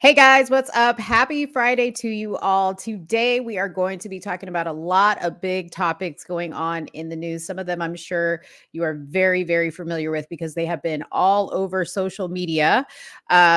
Hey guys, what's up? Happy Friday to you all. Today we are going to be talking about a lot of big topics going on in the news. Some of them I'm sure you are very, very familiar with because they have been all over social media.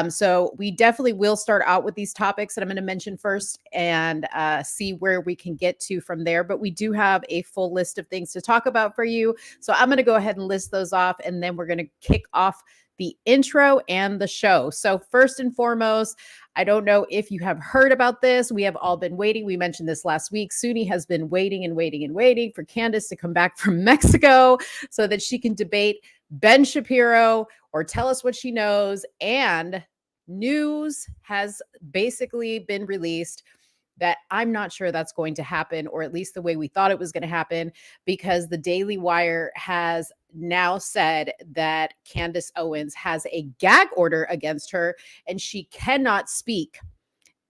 So we definitely will start out with these topics that I'm going to mention first and see where we can get to from there. But we do have a full list of things to talk about for you. So I'm going to go ahead and list those off and then we're going to kick off the intro and the show. So, first and foremost, I don't know if you have heard about this. We have all been waiting. We mentioned this last week. Soonie has been waiting and waiting and waiting for Candace to come back from Mexico so that she can debate Ben Shapiro or tell us what she knows. And news has basically been released that I'm not sure that's going to happen, or at least the way we thought it was going to happen, because the Daily Wire has now said that Candace Owens has a gag order against her and she cannot speak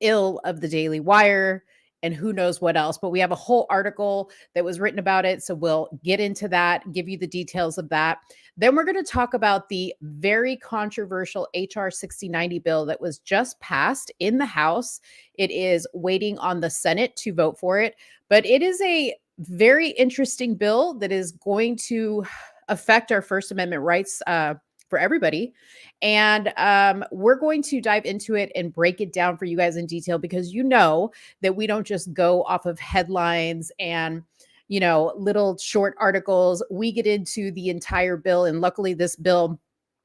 ill of the Daily Wire and who knows what else. But we have a whole article that was written about it. So we'll get into that, give you the details of that. Then we're going to talk about the very controversial HR 6090 bill that was just passed in the House. It is waiting on the Senate to vote for it, but it is a very interesting bill that is going to affect our First Amendment rights for everybody. And we're going to dive into it and break it down for you guys in detail because you know that we don't just go off of headlines and little short articles. We get into the entire bill, and luckily this bill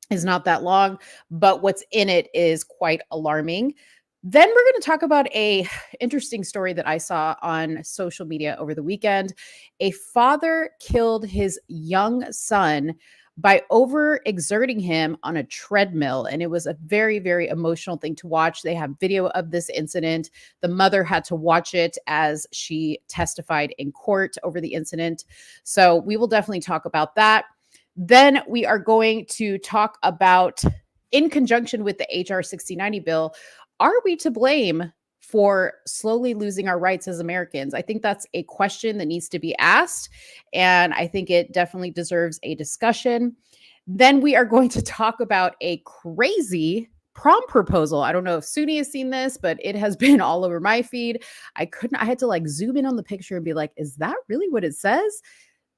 is not that long, but what's in it is quite alarming. Then we're going to talk about a interesting story that I saw on social media over the weekend. A father killed his young son by overexerting him on a treadmill. And it was a very, very emotional thing to watch. They have video of this incident. The mother had to watch it as she testified in court over the incident. So we will definitely talk about that. Then we are going to talk about, in conjunction with the HR 6090 bill, are we to blame for slowly losing our rights as Americans? I think that's a question that needs to be asked, and I think it definitely deserves a discussion. Then we are going to talk about a crazy prom proposal. I don't know if Soonie has seen this, but it has been all over my feed. I had to zoom in on the picture and be like, is that really what it says?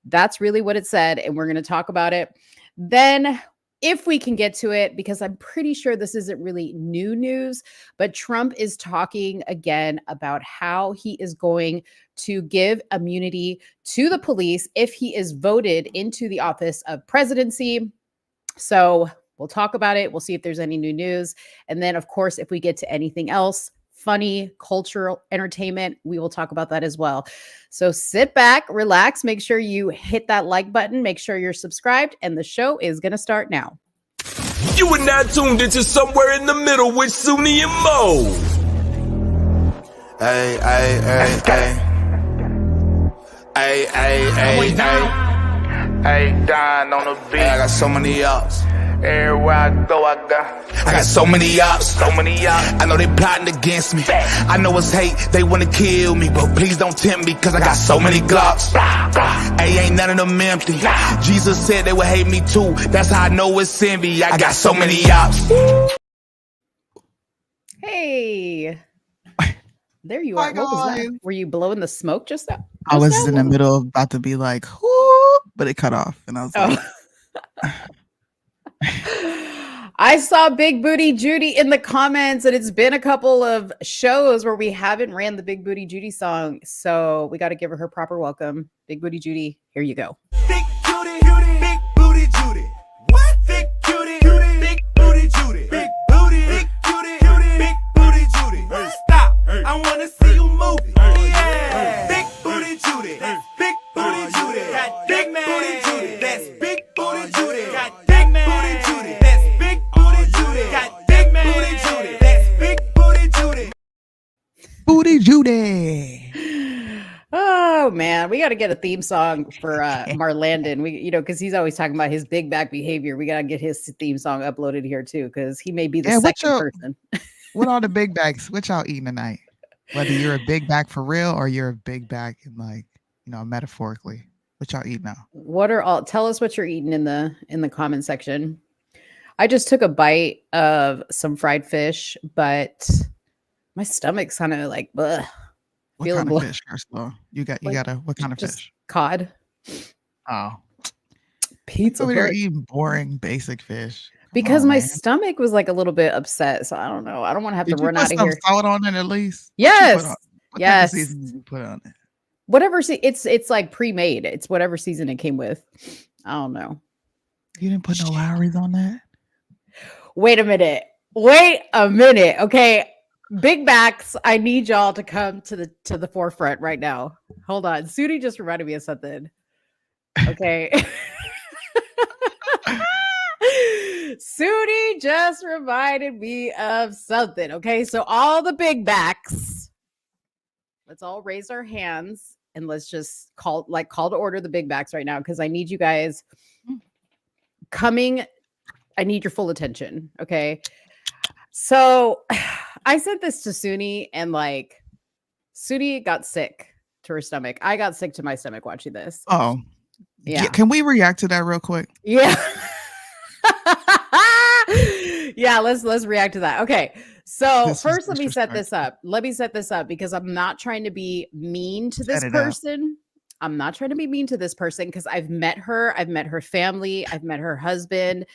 That's really what it said, and we're going to talk about it. Then if we can get to it, because I'm pretty sure this isn't really new news, but Trump is talking again about how he is going to give immunity to the police if he is voted into the office of presidency. So we'll talk about it. We'll see if there's any new news. And then, of course, if we get to anything else, funny, cultural entertainment, we will talk about that as well. So sit back, relax, make sure you hit that like button, make sure you're subscribed, and the show is going to start now. You are now tuned into Somewhere in the Middle with Soonie and Mo. Hey, hey, hey, hey. Hey, hey, hey, hey. Hey, Don on the beat. Hey, I got so many ups. Everywhere I go, I got so many ups. so many y'all. I know they plotting against me. I know it's hate, they wanna kill me, but please don't tempt me, cause I got so many glocks. Hey, ain't none of them empty. Jesus said they would hate me too. That's how I know it's envy. I got so many ups. Hey, there you are. What was that? Were you blowing the smoke just now? I was in the middle of about to be like, whoo, but it cut off. And I was like, I saw Big Booty Judy in the comments, and it's been a couple of shows where we haven't ran the Big Booty Judy song. So we got to give her proper welcome. Big Booty Judy, here you go. Big Judy, Big Booty Judy. What? Big Judy, Big Booty Judy. Big Booty, Big Judy, Big Booty Judy. Stop, I want to see you move it. Yeah. Big Booty Judy, Big Booty Judy. Got Big Booty Judy. That's Big Booty Judy. Got Big Booty Judy. That's Big Booty Judy. Got Big Booty Judy. That's Big Booty Judy. Booty Judy. Oh man, we got to get a theme song for Marlandon. We, because he's always talking about his big back behavior. We got to get his theme song uploaded here too, because he may be the second person. What all the big bags? What y'all eating tonight? Whether you're a big back for real or you're a big back in metaphorically. What y'all eat now? Tell us what you're eating in the comment section. I just took a bite of some fried fish, but my stomach's kind of like, bleh, What feeling kind of fish, first of all? You got like what kind of just fish? cod, Oh, pizza over there Hut. eating boring basic fish. Come Because on, my man. stomach was like a little bit upset. So I don't know. I don't want to have to Did you run put out of some here. salt on it at least? What you put on? Yes. What type of Yes. seasoning did you put on it? Whatever. It's like pre-made. It's whatever season it came with. I don't know. You didn't put no Lowry's on that? Wait a minute. Wait a minute. Okay. Big backs, I need y'all to come to the forefront right now. Hold on. Soonie just reminded me of something. Okay. Soonie just reminded me of something. Okay. So all the big backs, let's all raise our hands and let's just call to order the big backs right now because I need you guys coming. I need your full attention. Okay. So I sent this to Soonie and like Soonie got sick to her stomach. I got sick to my stomach watching this. Oh, Yeah. Can we react to that real quick? Yeah. Yeah, let's react to that. Okay. So This is first let me set disrespectful. this up. Let me set this up because I'm not trying to be mean to this Set it up. person. I'm not trying to be mean to this person because I've met her family, I've met her husband,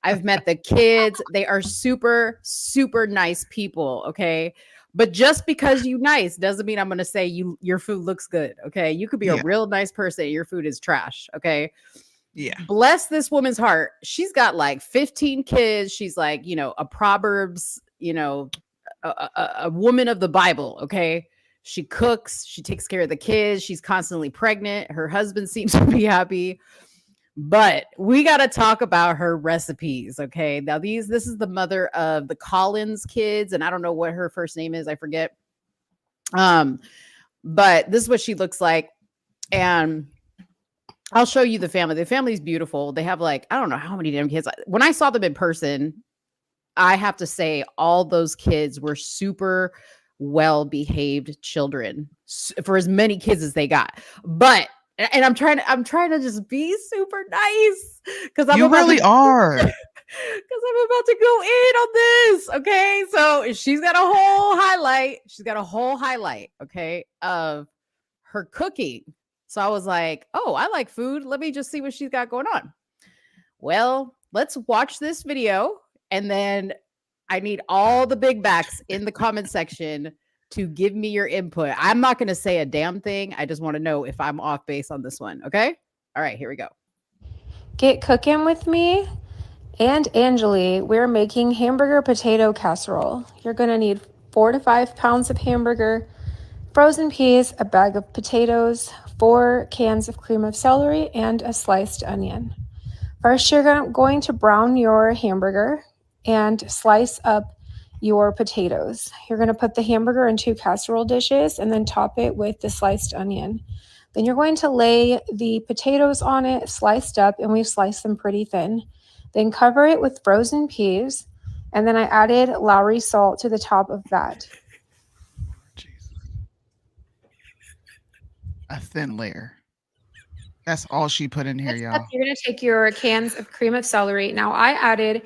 I've met the kids. They are super, super nice people. Okay. But just because you nice doesn't mean I'm going to say your food looks good. Okay. You could be a Yeah. real nice person. Your food is trash. Okay. Yeah. Bless this woman's heart. She's got like 15 kids. She's like, a Proverbs, a woman of the Bible. Okay. She cooks. She takes care of the kids. She's constantly pregnant. Her husband seems to be happy. But we got to talk about her recipes. Okay. Now, this is the mother of the Collins kids, and I don't know what her first name is. I forget. But this is what she looks like. And I'll show you the family. The family's beautiful. They have like, I don't know how many damn kids. When I saw them in person, I have to say all those kids were super well-behaved children for as many kids as they got. But and I'm trying to just be super nice because You really are. because I'm about to go in on this. Okay. So she's got a whole highlight. Okay, of her cooking. So I was like, oh, I like food. Let me just see what she's got going on. Well, let's watch this video. And then I need all the big backs in the comment section to give me your input. I'm not going to say a damn thing. I just want to know if I'm off base on this one. Okay. All right, here we go. Get cooking with me and Angeli. We're making hamburger potato casserole. You're going to need 4 to 5 pounds of hamburger, frozen peas, a bag of potatoes, 4 cans of cream of celery, and a sliced onion. First, you're going to brown your hamburger and slice up your potatoes. You're going to put the hamburger in 2 casserole dishes and then top it with the sliced onion. Then you're going to lay the potatoes on it, sliced up, and we've sliced them pretty thin. Then cover it with frozen peas, and then I added Lowry salt to the top of that. A thin layer. That's all she put in here, y'all. You're going to take your cans of cream of celery. Now, I added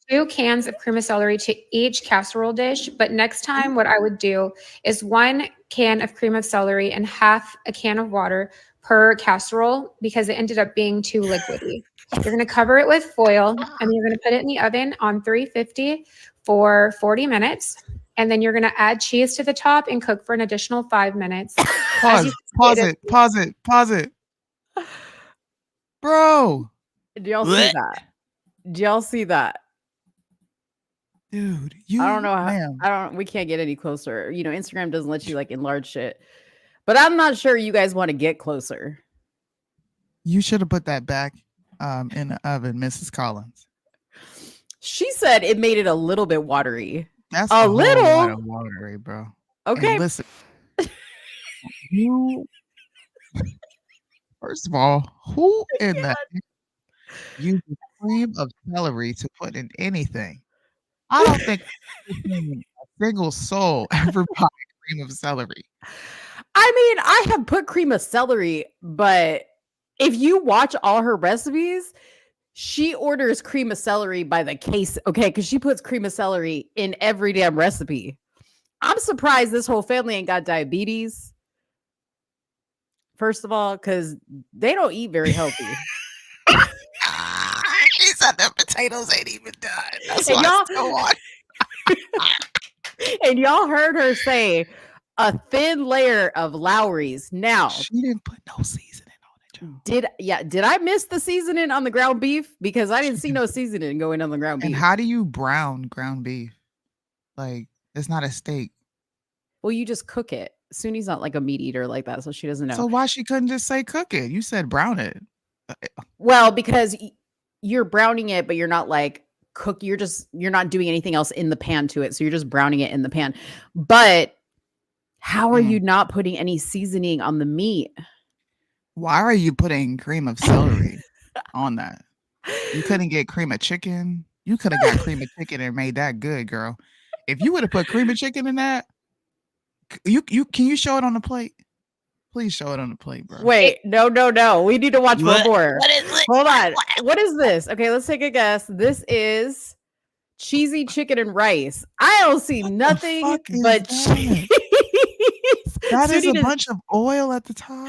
2 cans of cream of celery to each casserole dish, but next time what I would do is 1 can of cream of celery and half a can of water per casserole because it ended up being too liquidy. You're going to cover it with foil and you're going to put it in the oven on 350 for 40 minutes. And then you're going to add cheese to the top and cook for an additional 5 minutes. Pause it. Bro. Do y'all see that? Do y'all see that? Dude, I don't know how we can't get any closer. Instagram doesn't let you like enlarge shit. But I'm not sure you guys want to get closer. You should have put that back in the oven, Mrs. Collins. She said it made it a little bit watery. That's a little lot of watery, bro. Okay. And listen, first of all, who in that uses cream of celery to put in anything? I don't think a single soul ever bought cream of celery. I mean, I have put cream of celery, but if you watch all her recipes, She orders cream of celery by the case, okay? Because she puts cream of celery in every damn recipe. I'm surprised this whole family ain't got diabetes. First of all, because they don't eat very healthy. He said the potatoes ain't even done. That's And why y'all- it's so hard. And y'all heard her say a thin layer of Lowry's. Now, She didn't put no seasoning on it, Joe. did I miss the seasoning on the ground beef? Because I didn't see no seasoning going on the ground beef. And how do you brown ground beef? Like, it's not a steak. Well, you just cook it. Soonie's not like a meat eater like that, so she doesn't know. So why she couldn't just say cook it? You said brown it. Well, because you're browning it, but you're not like you're not doing anything else in the pan to it. So you're just browning it in the pan. But how are you not putting any seasoning on the meat? Why are you putting cream of celery on that? You couldn't get cream of chicken. You could have got cream of chicken and made that good, girl. If you would have put cream of chicken in that, can you show it on the plate? Please show it on the plate, bro. Wait, no. We need to watch one more. What is it? Hold on. What is this? Okay, let's take a guess. This is cheesy chicken and rice. I don't see nothing fuck is but that? cheese. That is Soonie a didn't- bunch of oil at the top.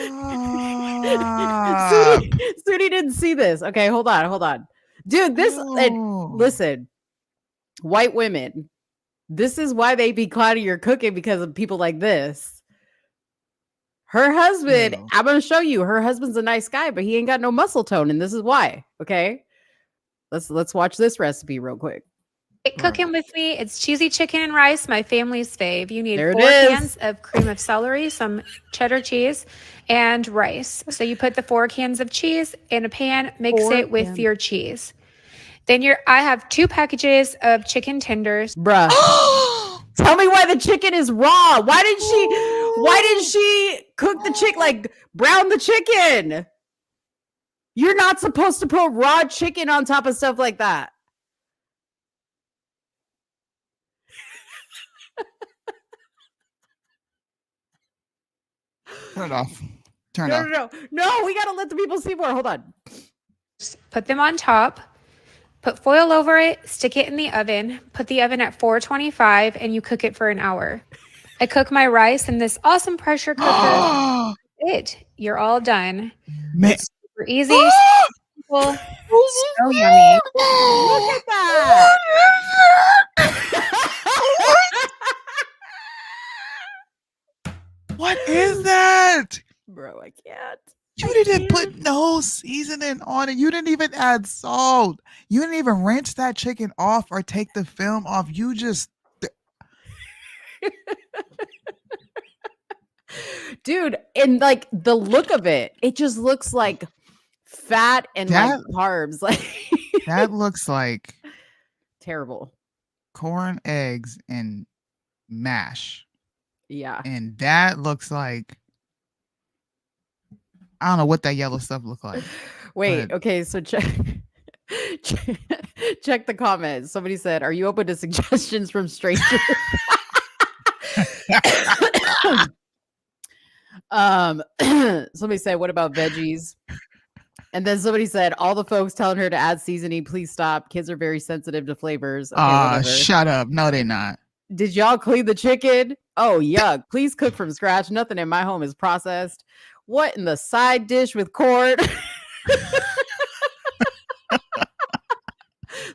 Soonie didn't see this. Okay, hold on. Dude, this No. listen, white women, this is why they be clouding your cooking because of people like this. Her husband, No. I'm gonna show you. Her husband's a nice guy, but he ain't got no muscle tone, and this is why. Okay, let's watch this recipe real quick. Get cooking with me. It's cheesy chicken and rice, my family's fave. You need There it 4 is. cans of cream of celery, some cheddar cheese, and rice. So you put the 4 cans of cheese in a pan, mix 4 it with cans. your cheese. Then I have 2 packages of chicken tenders. Bruh. Tell me why the chicken is raw. Why did she cook the chicken, like brown the chicken? You're not supposed to put raw chicken on top of stuff like that. Turn it off. Turn it off. No, we gotta let the people see more. Hold on. Put them on top. Put foil over it, stick it in the oven, put the oven at 425, and you cook it for an hour. I cook my rice in this awesome pressure cooker. You're all done. Man. It's super easy, simple, so yummy. Look at that. What is that? Bro, I can't. You didn't put no seasoning on it. You didn't even add salt. You didn't even rinse that chicken off or take the film off. You just Dude, and like the look of it just looks like fat and like carbs. Like that looks like terrible. corn, eggs, and mash. Yeah. And that looks like I don't know what that yellow stuff looked like. Wait, But- okay, so check the comments. Somebody said, "Are you open to suggestions from strangers?" Somebody said, "What about veggies?" And then somebody said, "All the folks telling her to add seasoning, please stop. Kids are very sensitive to flavors." Okay, whatever. Shut up. No, they're not. Did y'all clean the chicken? Oh, yuck. Please cook from scratch. Nothing in my home is processed. What in the side dish with corn?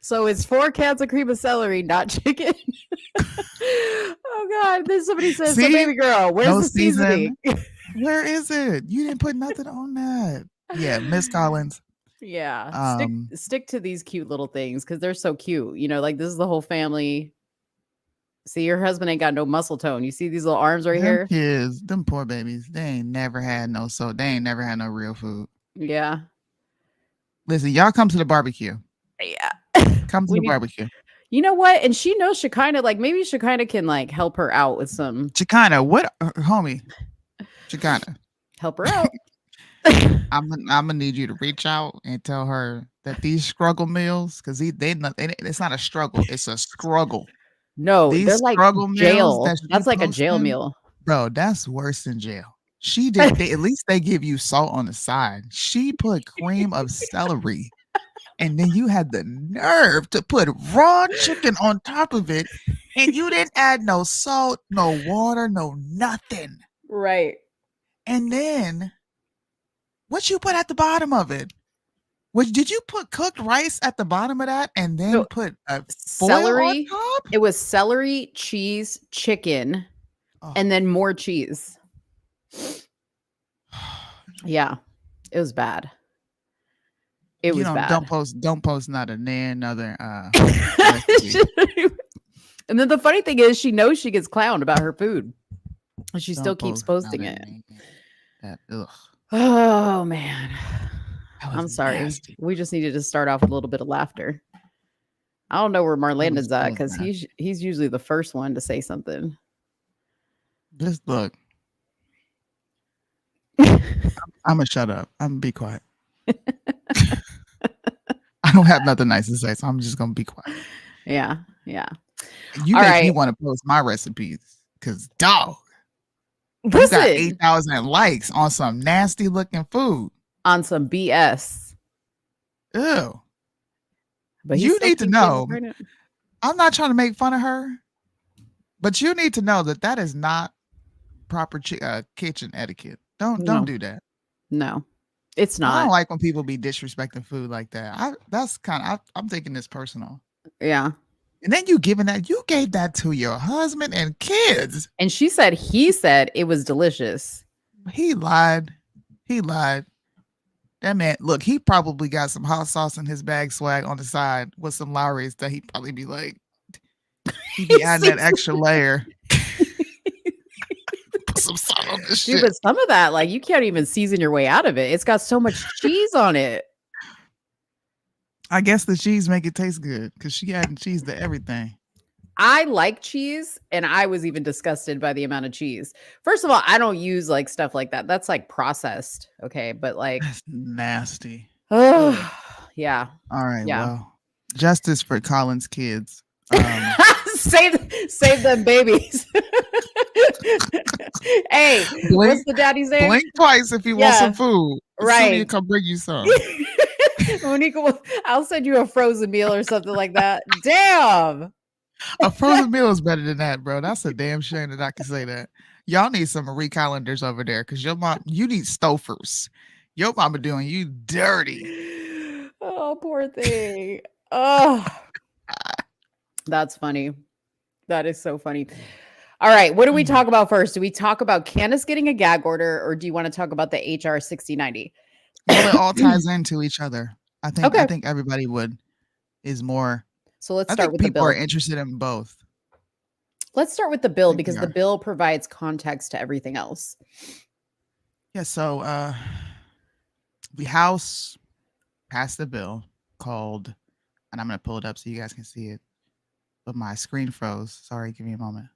So it's 4 cans of cream of celery, not chicken. Oh, God. Then somebody says, so See? baby girl, where's No the seasoning? Where is it? You didn't put nothing on that. Yeah, Miss Collins. Yeah. Stick to these cute little things because they're so cute. You know, like this is the whole family. See, your husband ain't got no muscle tone. You see these little arms right here? Kids, them poor babies, they ain't never had no real food. Yeah. Listen, y'all come to the barbecue. Yeah. Come to We the need- barbecue. You know what? And she knows Shekinah, like maybe Shekinah can like help her out with some Shekinah, what homie? Shekinah, help her out. I'm gonna need you to reach out and tell her that these struggle meals, because it's not a struggle, it's a struggle. No, These they're like struggle meals jail. that she That's like a jail posting, meal. Bro, that's worse than jail. She did. At least they give you salt on the side. She put cream of celery And then you had the nerve to put raw chicken on top of it, and you didn't add no salt, no water, no nothing. Right. And then what you put at the bottom of it? Did you put cooked rice at the bottom of that and then No, put a celery. foil on top? It was celery, cheese, chicken, Oh. and then more cheese. Yeah, it was bad. It was bad. Don't post not another And then the funny thing is, she knows she gets clowned about her food, and she still keeps posting it. Oh man, I'm sorry. Nasty. We just needed to start off with a little bit of laughter. I don't know where Marlandon's at because he's usually the first one to say something. Just look. I'm gonna shut up. I'm gonna be quiet. I don't have nothing nice to say, so I'm just gonna be quiet. Yeah. You All make me right. want to post my recipes because dog, you Listen, got 8,000 likes on some nasty looking food. on some BS. Ew. But he You still need to keeps know. getting pregnant. I'm not trying to make fun of her, but you need to know that is not proper kitchen etiquette. Don't No. do that. No, it's I not. don't like when people be disrespecting food like that. I'm taking this personal. Yeah. And then you gave that to your husband and kids. And he said it was delicious. He lied. That man, look, he probably got some hot sauce in his bag swag on the side with some Lowry's that he'd probably be like, he'd be adding that extra layer. Put some salt on this Dude, shit. but some of that, like, you can't even season your way out of it. It's got so much cheese on it. I guess the cheese make it taste good because she adding cheese to everything. I like cheese, and I was even disgusted by the amount of cheese. First of all, I don't use like stuff like that. That's like processed. Okay. But like, That's nasty. oh, yeah. All right. Yeah. Well, justice for Colin's kids. Save them babies. Hey, what's the daddy's name? Blink twice if you want some food. Right. Soonie come bring you some. Monica, I'll send you a frozen meal or something like that. Damn. A frozen meal is better than that, bro. That's a damn shame that I can say that. Y'all need some Marie Callender's over there because your mom, you need Stofers. Your mama doing you dirty. Oh, poor thing. Oh, that's funny. That is so funny. All right. What do we talk about first? Do we talk about Candace getting a gag order, or do you want to talk about the HR 6090? Well, it all ties into each other. I think Okay. I think everybody is more. So let's I start think with the people bill. are interested in both. Let's start with the bill think because they the are. bill provides context to everything else. Yeah, so the House passed a bill called, and I'm gonna pull it up so you guys can see it. But my screen froze. Sorry, give me a moment.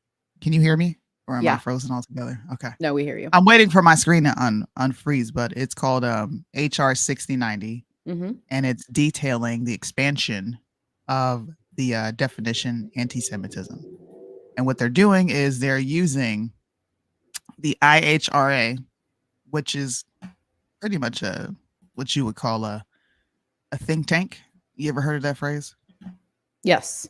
Can you hear me? Or am Yeah. I frozen altogether? Okay. No, we hear you. I'm waiting for my screen to unfreeze, but it's called HR 6090, Mm-hmm. and it's detailing the expansion of the definition anti-Semitism. And what they're doing is they're using the IHRA, which is pretty much what you would call a think tank. You ever heard of that phrase? Yes.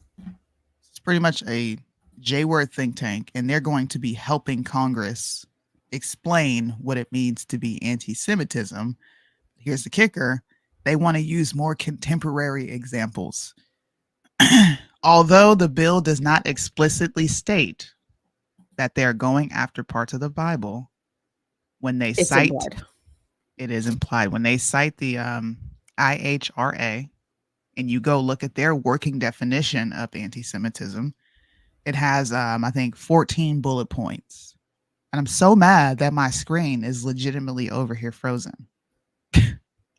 It's pretty much a J-word think tank, and they're going to be helping Congress explain what it means to be anti-Semitism. Here's the kicker. They want to use more contemporary examples. Although the bill does not explicitly state that they're going after parts of the Bible, when they It's cite, implied. it is implied. When they cite the IHRA, and you go look at their working definition of anti-Semitism, it has, I think, 14 bullet points. And I'm so mad that my screen is legitimately over here frozen.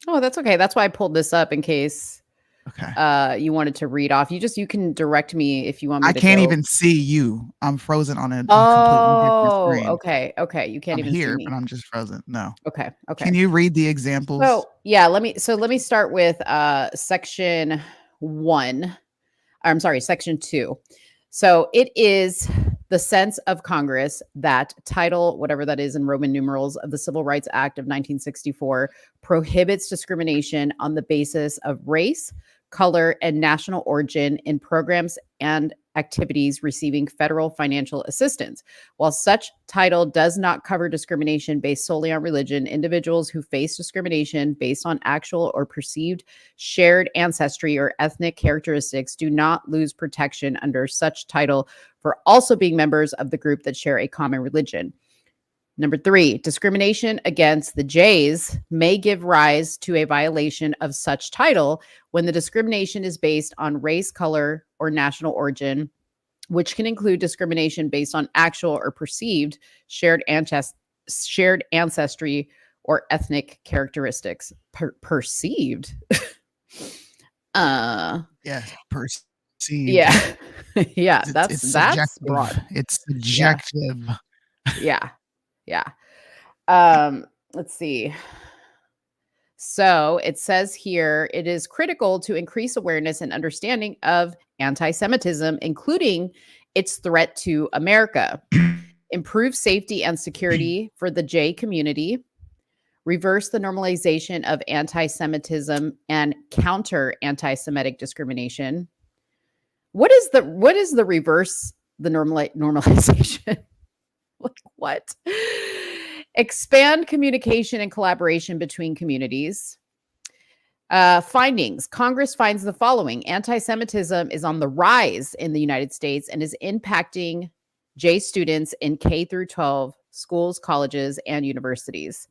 Oh, that's okay. That's why I pulled this up in case Okay. you wanted to read off. You can direct me if you want me I to can't go. even see you. I'm frozen on a Oh, completely different screen. okay. You can't I'm even see here, me. but I'm just frozen. No. Okay. Can you read the examples? So yeah, let me start with section 1. I'm sorry, section 2. So it is the sense of Congress that Title, whatever that is in Roman numerals, of the Civil Rights Act of 1964 prohibits discrimination on the basis of race, color, and national origin in programs and activities receiving federal financial assistance. While such title does not cover discrimination based solely on religion, individuals who face discrimination based on actual or perceived shared ancestry or ethnic characteristics do not lose protection under such title for also being members of the group that share a common religion. Number 3, discrimination against the Jays may give rise to a violation of such title when the discrimination is based on race, color, or national origin, which can include discrimination based on actual or perceived shared ancestry or ethnic characteristics. Perceived? Yeah, perceived. Yeah. Yeah, that's subjective. broad. It's subjective. Yeah. Yeah. Let's see. So it says here, it is critical to increase awareness and understanding of anti-Semitism, including its threat to America, improve safety and security for the J community, reverse the normalization of anti-Semitism and counter anti-Semitic discrimination. What is the reverse the normalization? Like what? Expand communication and collaboration between communities. Findings. Congress finds the following. Anti-Semitism is on the rise in the United States and is impacting J students in K through 12 schools, colleges, and universities.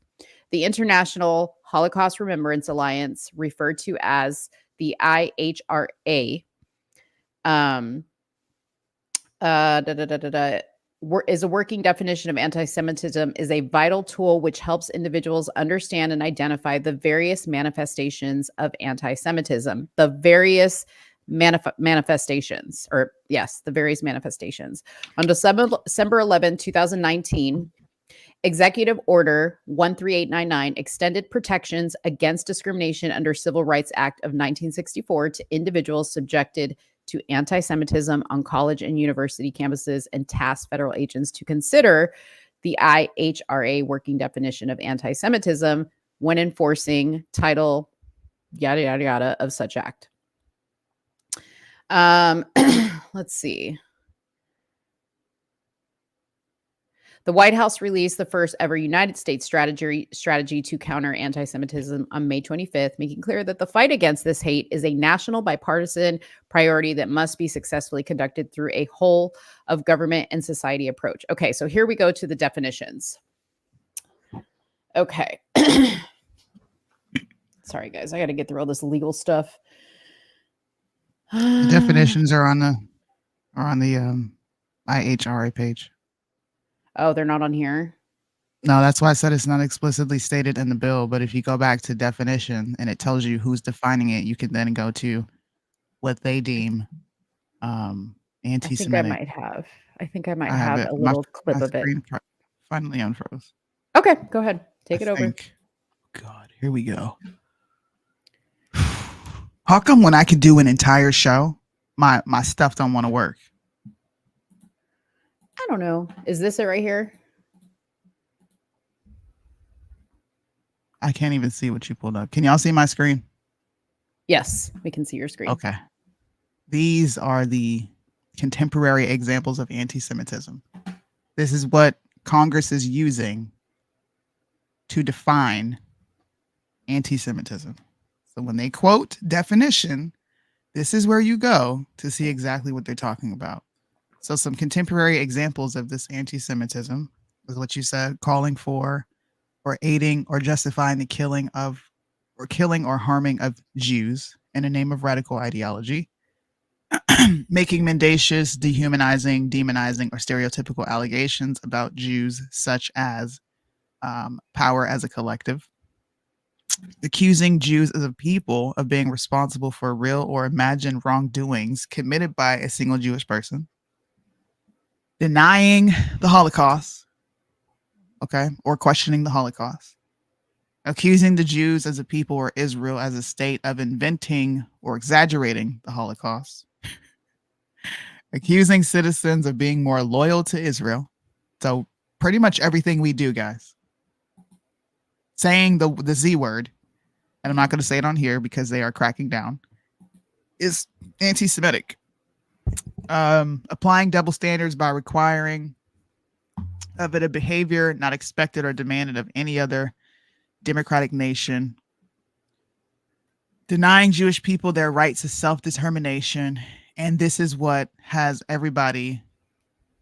The International Holocaust Remembrance Alliance, referred to as the IHRA, is a working definition of anti-Semitism, is a vital tool which helps individuals understand and identify the various manifestations of anti-Semitism. The various manifestations. On December 11, 2019, Executive Order 13899 extended protections against discrimination under Civil Rights Act of 1964 to individuals subjected to anti-Semitism on college and university campuses and tasked federal agents to consider the IHRA working definition of anti-Semitism when enforcing Title yada yada yada of such act. Let's see. The White House released the first ever United States strategy to counter anti-Semitism on May 25th, making clear that the fight against this hate is a national bipartisan priority that must be successfully conducted through a whole of government and society approach. Okay, so here we go to the definitions. Okay. Sorry, guys. I got to get through all this legal stuff. The definitions are on the IHRA page. Oh, they're not on here? No, that's why I said it's not explicitly stated in the bill. But if you go back to definition and it tells you who's defining it, you can then go to what they deem anti-Semitic. I think I might have a little clip of it. Finally unfroze. Okay, go ahead. Take it over. God, here we go. How come when I could do an entire show, my stuff don't want to work? I don't know. Is this it right here? I can't even see what you pulled up. Can y'all see my screen? Yes, we can see your screen. Okay. These are the contemporary examples of anti-Semitism. This is what Congress is using to define anti-Semitism. So when they quote definition, this is where you go to see exactly what they're talking about. So some contemporary examples of this anti-Semitism is what you said, calling for or aiding or justifying the killing or harming of Jews in the name of radical ideology, making mendacious, dehumanizing, demonizing, or stereotypical allegations about Jews, such as power as a collective, accusing Jews as a people of being responsible for real or imagined wrongdoings committed by a single Jewish person, denying the Holocaust, okay, or questioning the Holocaust, accusing the Jews as a people or Israel as a state of inventing or exaggerating the Holocaust, accusing citizens of being more loyal to Israel. So pretty much everything we do, guys. Saying the Z word, and I'm not going to say it on here because they are cracking down, is anti-Semitic. Applying double standards by requiring of it a behavior not expected or demanded of any other democratic nation. Denying Jewish people their rights to self-determination. And this is what has everybody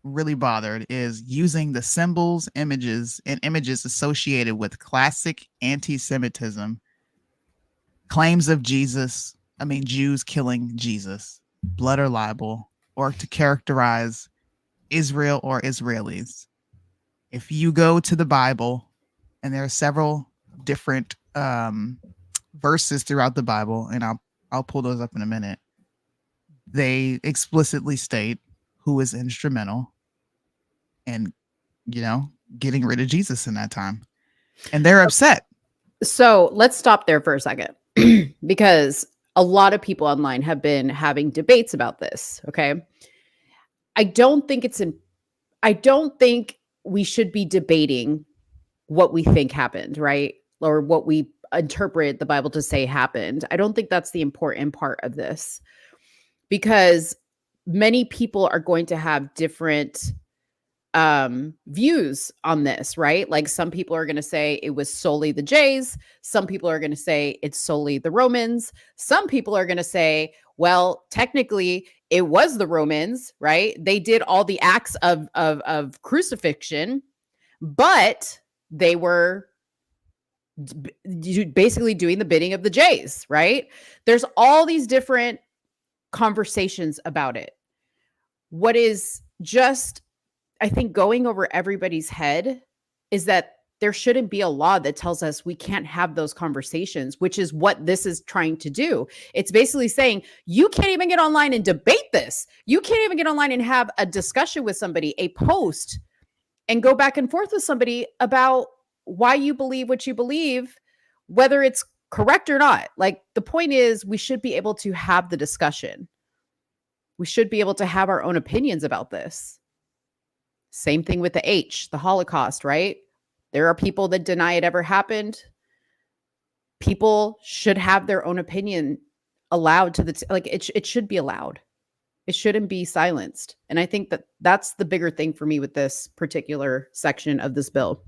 really bothered, is using the symbols, images associated with classic anti-Semitism, claims of Jews killing Jesus, blood or libel, or to characterize Israel or Israelis. If you go to the Bible, and there are several different verses throughout the Bible, and I'll pull those up in a minute, they explicitly state who is instrumental in, getting rid of Jesus in that time. And they're upset. So let's stop there for a second because a lot of people online have been having debates about this. Okay. I don't think we should be debating what we think happened, right? Or what we interpret the Bible to say happened. I don't think that's the important part of this, because many people are going to have different views on this, right? Like some people are going to say it was solely the Jays. Some people are going to say it's solely the Romans. Some people are going to say, well, technically it was the Romans, right? They did all the acts of crucifixion, but they were basically doing the bidding of the Jays, right? There's all these different conversations about it. What is just, I think, going over everybody's head is that there shouldn't be a law that tells us we can't have those conversations, which is what this is trying to do. It's basically saying you can't even get online and debate this. You can't even get online and have a discussion with somebody, a post, and go back and forth with somebody about why you believe what you believe, whether it's correct or not. Like, the point is, we should be able to have the discussion. We should be able to have our own opinions about this. Same thing with the Holocaust, right? There are people that deny it ever happened. People should have their own opinion allowed to it should be allowed. It shouldn't be silenced. And I think that that's the bigger thing for me with this particular section of this bill.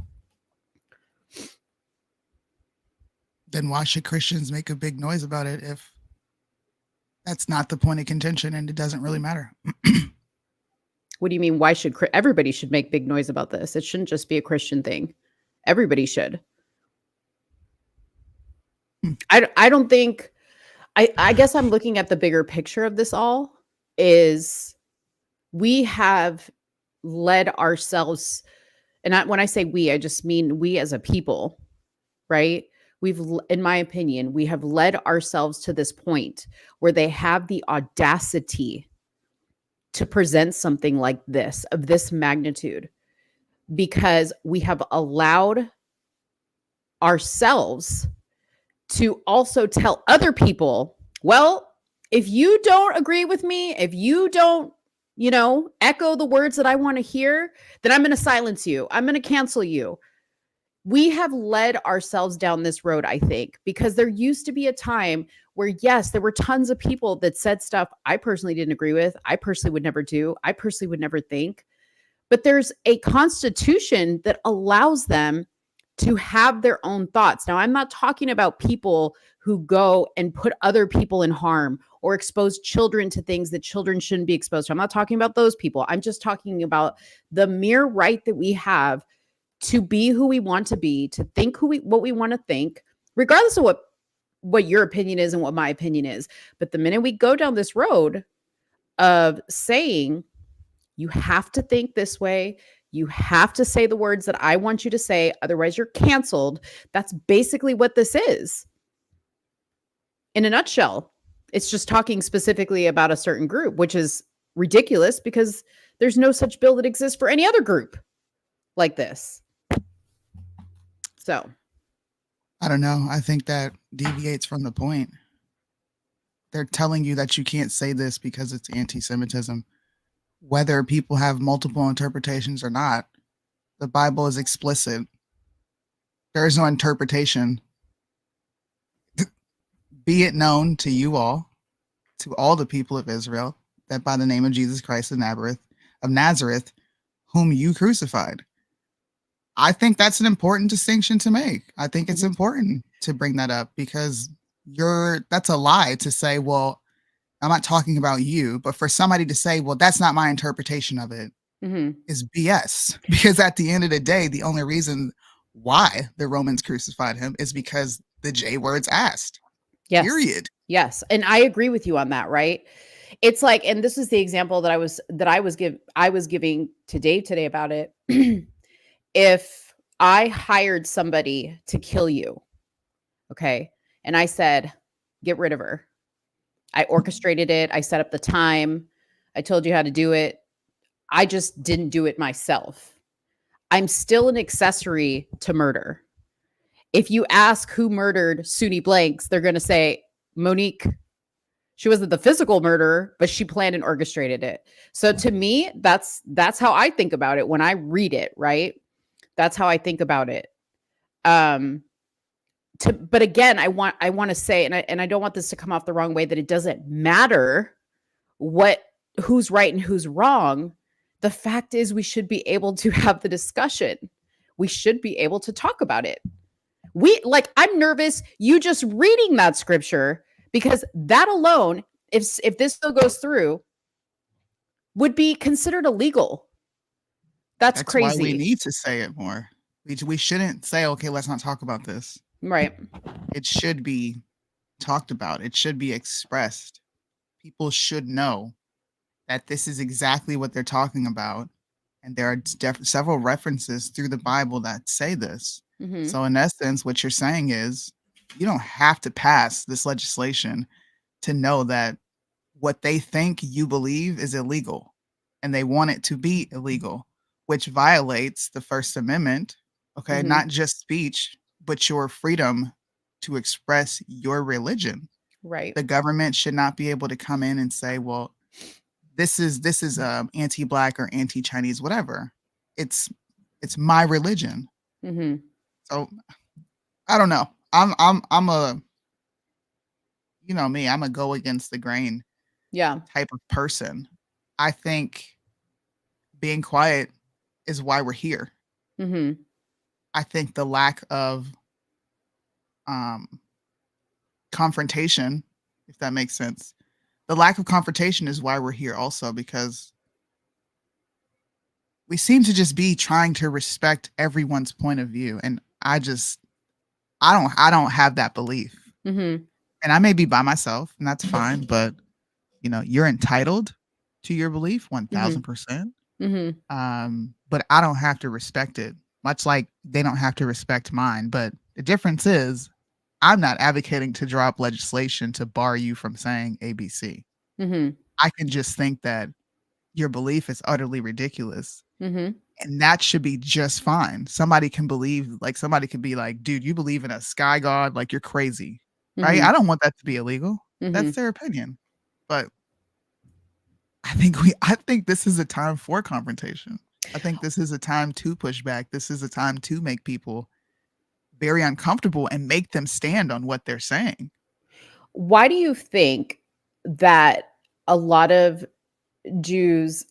Then why should Christians make a big noise about it if that's not the point of contention and it doesn't really matter? What do you mean? Why should everybody should make big noise about this? It shouldn't just be a Christian thing. Everybody should. I don't think, I guess I'm looking at the bigger picture of this all, is we have led ourselves, and when I say we, I just mean we as a people, right? In my opinion, we have led ourselves to this point where they have the audacity to present something like this, of this magnitude, because we have allowed ourselves to also tell other people, well, if you don't agree with me, if you don't, echo the words that I want to hear, then I'm going to silence you. I'm going to cancel you. We have led ourselves down this road, I think, because there used to be a time where, yes, there were tons of people that said stuff I personally didn't agree with. I personally would never do. I personally would never think. But there's a constitution that allows them to have their own thoughts. Now, I'm not talking about people who go and put other people in harm or expose children to things that children shouldn't be exposed to. I'm not talking about those people. I'm just talking about the mere right that we have to be who we want to be, to think what we want to think, regardless of what your opinion is and what my opinion is. But the minute we go down this road of saying, you have to think this way, you have to say the words that I want you to say, otherwise you're canceled. That's basically what this is. In a nutshell, it's just talking specifically about a certain group, which is ridiculous because there's no such bill that exists for any other group like this. So, I don't know. I think that deviates from the point. They're telling you that you can't say this because it's anti-Semitism. whether people have multiple interpretations or not, the Bible is explicit. There is no interpretation. Be it known to you all, to all the people of Israel, that by the name of Jesus Christ of Nazareth, whom you crucified. I think that's an important distinction to make. I think it's important to bring that up because that's a lie to say, well, I'm not talking about you, but for somebody to say, well, that's not my interpretation of it is BS. Because at the end of the day, the only reason why the Romans crucified him is because the J word's asked. Yes. Period. Yes. And I agree with you on that, right? It's like, and this is the example that I was giving to Dave today about it. If I hired somebody to kill you, okay, and I said, get rid of her. I orchestrated it. I set up the time. I told you how to do it. I just didn't do it myself. I'm still an accessory to murder. If you ask who murdered Soonie Blanks, they're going to say Monique. She wasn't the physical murderer, but she planned and orchestrated it. So to me, that's how I think about it when I read it, right? That's how I think about it. But again, I want to say, and I don't want this to come off the wrong way, that it doesn't matter who's right and who's wrong. The fact is, we should be able to have the discussion. We should be able to talk about it. I'm nervous you just reading that scripture, because that alone, if this still goes through, would be considered illegal. That's crazy. Why we need to say it more. We shouldn't say, okay, let's not talk about this. Right. It should be talked about. It should be expressed. People should know that this is exactly what they're talking about. And there are several references through the Bible that say this. So in essence, what you're saying is you don't have to pass this legislation to know that what they think you believe is illegal, and they want it to be illegal, which violates the First Amendment. Okay. Not just speech, but your freedom to express your religion. Right. The government should not be able to come in and say, well, this is anti-Black or anti-Chinese, whatever. It's my religion. So I don't know. I'm a, you know me, I'm a go against the grain type of person. I think being quiet is why we're here. I think the lack of confrontation, if that makes sense, the lack of confrontation is why we're here also, because we seem to just be trying to respect everyone's point of view. And I don't have that belief. And I may be by myself, and that's fine, but you know, you're entitled to your belief 1000%. But I don't have to respect it, much like they don't have to respect mine. But the difference is I'm not advocating to draw up legislation to bar you from saying ABC. I can just think that your belief is utterly ridiculous. And that should be just fine. Somebody can be like, dude, you believe in a sky god, like you're crazy. Right? I don't want that to be illegal. That's their opinion. But I think this is a time for confrontation. I think this is a time to push back. This is a time to make people very uncomfortable and make them stand on what they're saying. Why do you think that a lot of Jews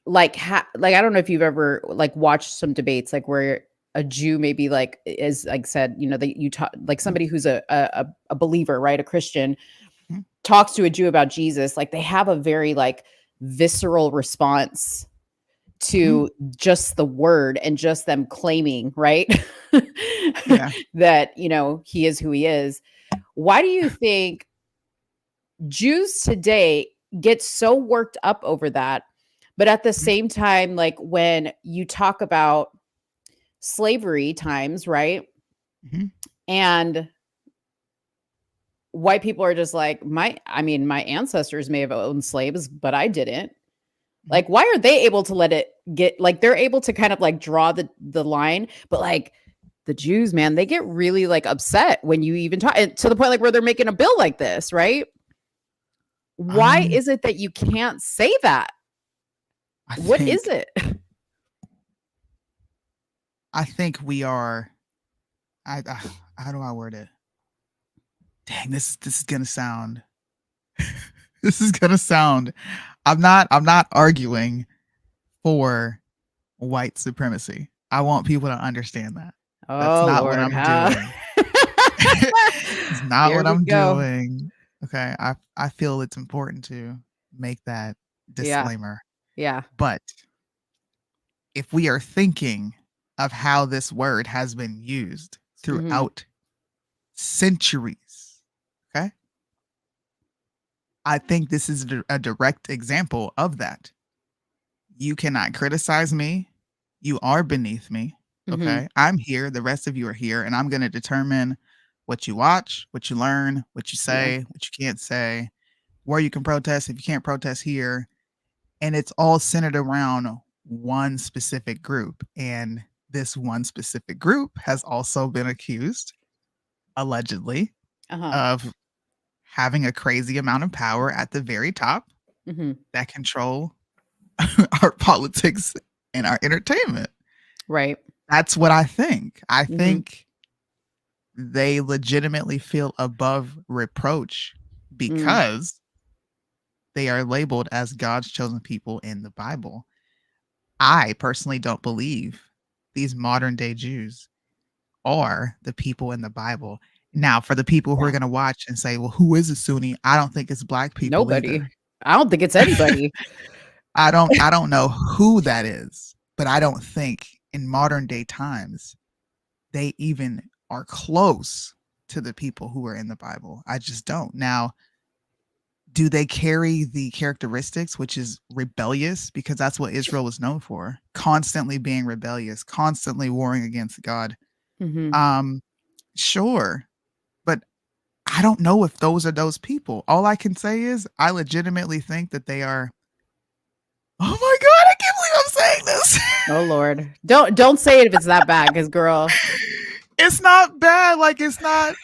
I don't know if you've ever watched some debates where a Jew maybe is said, you know, that you talk somebody who's a believer, right? A Christian talks to a Jew about Jesus. They have a very visceral response to just the word and just them claiming, right? That, you know, he is who he is. Why do you think Jews today get so worked up over that? But at the same time, when you talk about slavery times, right? And white people are just my ancestors may have owned slaves, but I didn't. Why are they able to let it get, they're able to kind of draw the line, but the Jews, man, they get really upset when you even talk, to the point where they're making a bill like this, right? Why is it that you can't say that? What is it? I think we are. How do I word it? Dang, this is gonna sound. This is gonna sound. I'm not arguing for white supremacy. I want people to understand that. That's Oh not what Lord, I'm huh? doing. It's not Here what we I'm go. doing. Okay, I feel it's important to make that Yeah. disclaimer. Yeah. But if we are thinking of how this word has been used Mhm. throughout centuries, okay? I think this is a direct example of that. You cannot criticize me. You are beneath me. Mhm. Okay. I'm here. The rest of you are here. And I'm going to determine what you watch, what you learn, what you Yeah. say, what you can't say, where you can protest, if you can't protest here. And it's all centered around one specific group. And this one specific group has also been accused, allegedly, Uh-huh. of having a crazy amount of power at the very top Mhm. that control our politics and our entertainment. Right. That's what I think. I Mhm. think they legitimately feel above reproach Mm. because they are labeled as God's chosen people in the Bible. I personally don't believe these modern day Jews are the people in the Bible. Now, for the people who are Yeah. going to watch and say, well, who is a Sunni? I don't think it's black people Nobody. either. I don't think it's anybody. I don't know who that is, but I don't think in modern day times they even are close to the people who are in the Bible. I just don't. Now, do they carry the characteristics, which is rebellious? Because that's what Israel was known for, constantly being rebellious, constantly warring against God. Mhm. Sure, but I don't know if those are those people. All I can say is I legitimately think that they are. Oh my God, I can't believe I'm saying this. Oh Lord. Don't say it if it's that bad, because girl. It's not bad. Like it's not.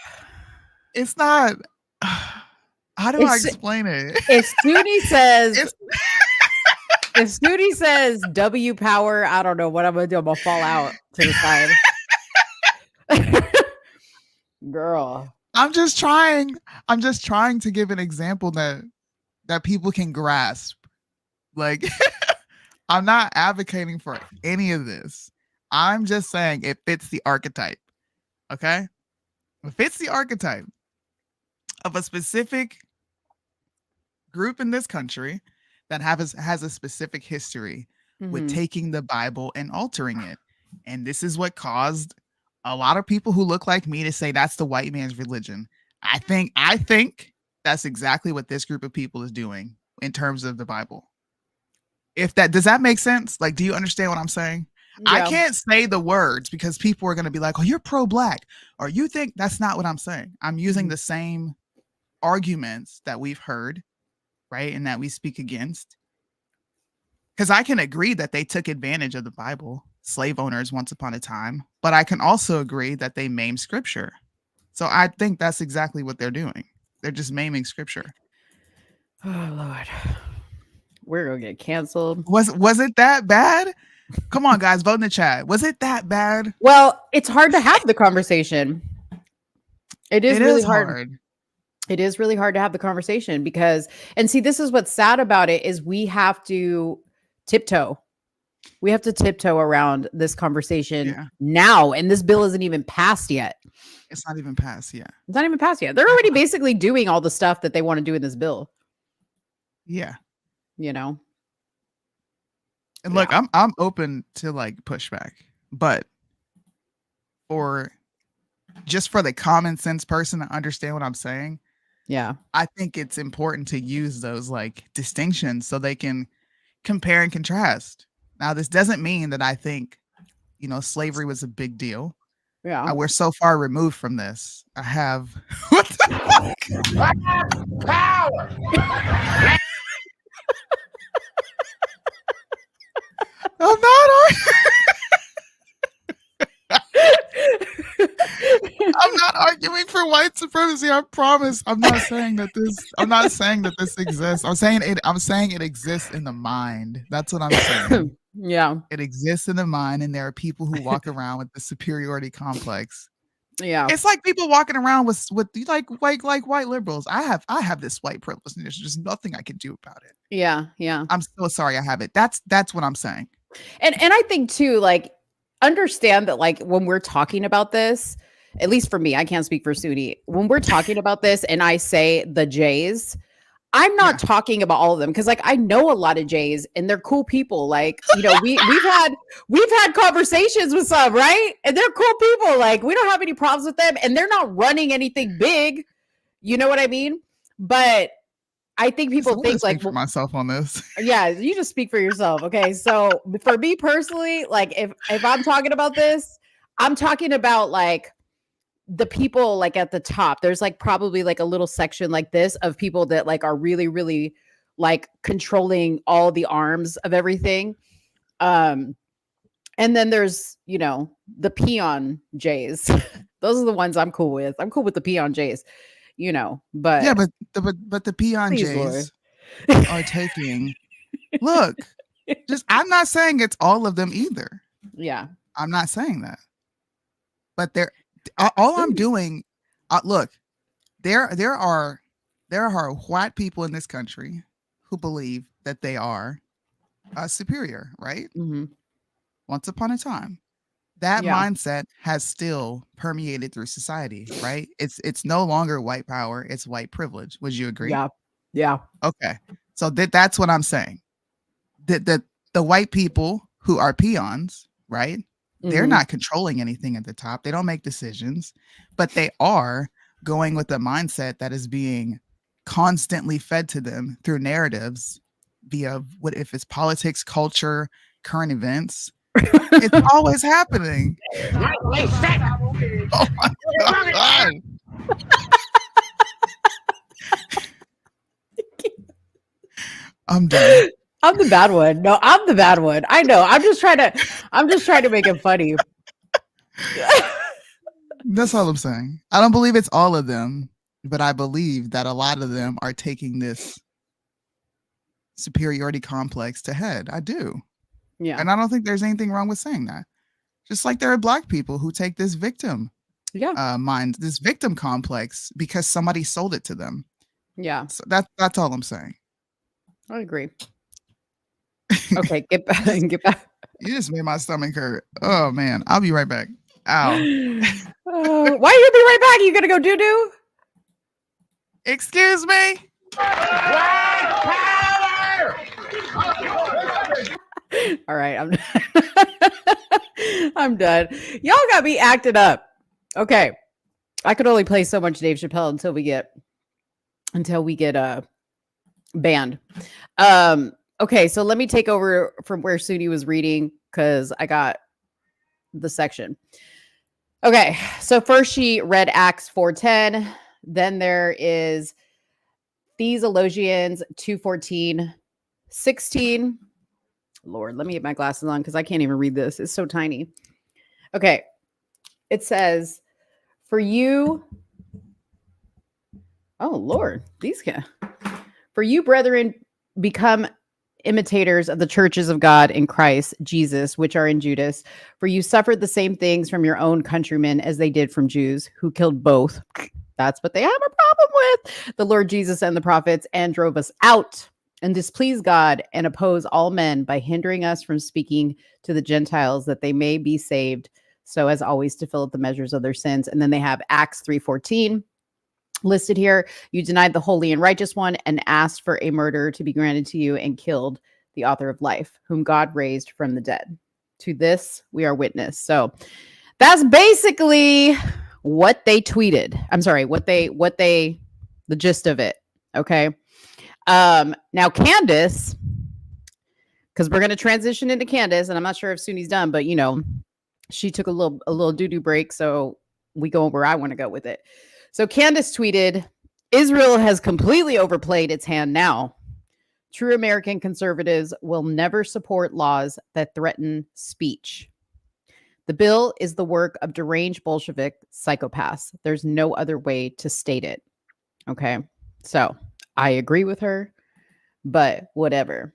How do I If explain it? if Soonie says It's if Soonie says W power, I don't know what I'm gonna do. I'm gonna fall out to the side. Girl. I'm just trying to give an example that people can grasp. Like I'm not advocating for any of this. I'm just saying it fits the archetype. Okay? It fits the archetype of a specific group in this country that has a specific history with Mhm. taking the Bible and altering it. And this is what caused a lot of people who look like me to say that's the white man's religion. I think that's exactly what this group of people is doing in terms of the Bible. If that does that make sense? Like, do you understand what I'm saying? I Yeah. can't say the words because people are going to be like, "Oh, you're pro-black," or you think that's not what I'm saying. I'm using Mhm. the same arguments that we've heard, right, and that we speak against. Because I can agree that they took advantage of the Bible, slave owners once upon a time, but I can also agree that they maimed scripture. So I think that's exactly what they're doing. They're just maiming scripture. Oh Lord. We're gonna get canceled. Was it that bad? Come on, guys, vote in the chat. Was it that bad? Well, it's hard to have the conversation. It is It really is hard. hard. It is really hard to have the conversation because, and see, this is what's sad about it is we have to tiptoe. We have to tiptoe around this conversation Yeah. now, and this bill isn't even passed yet. It's not even passed yet. It's not even passed yet. They're already basically doing all the stuff that they want to do in this bill. Yeah. You know. And look, I'm open to like pushback, but for just for the common sense person to understand what I'm saying, Yeah. I think it's important to use those like distinctions so they can compare and contrast. Now, this doesn't mean that I think, slavery was a big deal. Yeah. We're so far removed from this. I have what the fuck? Power! I'm not I'm not arguing for white supremacy. I promise. I'm not saying that this exists. I'm saying it exists in the mind. That's what I'm saying. Yeah. It exists in the mind, and there are people who walk around with the superiority complex. Yeah. It's like people walking around with like white liberals. I have this white privilege, and there's just nothing I can do about it. Yeah. Yeah. I'm so sorry I have it. That's what I'm saying. And I think too, like, understand that, like, when we're talking about this, at least for me, I can't speak for Soonie. When we're talking about this and I say the Jays, I'm not talking about all of them, because, like, I know a lot of Jays and they're cool people. Like, you know, we've had conversations with some, right? And they're cool people. Like, we don't have any problems with them, and they're not running anything big. You know what I mean? But I think people think, like, for myself on this. Yeah, you just speak for yourself. Okay. So for me personally, like, if I'm talking about this, I'm talking about, like, the people, like, at the top. There's, like, probably, like, a little section like this of people that, like, are really, really, like, controlling all the arms of everything. And then there's, you know, the peon Jays. Those are the ones I'm cool with. I'm cool with the peon Jays. You know, but yeah, but the peon Jays are taking. Look, I'm not saying it's all of them either. Yeah, I'm not saying that. But all I'm doing. Look, there are white people in this country who believe that they are superior, right? Mm-hmm. Once upon a time. That mindset has still permeated through society, right? It's no longer white power, it's white privilege. Would you agree? Yeah. Yeah. Okay. So that's what I'm saying. The white people who are peons, right? Mm-hmm. They're not controlling anything at the top. They don't make decisions, but they are going with a mindset that is being constantly fed to them through narratives via what if it's politics, culture, current events. It's always happening. Oh my God. I'm done. I'm the bad one. No, I'm the bad one. I know. I'm just trying to make it funny. That's all I'm saying. I don't believe it's all of them, but I believe that a lot of them are taking this superiority complex to head. I do. Yeah. And I don't think there's anything wrong with saying that. Just like there are Black people who take this victim this victim complex because somebody sold it to them. Yeah. So that's all I'm saying. I agree. Okay, get back. You just made my stomach hurt. Oh man, I'll be right back. Ow. Why are you gonna be right back? You gonna go doo-doo? Excuse me? All right, I'm done. Y'all got me acted up. Okay. I could only play so much Dave Chappelle until we get banned. Okay, so let me take over from where Soonie was reading because I got the section. Okay, so first she read Acts 4:10. Then there is Thessalonians 2:14-16. Lord, let me get my glasses on because I can't even read this. It's so tiny. Okay. It says, for you, oh Lord, for you, brethren, become imitators of the churches of God in Christ Jesus, which are in Judas. For you suffered the same things from your own countrymen as they did from Jews, who killed both. That's what they have a problem with. The Lord Jesus and the prophets, and drove us out and displease God and oppose all men by hindering us from speaking to the Gentiles that they may be saved, so as always to fill up the measures of their sins. And then they have Acts 3:14 listed here. You denied the holy and righteous one and asked for a murder to be granted to you and killed the author of life, whom God raised from the dead. To this we are witness. So that's basically what they tweeted. I'm sorry, the gist of it. Okay. Now Candace, because we're going to transition into Candace, and I'm not sure if Soonie's done, but she took a little doo-doo break, so we go where I want to go with it. So Candace tweeted, Israel has completely overplayed its hand now. True American conservatives will never support laws that threaten speech. The bill is the work of deranged Bolshevik psychopaths. There's no other way to state it. Okay. So I agree with her, but whatever.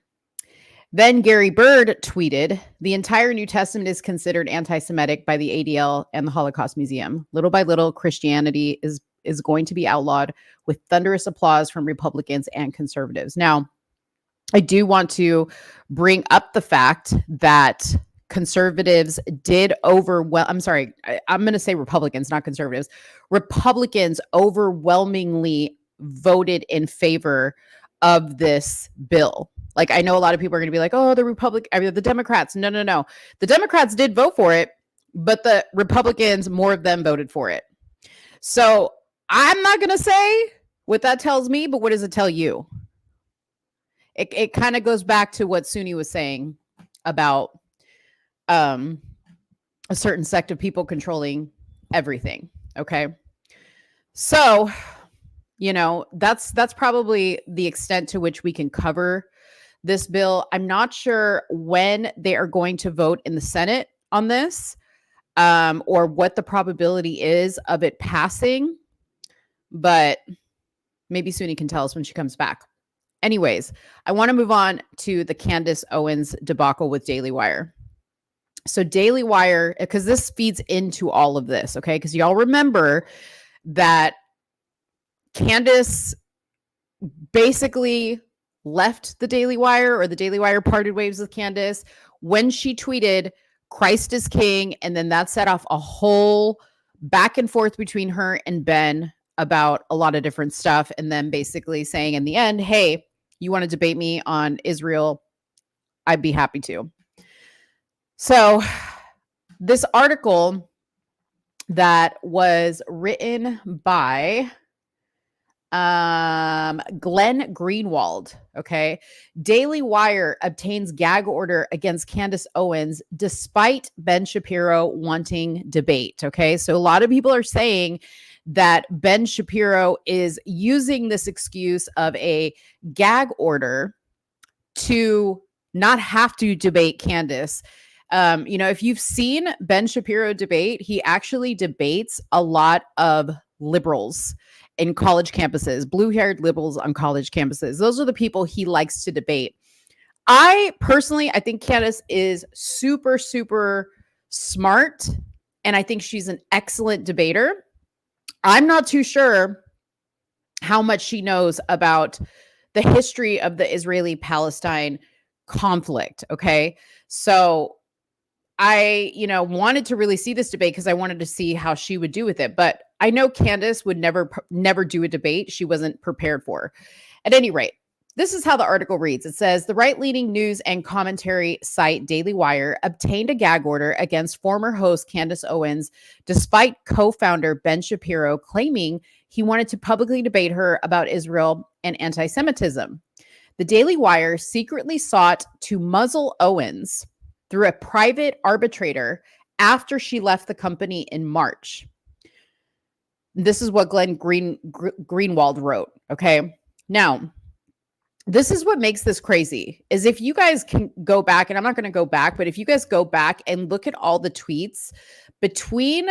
Then Gary Bird tweeted, the entire New Testament is considered anti-Semitic by the ADL and the Holocaust Museum. Little by little, Christianity is going to be outlawed with thunderous applause from Republicans and conservatives. Now, I do want to bring up the fact that conservatives did I'm going to say Republicans, not conservatives. Republicans overwhelmingly voted in favor of this bill. Like, I know a lot of people are going to be like, oh, the Democrats. No. The Democrats did vote for it, but the Republicans, more of them voted for it. So I'm not going to say what that tells me, but what does it tell you? It kind of goes back to what Soonie was saying about a certain sect of people controlling everything. Okay. So, that's probably the extent to which we can cover this bill. I'm not sure when they are going to vote in the Senate on this, or what the probability is of it passing, but maybe Soonie can tell us when she comes back. Anyways, I want to move on to the Candace Owens debacle with Daily Wire. So Daily Wire, because this feeds into all of this, okay? Because y'all remember that Candace basically left the Daily Wire, or the Daily Wire parted ways with Candace when she tweeted, Christ is king. And then that set off a whole back and forth between her and Ben about a lot of different stuff. And then basically saying in the end, hey, you want to debate me on Israel? I'd be happy to. So this article that was written by Glenn Greenwald, okay? Daily Wire obtains gag order against Candace Owens despite Ben Shapiro wanting debate, okay? So a lot of people are saying that Ben Shapiro is using this excuse of a gag order to not have to debate Candace. If you've seen Ben Shapiro debate, he actually debates a lot of liberals in college campuses, blue-haired liberals on college campuses. Those are the people he likes to debate. I think Candace is super, super smart, and I think she's an excellent debater. I'm not too sure how much she knows about the history of the Israeli-Palestine conflict, okay? So I, wanted to really see this debate because I wanted to see how she would do with it. But I know Candace would never do a debate she wasn't prepared for. At any rate, this is how the article reads. It says, the right-leaning news and commentary site Daily Wire obtained a gag order against former host Candace Owens, despite co-founder Ben Shapiro claiming he wanted to publicly debate her about Israel and anti-Semitism. The Daily Wire secretly sought to muzzle Owens through a private arbitrator after she left the company in March. This is what Glenn Greenwald wrote, okay? Now, this is what makes this crazy, is if you guys can go back, and I'm not going to go back, but if you guys go back and look at all the tweets between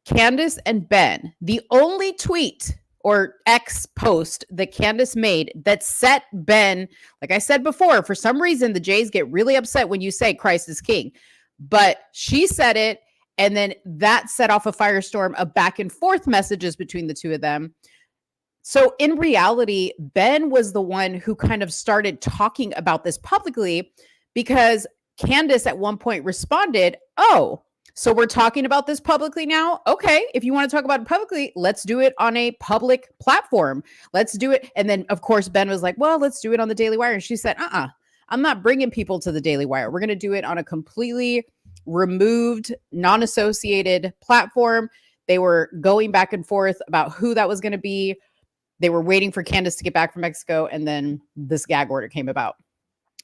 Candace and Ben, the only tweet or X post that Candace made that set Ben, like I said before, for some reason, the Jays get really upset when you say Christ is king, but she said it, and then that set off a firestorm of back and forth messages between the two of them. So in reality, Ben was the one who kind of started talking about this publicly, because Candace at one point responded, oh, so we're talking about this publicly now? Okay, if you want to talk about it publicly, let's do it on a public platform. Let's do it. And then, of course, Ben was like, well, let's do it on the Daily Wire. And she said, I'm not bringing people to the Daily Wire. We're going to do it on a completely removed, non-associated platform. They were going back and forth about who that was going to be. They were waiting for Candace to get back from Mexico, and then this gag order came about.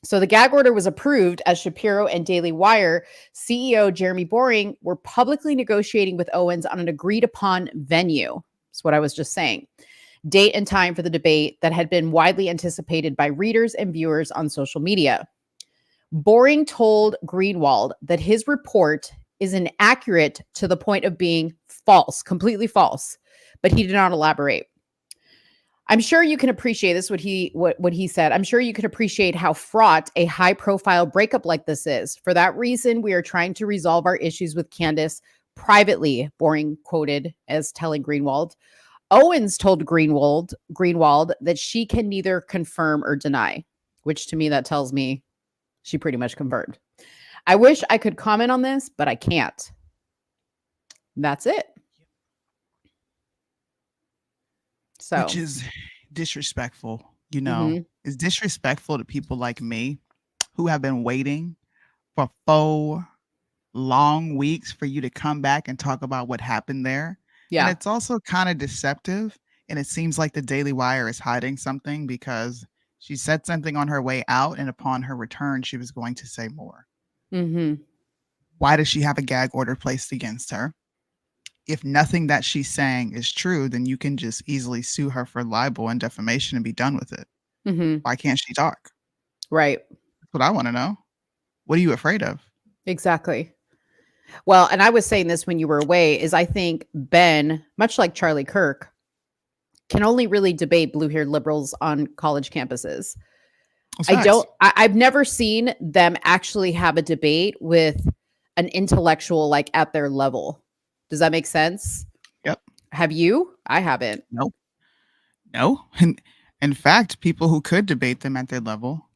So the gag order was approved as Shapiro and Daily Wire CEO Jeremy Boring were publicly negotiating with Owens on an agreed-upon venue. That's what I was just saying. Date and time for the debate that had been widely anticipated by readers and viewers on social media. Boring told Greenwald that his report is inaccurate to the point of being false, completely false. But he did not elaborate. I'm sure you can appreciate this, what he said. I'm sure you can appreciate how fraught a high-profile breakup like this is. For that reason, we are trying to resolve our issues with Candace privately, Boring quoted as telling Greenwald. Owens told Greenwald that she can neither confirm or deny, which to me, that tells me she pretty much confirmed. I wish I could comment on this, but I can't. That's it. So, which is disrespectful, you know. It's disrespectful to people like me who have been waiting for 4 long weeks for you to come back and talk about what happened there. yeah. And it's also kind of deceptive. And it seems like the Daily Wire is hiding something because she said something on her way out, and upon her return, she was going to say more. Why does she have a gag order placed against her? If nothing that she's saying is true, then you can just easily sue her for libel and defamation and be done with it. Why can't she talk? Right. That's what I want to know. What are you afraid of? Exactly. Well, and I was saying this when you were away, is I think Ben, much like Charlie Kirk, can only really debate blue-haired liberals on college campuses. I've never seen them actually have a debate with an intellectual like at their level. Does that make sense? Yep. Have you? I haven't. Nope. No. In fact, people who could debate them at their level,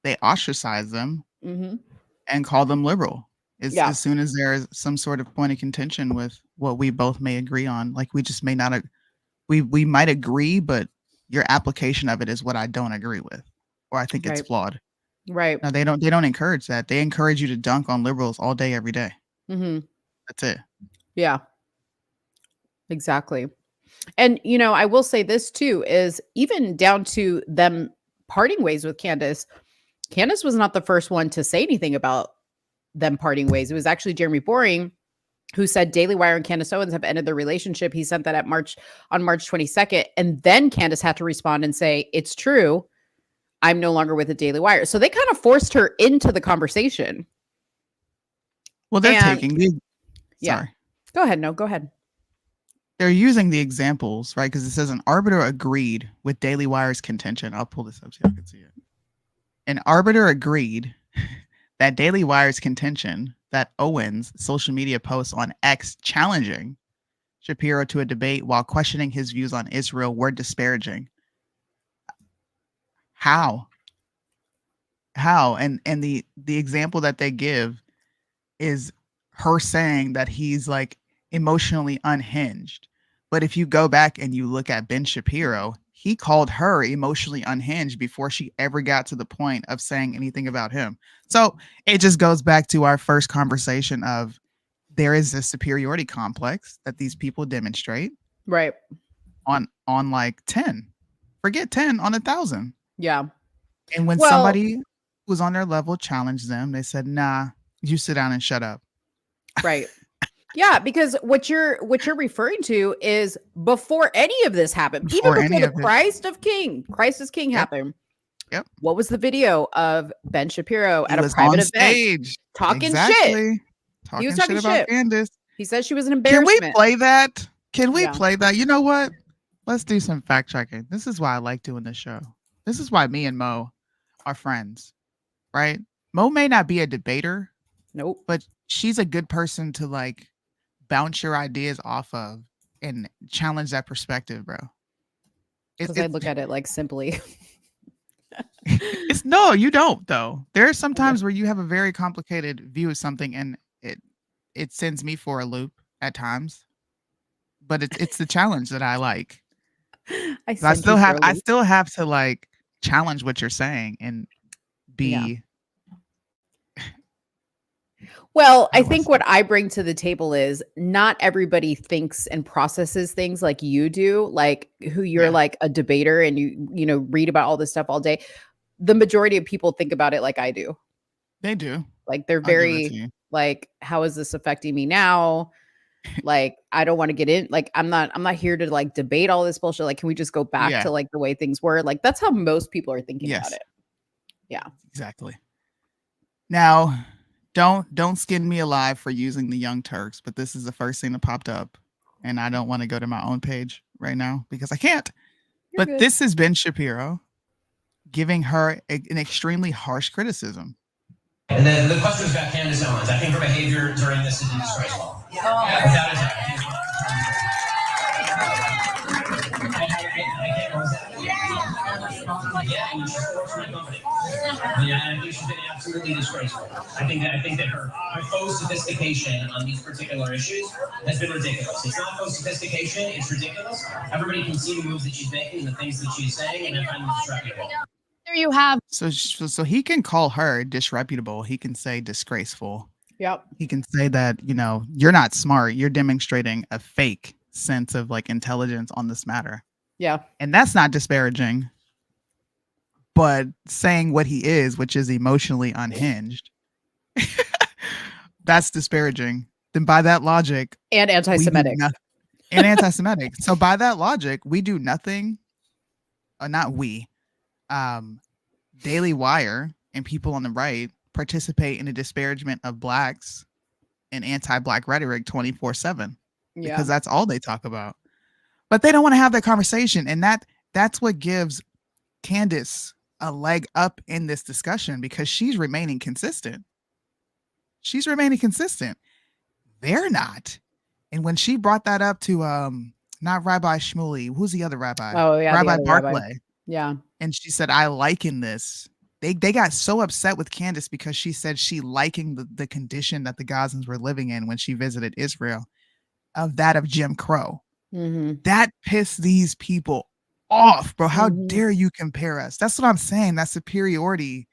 they ostracize them and call them liberal. As soon as there is some sort of point of contention with what we both may agree on, like we just may not, we might agree, but your application of it is what I don't agree with, or I think it's flawed. Right. No, they don't encourage that. They encourage you to dunk on liberals all day, every day. That's it. Yeah, exactly. And, you know, I will say this too, is even down to them parting ways with Candace. Candace was not the first one to say anything about them parting ways. It was actually Jeremy Boring who said Daily Wire and Candace Owens have ended their relationship. He sent that on March 22nd. And then Candace had to respond and say, it's true. I'm no longer with the Daily Wire. So they kind of forced her into the conversation. Well, they're taking the... Yeah. Sorry. Go ahead. No, go ahead. They're using the examples, right? Because it says an arbiter agreed with Daily Wire's contention. I'll pull this up so you can see it. An arbiter agreed that Daily Wire's contention that Owens' social media posts on X challenging Shapiro to a debate while questioning his views on Israel were disparaging. How? And the example that they give is her saying that he's like emotionally unhinged. But if you go back and you look at Ben Shapiro, he called her emotionally unhinged before she ever got to the point of saying anything about him. So it just goes back to our first conversation of there is this superiority complex that these people demonstrate. Right. On like 10. Forget 10 on 1,000. Yeah. And when somebody who's on their level challenged them, they said, nah, you sit down and shut up. Right. Yeah, because what you're referring to is before any of this happened, even before the Christ is King happened. Yep. What was the video of Ben Shapiro at a private event talking shit? He was talking shit about Candace. He said she was an embarrassment. Can we play that? Can we play that? You know what? Let's do some fact checking. This is why I like doing this show. This is why me and Mo are friends, right? Mo may not be a debater. Nope. But she's a good person to like bounce your ideas off of and challenge that perspective, bro. Because I look at it like simply. No, you don't though. There are some times where you have a very complicated view of something and it sends me for a loop at times. But it's the challenge that I like. I still have to like challenge what you're saying and be. Yeah. Well, I think what I bring to the table is not everybody thinks and processes things like you do, like who you're like a debater and you know, read about all this stuff all day. The majority of people think about it like I do. They do. Like they're very like, how is this affecting me now? Like, I don't want to get in. Like, I'm not here to like debate all this bullshit. Like, can we just go back to like the way things were? Like, that's how most people are thinking about it. Yeah, exactly. Now, Don't skin me alive for using the Young Turks, but this is the first thing that popped up, and I don't want to go to my own page right now because I can't. You're But good. this is Ben Shapiro giving her an extremely harsh criticism. And then the question was about Candace Owens. I think her behavior during this is disgraceful. Without a doubt. Yeah, and she works for my company. Yeah, I think she's been absolutely disgraceful. I think that her faux sophistication on these particular issues has been ridiculous. It's not faux sophistication, it's ridiculous. Everybody can see the moves that she's making, the things that she's saying, and I find them disreputable. There you have. So he can call her disreputable. He can say disgraceful. Yep. He can say that, you're not smart. You're demonstrating a fake sense of like intelligence on this matter. Yeah. And that's not disparaging. But saying what he is, which is emotionally unhinged, that's disparaging. Then by that logic, And anti-Semitic. And anti-Semitic. So by that logic, we do nothing. Not we. Daily Wire and people on the right participate in the disparagement of blacks and anti-black rhetoric 24/7 because that's all they talk about. But they don't want to have that conversation, and that's what gives Candace a leg up in this discussion because she's remaining consistent. They're not. And when she brought that up to not Rabbi Shmuley, who's the other rabbi? Oh yeah, Rabbi Barclay. Rabbi. Yeah. And she said, I liken this. They got so upset with Candace because she said she likened the condition that the Gazans were living in when she visited Israel of that of Jim Crow. Mm-hmm. That pissed these people off, bro. How dare you compare us? That's what I'm saying. That superiority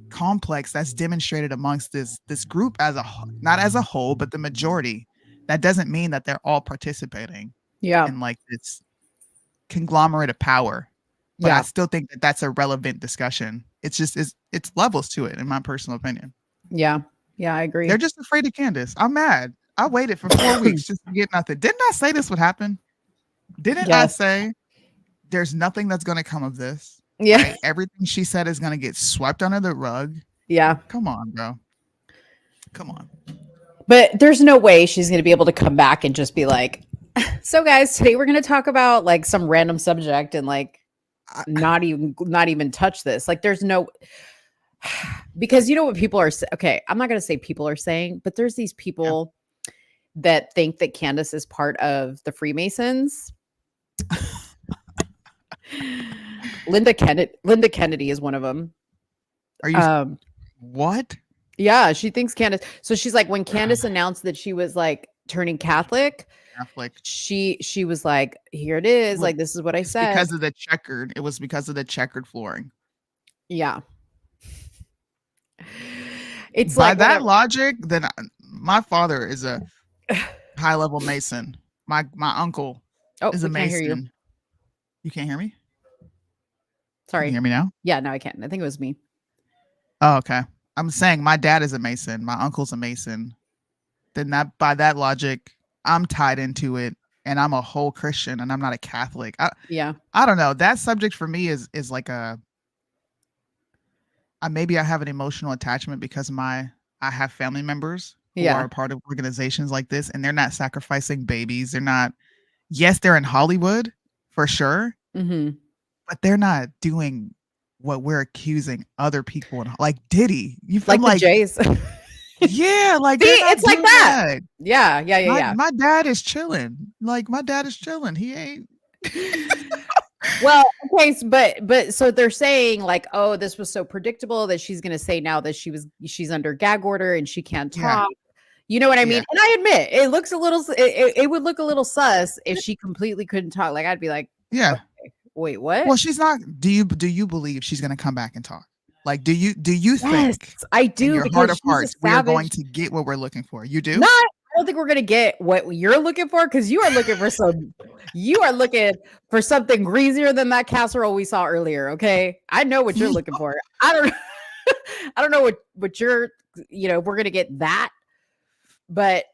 complex that's demonstrated amongst this group not as a whole, but the majority. That doesn't mean that they're all participating in like this conglomerate of power. But I still think that that's a relevant discussion. It's just it's levels to it, in my personal opinion. Yeah, I agree. They're just afraid of Candace. I'm mad. I waited for 4 weeks just to get nothing. Didn't I say this would happen? Didn't I say there's nothing that's going to come of this? Yeah. Right? Everything she said is going to get swept under the rug. Yeah. Come on, bro. Come on. But there's no way she's going to be able to come back and just be like, so guys, today we're going to talk about like some random subject and like not even touch this. Like there's no, because you know what people are okay, I'm not going to say people are saying, but there's these people that think that Candace is part of the Freemasons. Linda Kennedy is one of them. Are you what? Yeah, she thinks Candace. So she's like, when Candace announced that she was like turning Catholic, she was like, here it is. Like, this is what I said. Because of the checkered. It was because of the checkered flooring. Yeah. It's by like that logic, then my father is a high level Mason. My uncle is a Mason. You can't hear me? Sorry. Can you hear me now? Yeah, no, I can't. I think it was me. Oh, okay. I'm saying my dad is a Mason. My uncle's a Mason. Then by that logic, I'm tied into it, and I'm a whole Christian, and I'm not a Catholic. I don't know. That subject for me is like maybe I have an emotional attachment because I have family members who are a part of organizations like this, and they're not sacrificing babies. They're not. Yes, they're in Hollywood for sure, but they're not doing what we're accusing other people like Diddy. You feel like the Jays. Yeah, like see, it's like that. Yeah. My dad is chilling. Like my dad is chilling. He ain't. Well, okay, but so they're saying like, oh, this was so predictable that she's gonna say now that she's under gag order and she can't talk. You know what I mean? And I admit it looks a little. It would look a little sus if she completely couldn't talk. Like I'd be like, okay, wait, what? Well, she's not. Do you believe she's gonna come back and talk? Like, do you think? I do. In your heart of hearts, we're going to get what we're looking for. You do? I don't think we're gonna get what you're looking for because you are looking for something greasier than that casserole we saw earlier. Okay, I know what you're looking for. I don't know what you're. We're gonna get that, but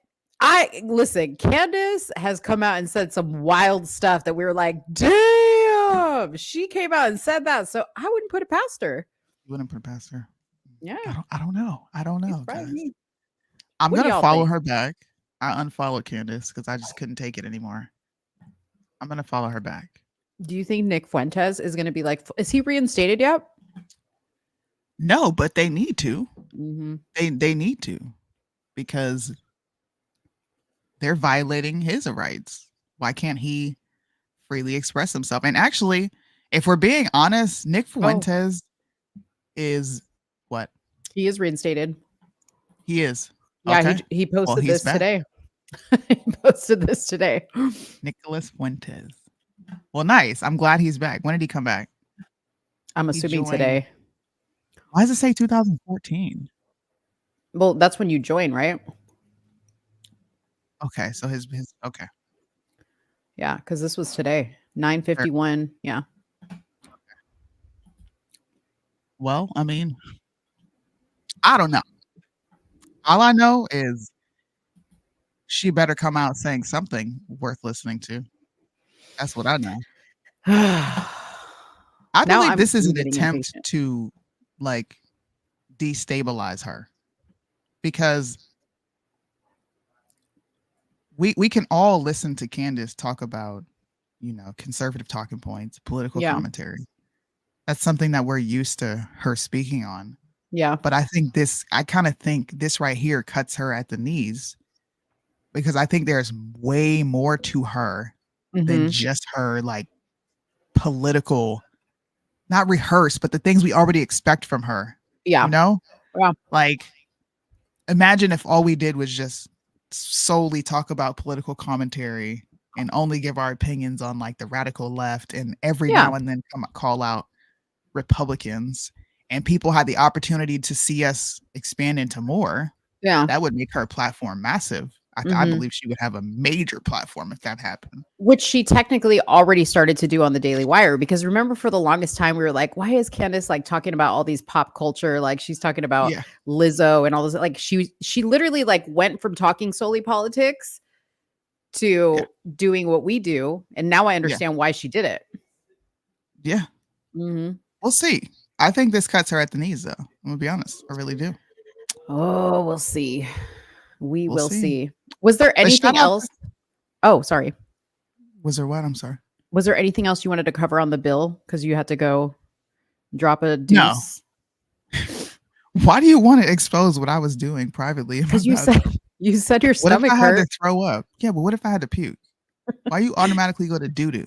listen. Candace has come out and said some wild stuff that we were like, damn. She came out and said that, so I wouldn't put it past her. You wouldn't put it past her. Yeah, I don't know. I don't you know, surprised guys. me. I'm What do gonna y'all follow think? her back. I unfollowed Candace because I just couldn't take it anymore. I'm gonna follow her back. Do you think Nick Fuentes is going to be like, is he reinstated yet? No, but they need to. Mm-hmm. They need to because they're violating his rights. Why can't he freely express himself? And actually, if we're being honest, Nick Oh, Fuentes is what he is reinstated. he is. Yeah, Okay. he Well, posted he's this back. today. He posted this today. Nicholas Fuentes. Well, nice. I'm glad he's back. When did he come back? I'm He assuming joined. today. Why does it say 2014? Well, that's when you join, right? Okay, so his okay. Yeah, because this was today, 9:51. Yeah. Well, I mean, I don't know. All I know is she better come out saying something worth listening to. That's what I know. I Now believe I'm this is an getting attempt impatient. to like destabilize her because we can all listen to Candace talk about, conservative talking points, political Yeah. commentary. That's something that we're used to her speaking on. Yeah. But I kind of think this right here cuts her at the knees because I think there's way more to her than Mhm. just her like political, not rehearsed, but the things we already expect from her. Yeah. You know? Yeah. Like, imagine if all we did was just solely talk about political commentary and only give our opinions on like the radical left and every Yeah. now and then call out Republicans, and people had the opportunity to see us expand into more. Yeah. That would make her platform massive. I Mhm. believe she would have a major platform if that happened. Which she technically already started to do on the Daily Wire, because remember for the longest time we were like, why is Candace like talking about all these pop culture? Like she's talking about Yeah. Lizzo and all this. Like she literally like went from talking solely politics to doing what we do. And now I understand why she did it. Yeah. Mhm. We'll see. I think this cuts her at the knees, though. I'm gonna be honest. I really do. Oh, we'll see. We We'll will see. see. Was there But shout anything out else? Oh, sorry. Was there what? I'm sorry. Was there anything else you wanted to cover on the bill? Because you had to go drop a No. deuce. Why do you want to expose what I was doing privately? Because you said your What if stomach I had to hurt. throw up? Yeah, but what if I had to puke? Why you automatically go to doo-doo?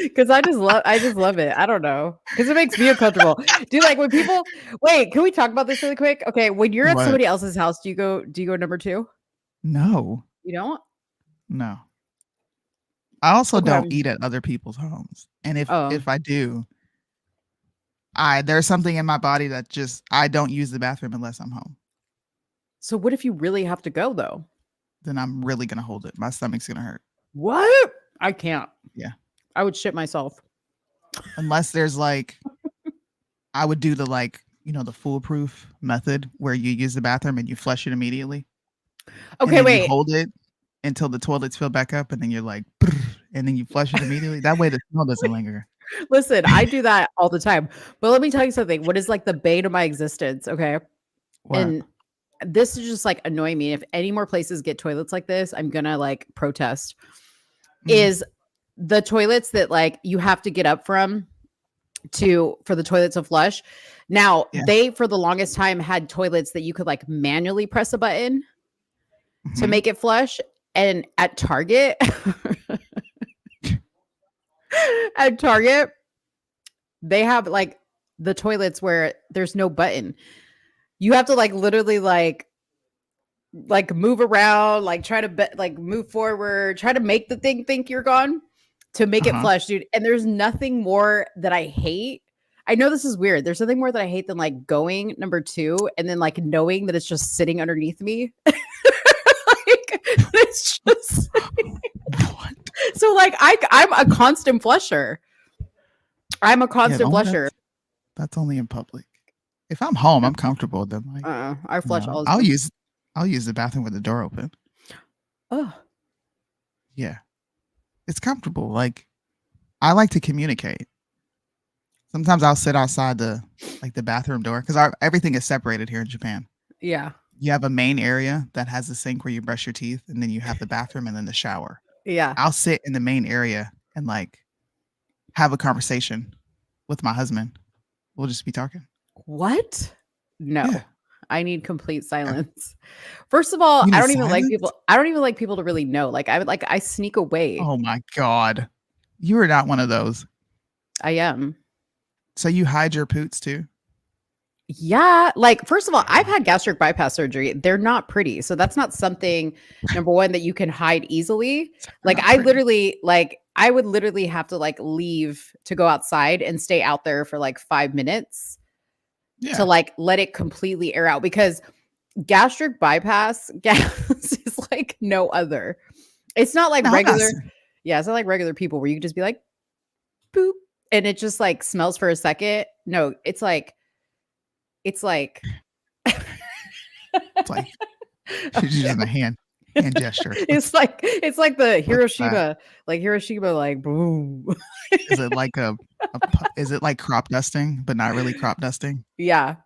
Because I just love it. I don't know. Because it makes me uncomfortable. Dude, like when people wait, can we talk about this really quick? Okay, when you're at What? somebody else's house, do you go number 2? No. You don't? No. I also Okay. don't eat at other people's homes. And if Oh. I do, there's something in my body that just I don't use the bathroom unless I'm home. So what if you really have to go though? Then I'm really gonna hold it. My stomach's gonna hurt. What? I can't. Yeah. I would shit myself. Unless there's like I would do the like, the foolproof method where you use the bathroom and you flush it immediately. Okay, and then wait. you hold it until the toilets fill back up and then you're like and then you flush it immediately. That way the smell doesn't linger. Listen, I do that all the time. But let me tell you something. What is like the bane of my existence? Okay. What? And this is just like annoying me. If any more places get toilets like this, I'm gonna like protest. Is the toilets that like you have to get up from for the toilets to flush. Now they for the longest time had toilets that you could like manually press a button to make it flush. And at Target, they have like the toilets where there's no button. You have to like literally like move around, like try to like move forward, try to make the thing think you're gone to make it flush, dude. And there's nothing more that I hate. I know this is weird. There's nothing more that I hate than like going number 2 and then like knowing that it's just sitting underneath me. Like it's just what? So like I'm a constant flusher. I'm a constant flusher. That's only in public. If I'm home, I'm comfortable. Then like I flush all the I'll time. I'll use the bathroom with the door open. Oh. Yeah. It's comfortable. Like I like to communicate. Sometimes I'll sit outside the bathroom door because everything is separated here in Japan. Yeah. You have a main area that has the sink where you brush your teeth, and then you have the bathroom and then the shower. Yeah. I'll sit in the main area and like have a conversation with my husband. We'll just be talking. What? No. Yeah. I need complete silence. First of all, You I need don't even like silence? people. I don't even like people to really know. Like I sneak away. Oh my God. You are not one of those. I am. So you hide your poots too? Yeah. Like, first of all, I've had gastric bypass surgery. They're not pretty. So that's not something, number one, that you can hide easily. Like, not I pretty. literally, like, I would literally have to like leave to go outside and stay out there for like 5 minutes Yeah. to like let it completely air out, because gastric bypass gas is like no other. It's not like No, I'm not regular. saying- Yeah, it's not like regular people where you can just be like, boop, and it just like smells for a second. No, it's like It's like she's using a hand gesture. it's like the What's Hiroshima, like boom. Is it like is it like crop dusting, but not really crop dusting? Yeah.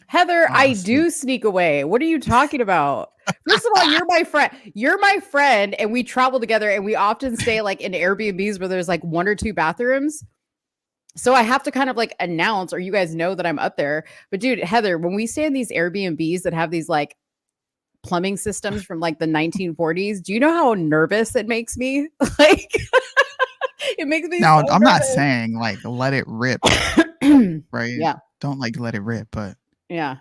Heather, Oh, I sweet. do sneak away. What are you talking about? First of all, you're my friend. You're my friend, and we travel together, and we often stay like in Airbnbs where there's like 1 or 2 bathrooms. So I have to kind of like announce, or you guys know that I'm up there. But dude, Heather, when we stay in these Airbnbs that have these like plumbing systems from like the 1940s, do you know how nervous it makes me? Like, it makes me Now, so I'm not nervous. saying like let it rip, right? Yeah. Don't like let it rip, but Yeah.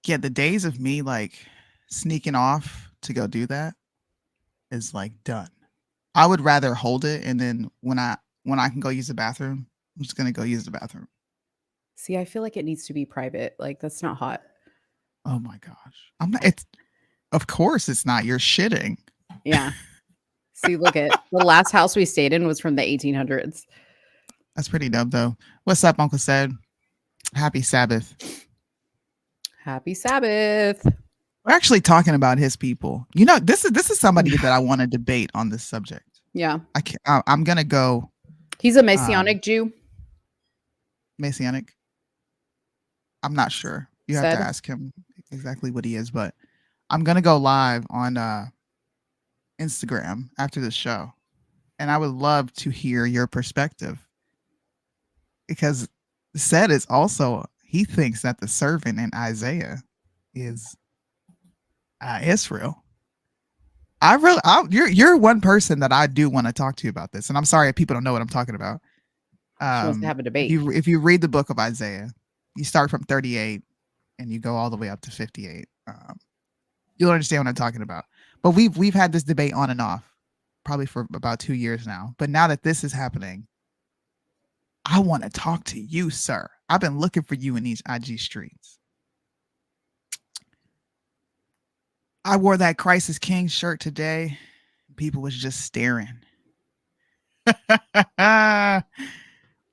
yeah, the days of me like sneaking off to go do that is like done. I would rather hold it, and then when I can go use the bathroom, I'm just gonna go use the bathroom. See, I feel like it needs to be private. Like, that's not hot. Oh my gosh. I'm not it's of course it's not. You're shitting. Yeah. See, look at the last house we stayed in was from the 1800s. That's pretty dumb though. What's up, Uncle Said? Happy Sabbath. Happy Sabbath. We're actually talking about his people. You know, this is somebody that I want to debate on this subject. Yeah. I'm gonna go He's a Messianic Jew. Messianic. I'm not sure. You have Said. to ask him exactly what he is, but I'm gonna go live on Instagram after the show, and I would love to hear your perspective, because Said is also, he thinks that the servant in Isaiah is Israel. You're one person that I do want to talk to you about this, and I'm sorry if people don't know what I'm talking about. She wants to have a debate. If you read the book of Isaiah, you start from 38 and you go all the way up to 58. You'll understand what I'm talking about. But we've had this debate on and off, probably for about 2 years now. But now that this is happening, I want to talk to you, sir. I've been looking for you in these IG streets. I wore that Christ is King shirt today. People was just staring.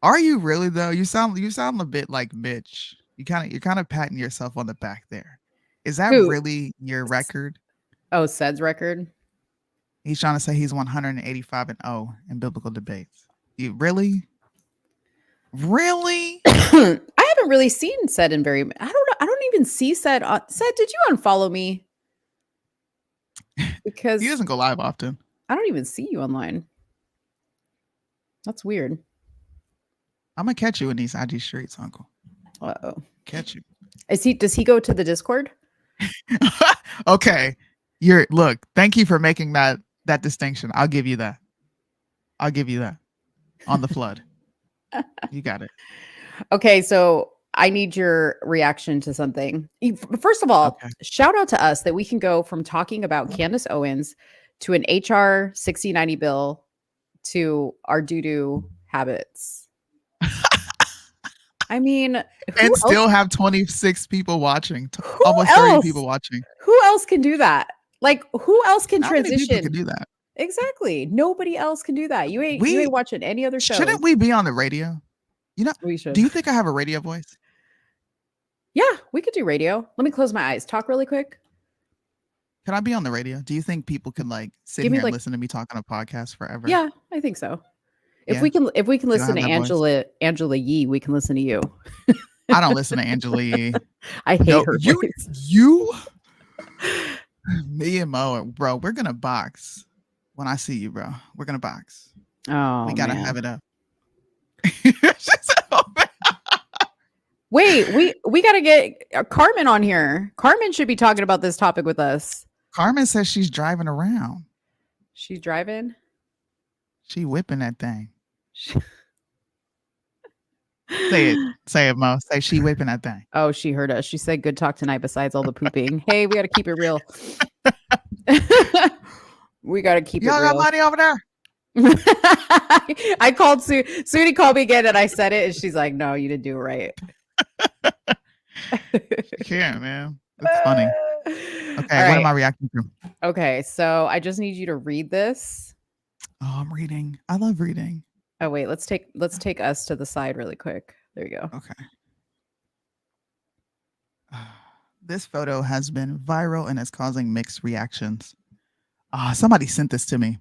Are you really though? You sound a bit like Mitch. You're kind of patting yourself on the back there. Is that Who? really your record? Oh, Sed's record. He's trying to say he's 185-0 in biblical debates. You really? Really? I haven't really seen Sed in very. I don't know. I don't even see Sed. Sed, did you unfollow me? Because He doesn't go live often. I don't even see you online. That's weird. I'm gonna catch you in these IG streets, Uncle. Uh-oh. Catch you. Does he go to the Discord? Okay. Look, thank you for making that distinction. I'll give you that. On the flood. You got it. Okay, so I need your reaction to something. First of all, Okay. shout out to us that we can go from talking about Candace Owens to an HR 6090 bill to our doo-doo habits. I mean, And still have 26 people watching. Who Almost 30 else? people watching. Who else can do that? Like, who else can How many people transition? can do that? Exactly. Nobody else can do that. You ain't watching any other show. Shouldn't we be on the radio? You know, We should. do you think I have a radio voice? Yeah, we could do radio. Let me close my eyes. Talk really quick. Can I be on the radio? Do you think people can like sit Give me, here and like- listen to me talk on a podcast forever? Yeah, I think so. If Yeah. we can listen to have that voice. Angela Yee, we can listen to you. I don't listen to Angela Yee. I hate No, her you, voice. me and Mo, bro, we're gonna box. When I see you, bro, we're gonna box. Oh, We gotta man. have it up. Wait, we got to get Carmen on here. Carmen should be talking about this topic with us. Carmen says she's driving around. She's driving. She whipping that thing. Say it, Mo. Say she whipping that thing. Oh, she heard us. She said, "Good talk tonight." Besides all the pooping, hey, we got to keep it real. We got to keep Y'all it real. got money over there? I called Soonie called me again, and I said it, and she's like, "No, you didn't do it right." You can't, man. That's funny. Okay, what am I reacting to? Okay, so I just need you to read this. Oh, I'm reading. I love reading. Oh wait, let's take us to the side really quick. There you go. Okay. This photo has been viral and is causing mixed reactions. Somebody sent this to me.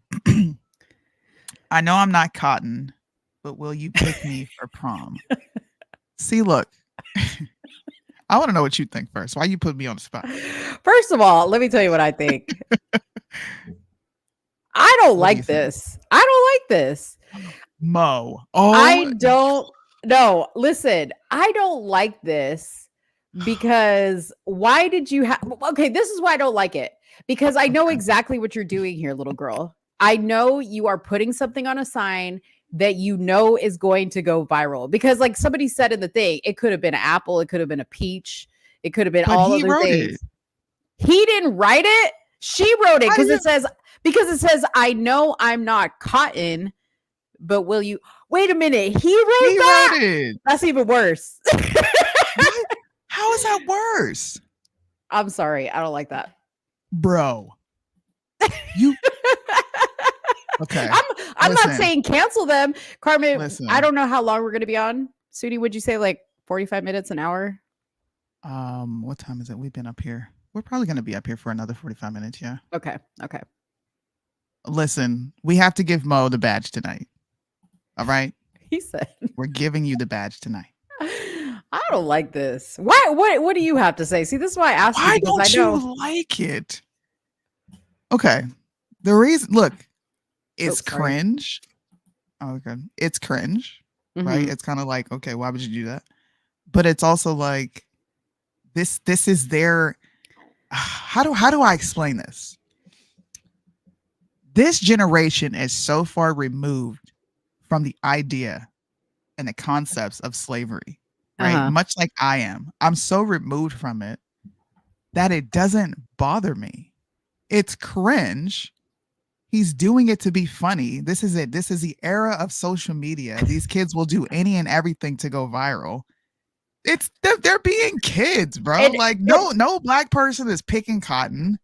I know I'm not cotton, but will you pick me for prom? See, look. I want to know what you think first. Why you put me on the spot? First of all, let me tell you what I think. I don't like this. I don't like this. Mo. Oh, I don't. No, listen. I don't like this because why did you have? Okay, this is why I don't like it, because I know exactly what you're doing here, little girl. I know you are putting something on a sign that you know is going to go viral, because like somebody said in the thing, it could have been an apple, it could have been a peach, it could have been all other things. He didn't write it. She wrote it because it says, I know I'm not cotton, but will you wait a minute? He wrote that. That's even worse. How is that worse? I'm sorry. I don't like that. Bro. You okay. I'm not saying cancel them. Carmen, I don't know how long we're gonna be on. Soonie, would you say like 45 minutes, an hour? What time is it? We've been up here. We're probably gonna be up here for another 45 minutes, yeah. Okay. Listen, we have to give Mo the badge tonight. All right? He said we're giving you the badge tonight. I don't like this. What do you have to say? See, this is why I asked you. Why don't you like it? Okay. The reason, look, it's cringe. Oh, okay. It's cringe, right? It's kind of like, okay, why would you do that? But it's also like, this is their, how do I explain this? This generation is so far removed from the idea and the concepts of slavery, right? Much like I am. I'm so removed from it that it doesn't bother me. It's cringe. He's doing it to be funny. This is it. This is the era of social media. These kids will do any and everything to go viral. They're being kids, bro. No black person is picking cotton.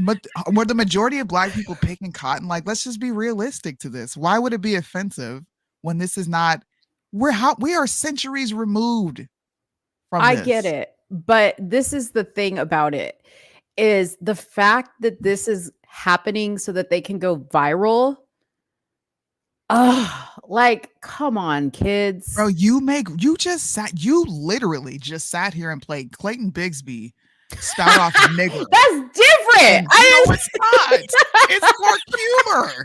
But were the majority of black people picking cotton? Like, let's just be realistic to this. Why would it be offensive when this is not? We are centuries removed from this. I get it, but this is the thing about it, is the fact that this is happening so that they can go viral. Like, come on, kids. Bro, you literally just sat here and played Clayton Bigsby spout off nigger. That's different. No, it's not. It's more humor.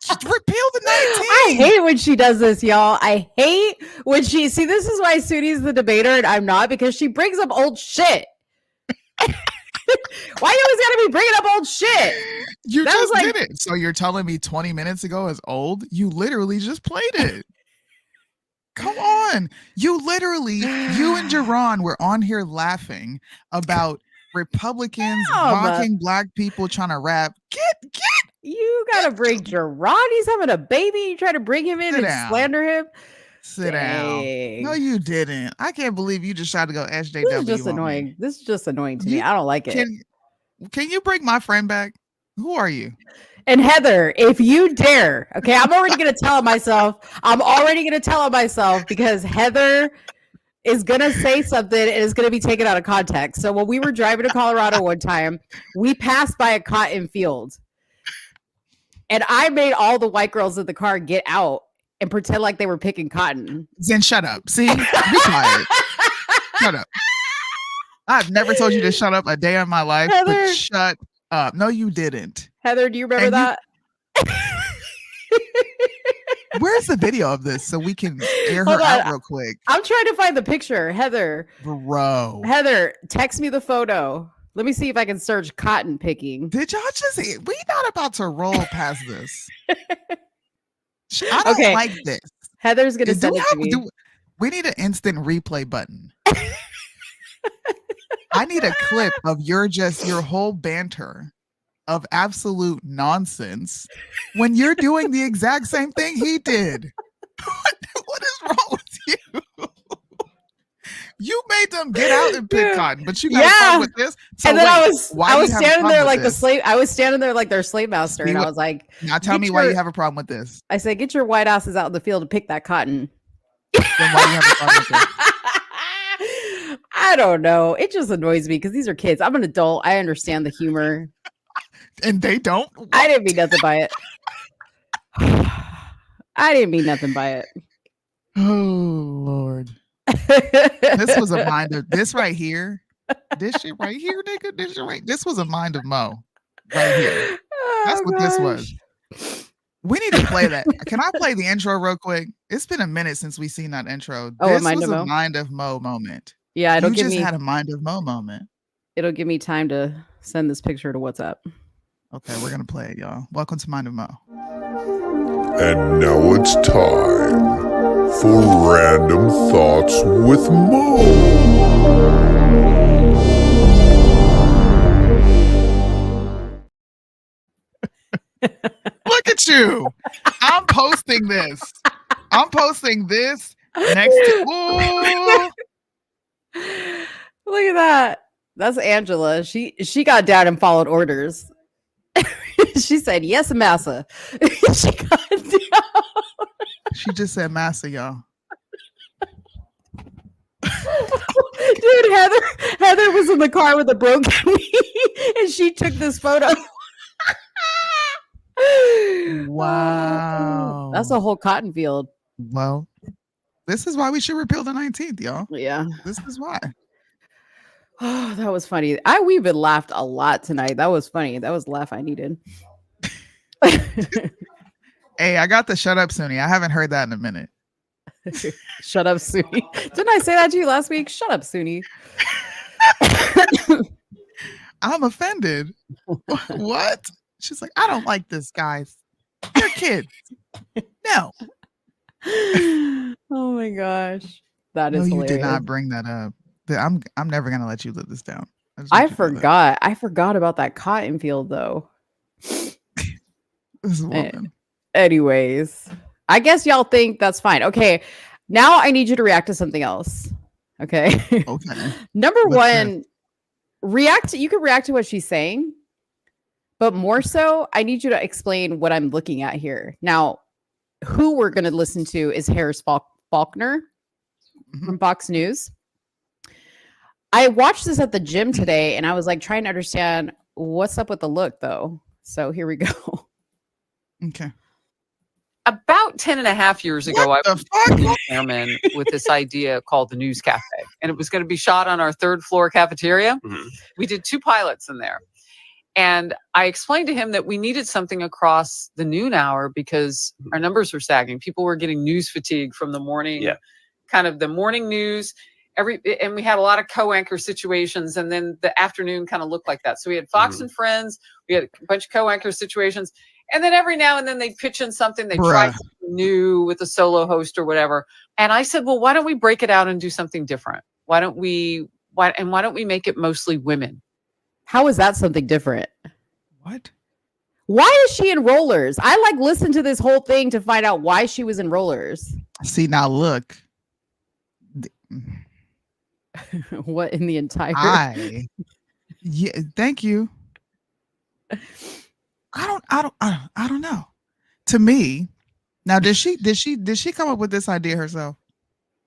Just repeal the 19. I hate when she does this, y'all. I hate when this is why Soonie's the debater and I'm not, because she brings up old shit. Why you always gotta be bringing up old shit? You just did it. So you're telling me 20 minutes ago is old? You literally just played it. Come on. You and Jerron were on here laughing about Republicans mocking black people trying to rap. You gotta bring Jerron. He's having a baby. You try to bring him in slander him. Sit down. No, you didn't. I can't believe you just tried to go SJW. This is just annoying. This is just annoying to me. I don't like it. Can you bring my friend back? Who are you? And Heather, if you dare, okay, I'm already going to tell him myself because Heather is going to say something and it's going to be taken out of context. So when we were driving to Colorado one time, we passed by a cotton field. And I made all the white girls in the car get out and pretend like they were picking cotton. Then shut up. See, be quiet. Shut up. I've never told you to shut up a day in my life, Heather. but shut up. No, you didn't. Heather, do you remember And that? Where's the video of this so we can air Hold her on. out real quick? I'm trying to find the picture. Heather, text me the photo. Let me see if I can search cotton picking. Did y'all just? We not about to roll past this. I don't Okay. like this. Heather's gonna send it to me. We need an instant replay button. I need a clip of your whole banter of absolute nonsense when you're doing the exact same thing he did. What is wrong with you? You made them get out and pick cotton, but you got a problem with this. So and then wait, I was standing there like this? I was standing there like their slave master, and I was like, now tell me why you have a problem with this. I said, get your white asses out in the field to pick that cotton. Then why do you have a problem with this? I don't know. It just annoys me because these are kids. I'm an adult. I understand the humor. And they don't? I didn't mean nothing by it. I didn't mean nothing by it. Oh, Lord. This was a mind of this right here. This shit right here, nigga. This was a mind of Mo. Right here. That's what this was. We need to play that. Can I play the intro real quick? It's been a minute since we seen that intro. This was a mind of Mo moment. Yeah, you just had a mind of Mo moment. It'll give me time to send this picture to WhatsApp. Okay, we're gonna play it, y'all. Welcome to Mind of Mo. And now it's time for Random Thoughts with Mo. Look at you. I'm posting this. Next to ooh. Look at that. That's Angela. She got down and followed orders. She said, yes, massa. She got down. She just said massa, y'all. Dude, Heather was in the car with a broken knee, and she took this photo. Wow. That's a whole cotton field. Well, this is why we should repeal the 19th, y'all. Yeah. This is why. Oh, that was funny. We've been laughed a lot tonight. That was funny. That was the laugh I needed. Hey, I got the shut up, Soonie. I haven't heard that in a minute. Shut up, Soonie. Didn't I say that to you last week? Shut up, Soonie. I'm offended. What? She's like, I don't like this, guys. They're kids. No. Oh my gosh. That is no, you hilarious. did not bring that up. I'm never gonna let you live this down. I forgot. I forgot about that cotton field though. This woman. Anyways, I guess y'all think that's fine. Okay. Now I need you to react to something else. Okay. Okay. Number one, you can react to what she's saying, but more so, I need you to explain what I'm looking at here. Now, who we're going to listen to is Harris Faulkner from Fox News. I watched this at the gym today and I was like trying to understand what's up with the look though. So here we go. Okay. About 10 and a half years ago, I was chairman with this idea called the News Cafe, and it was going to be shot on our third floor cafeteria. Mm-hmm. We did 2 pilots in there. And I explained to him that we needed something across the noon hour because our numbers were sagging. People were getting news fatigue from the morning, kind of the morning news. And we had a lot of co-anchor situations, and then the afternoon kind of looked like that. So we had Fox and Friends, we had a bunch of co-anchor situations, and then every now and then they pitch in something, they try something new with a solo host or whatever. And I said, well, why don't we break it out and do something different? Why don't we make it mostly women? How is that something different? What? Why is she in rollers? I listened to this whole thing to find out why she was in rollers. See, now look. What in the entire yeah, thank you. I don't know. To me, now did she come up with this idea herself?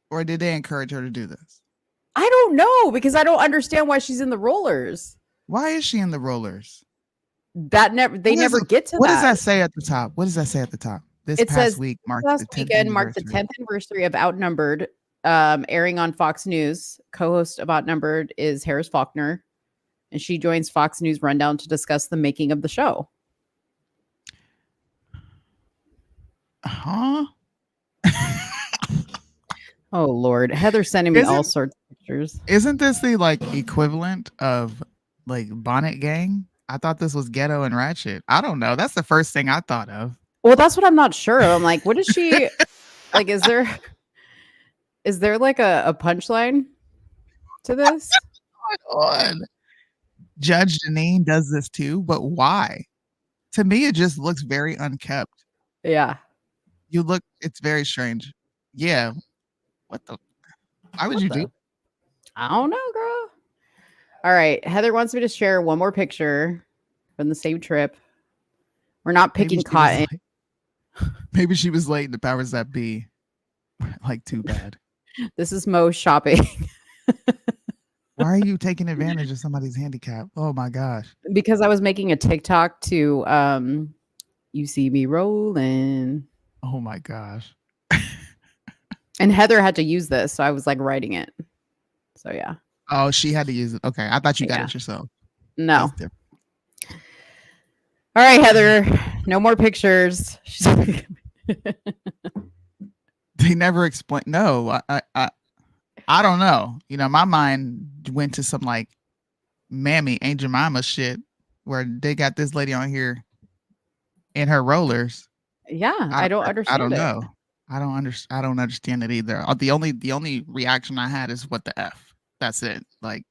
Or did they encourage her to do this? I don't know because I don't understand why she's in the rollers. Why is she in the rollers? That never get to what that. does that say at the top? What does that say at the top? This It past says week marked last the 10th weekend marked the anniversary. 10th anniversary of Outnumbered, airing on Fox News. Co-host of Outnumbered is Harris Faulkner, and she joins Fox News Rundown to discuss the making of the show. Huh? Oh Lord, Heather's sending me all sorts of pictures. Isn't this the like equivalent of like Bonnet Gang? I thought this was Ghetto and Ratchet. I don't know. That's the first thing I thought of. Well, that's what I'm not sure of. I'm like, what is she like? Is there like a punchline to this? On. Judge Janine does this too, but why? To me, it just looks very unkept. Yeah. It's very strange. Yeah. What the? Why would you do? I don't know, girl. All right. Heather wants me to share one more picture from the same trip. We're not picking cotton. Maybe she was late and the powers that be. Like, too bad. This is Mo shopping. Why are you taking advantage of somebody's handicap? Oh my gosh. Because I was making a TikTok to You See Me Rolling. Oh my gosh. And Heather had to use this, so I was like writing it. So yeah. Oh, she had to use it. Okay. I thought you got it yourself. No. All right, Heather. No more pictures. They never explain. No, I don't know. You know, my mind went to some like Mammy Aunt Jemima shit where they got this lady on here in her rollers. Yeah, I don't understand. I don't know. I don't understand it either. The only reaction I had is what the F. That's it. Like,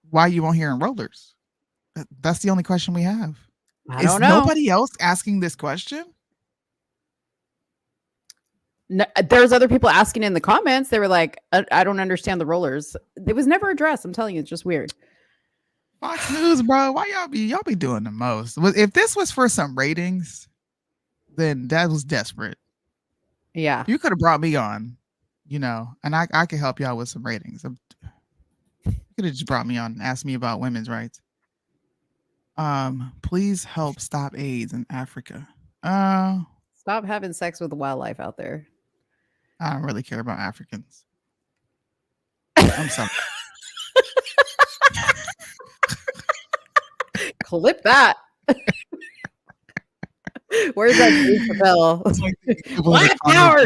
why you on here in rollers? That's the only question we have. I don't know. Nobody else asking this question? No, there's other people asking in the comments. They were like, I don't understand the rollers. It was never addressed. I'm telling you, it's just weird. Fox News, bro. Why y'all be doing the most? If this was for some ratings, then that was desperate. Yeah. You could have brought me on, you know, and I could help y'all with some ratings. You could have just brought me on and asked me about women's rights. Please help stop AIDS in Africa. Stop having sex with the wildlife out there. I don't really care about Africans. I'm sorry. Clip that. Where's that bell? Black power.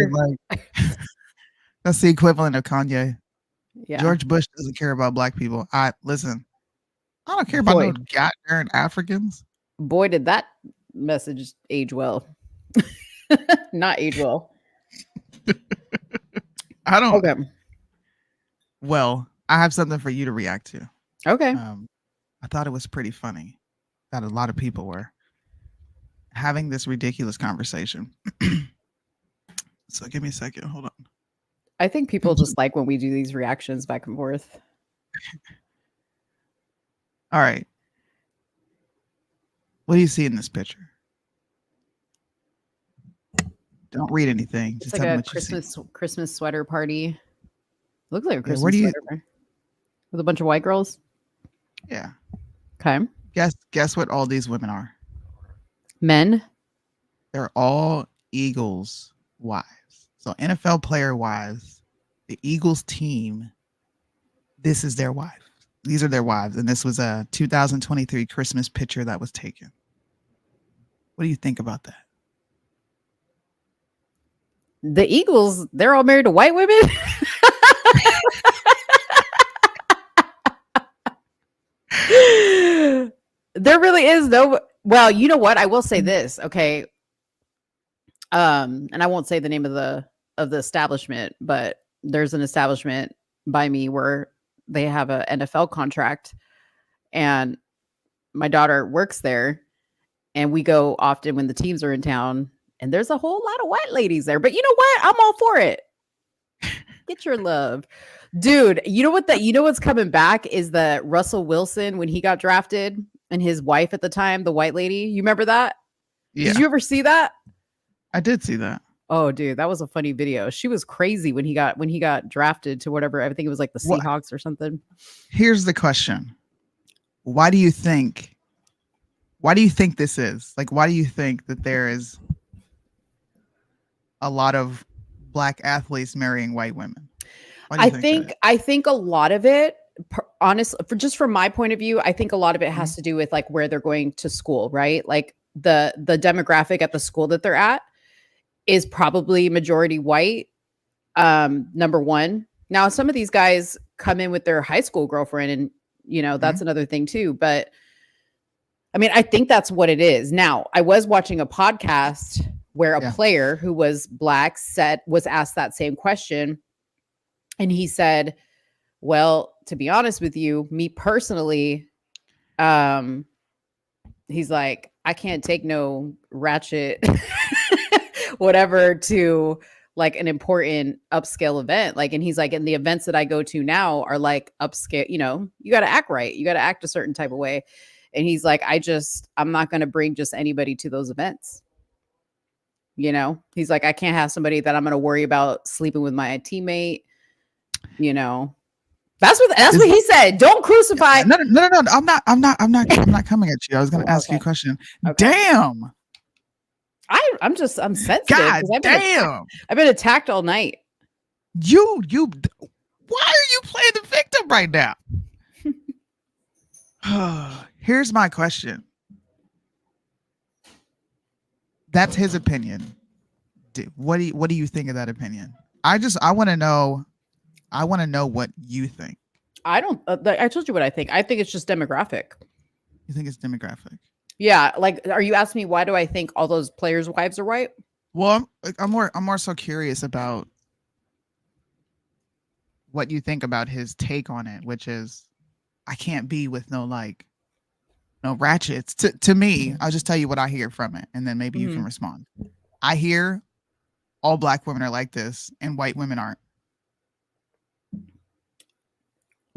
That's the equivalent of Kanye. Yeah. George Bush doesn't care about black people. Listen. I don't care about no goddamn Africans. Boy, did that message age well. Not age well. I don't. Okay. Well, I have something for you to react to. Okay. I thought it was pretty funny that a lot of people were having this ridiculous conversation. So give me a second. Hold on. I think people just like when we do these reactions back and forth. All right. What do you see in this picture? Don't read anything. It's Just like tell me a what Christmas sweater party. Looks like a Christmas where do you- sweater with a bunch of white girls. Yeah. Okay. Guess what all these women are? Men. They're all Eagles wives. So NFL player wives, the Eagles team, this is their wife. These are their wives. And this was a 2023 Christmas picture that was taken. What do you think about that? The Eagles, they're all married to white women. There really is no. Well, you know what? I will say this. Okay. And I won't say the name of the establishment, but there's an establishment by me where they have an NFL contract, and my daughter works there, and we go often when the teams are in town, and there's a whole lot of white ladies there. But you know what? I'm all for it. Get your love. Dude, you know what's coming back is the Russell Wilson when he got drafted and his wife at the time, the white lady. You remember that? Yeah. Did you ever see that? I did see that. Oh, dude, that was a funny video. She was crazy when he got drafted to whatever. I think it was like the Seahawks or something. Here's the question. why do you think this is? Like, why do you think that there is a lot of black athletes marrying white women? I think a lot of it, honestly, from my point of view, I think a lot of it has to do with like where they're going to school, right? Like the demographic at the school that they're at is probably majority white. Number one. Now, some of these guys come in with their high school girlfriend, and you know that's another thing too. But I mean, I think that's what it is. Now, I was watching a podcast where a player who was black was asked that same question. And he said, well, to be honest with you, me personally, he's like, I can't take no ratchet, whatever, to like an important upscale event. Like, and he's like, and the events that I go to now are like upscale, you know, you got to act right. You got to act a certain type of way. And he's like, I'm not going to bring just anybody to those events. You know, he's like, I can't have somebody that I'm going to worry about sleeping with my teammate. You know, that's what he said. Don't crucify. No. I'm not coming at you. I was going to ask you a question. Okay. Damn. I'm sensitive. God damn. I've been attacked all night. You. Why are you playing the victim right now? Here's my question. That's his opinion. What do you think of that opinion? I want to know. I want to know what you think. I don't. I told you what I think. I think it's just demographic. You think it's demographic? Yeah. Like, are you asking me why do I think all those players' wives are white? Well, I'm more so curious about what you think about his take on it, which is, I can't be with no ratchets. To me, I'll just tell you what I hear from it, and then maybe you can respond. I hear all black women are like this, and white women aren't.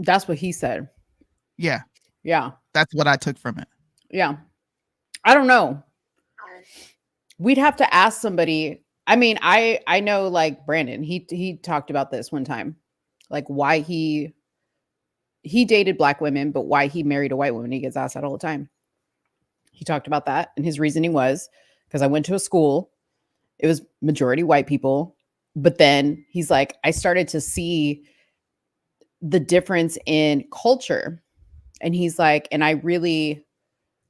That's what he said. Yeah. Yeah. That's what I took from it. Yeah. I don't know. We'd have to ask somebody. I mean, I know like Brandon, he talked about this one time, like why he dated black women, but why he married a white woman. He gets asked that all the time. He talked about that. And his reasoning was because I went to a school, it was majority white people. But then he's like, I started to see the difference in culture. And he's like, and I really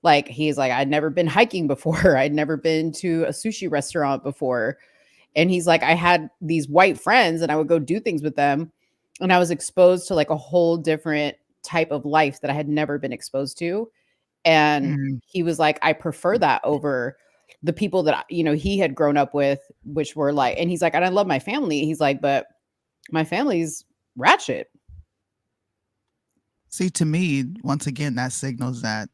like, he's like, I'd never been hiking before. I'd never been to a sushi restaurant before. And he's like, I had these white friends and I would go do things with them. And I was exposed to like a whole different type of life that I had never been exposed to. And he was like, I prefer that over the people that, you know, he had grown up with, which were like, and he's like, and I love my family. He's like, but my family's ratchet. See, to me, once again, that signals that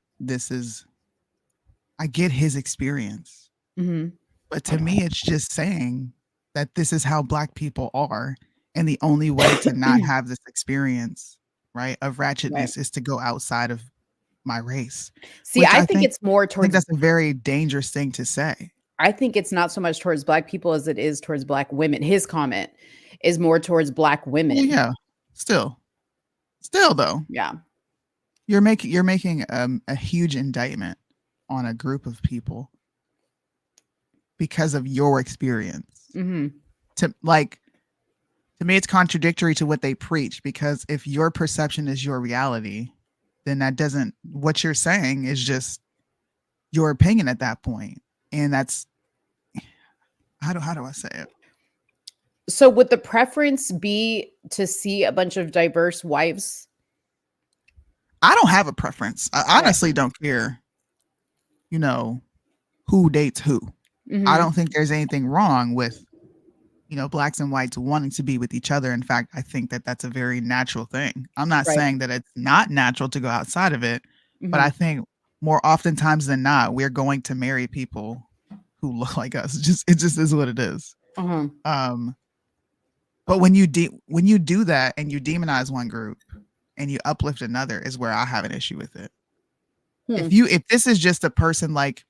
I get his experience. But to me, it's just saying that this is how black people are. And the only way to not have this experience, right, of ratchetness is to go outside of my race. See, I think it's more towards. I think that's a very dangerous thing to say. I think it's not so much towards black people as it is towards black women. His comment is more towards black women. Well, yeah, still though. Yeah, you're making a huge indictment on a group of people because of your experience. To me, it's contradictory to what they preach, because if your perception is your reality, then what you're saying is just your opinion at that point. And that's, how do I say it? So would the preference be to see a bunch of diverse wives? I don't have a preference. I honestly don't care, you know, who dates who. I don't think there's anything wrong with, you know, blacks and whites wanting to be with each other. In fact, I think that that's a very natural thing. I'm not saying that it's not natural to go outside of it, but I think more oftentimes than not, we're going to marry people who look like us. It just is what it is. But when you do that and you demonize one group and you uplift another, is where I have an issue with it. If this is just a person, like,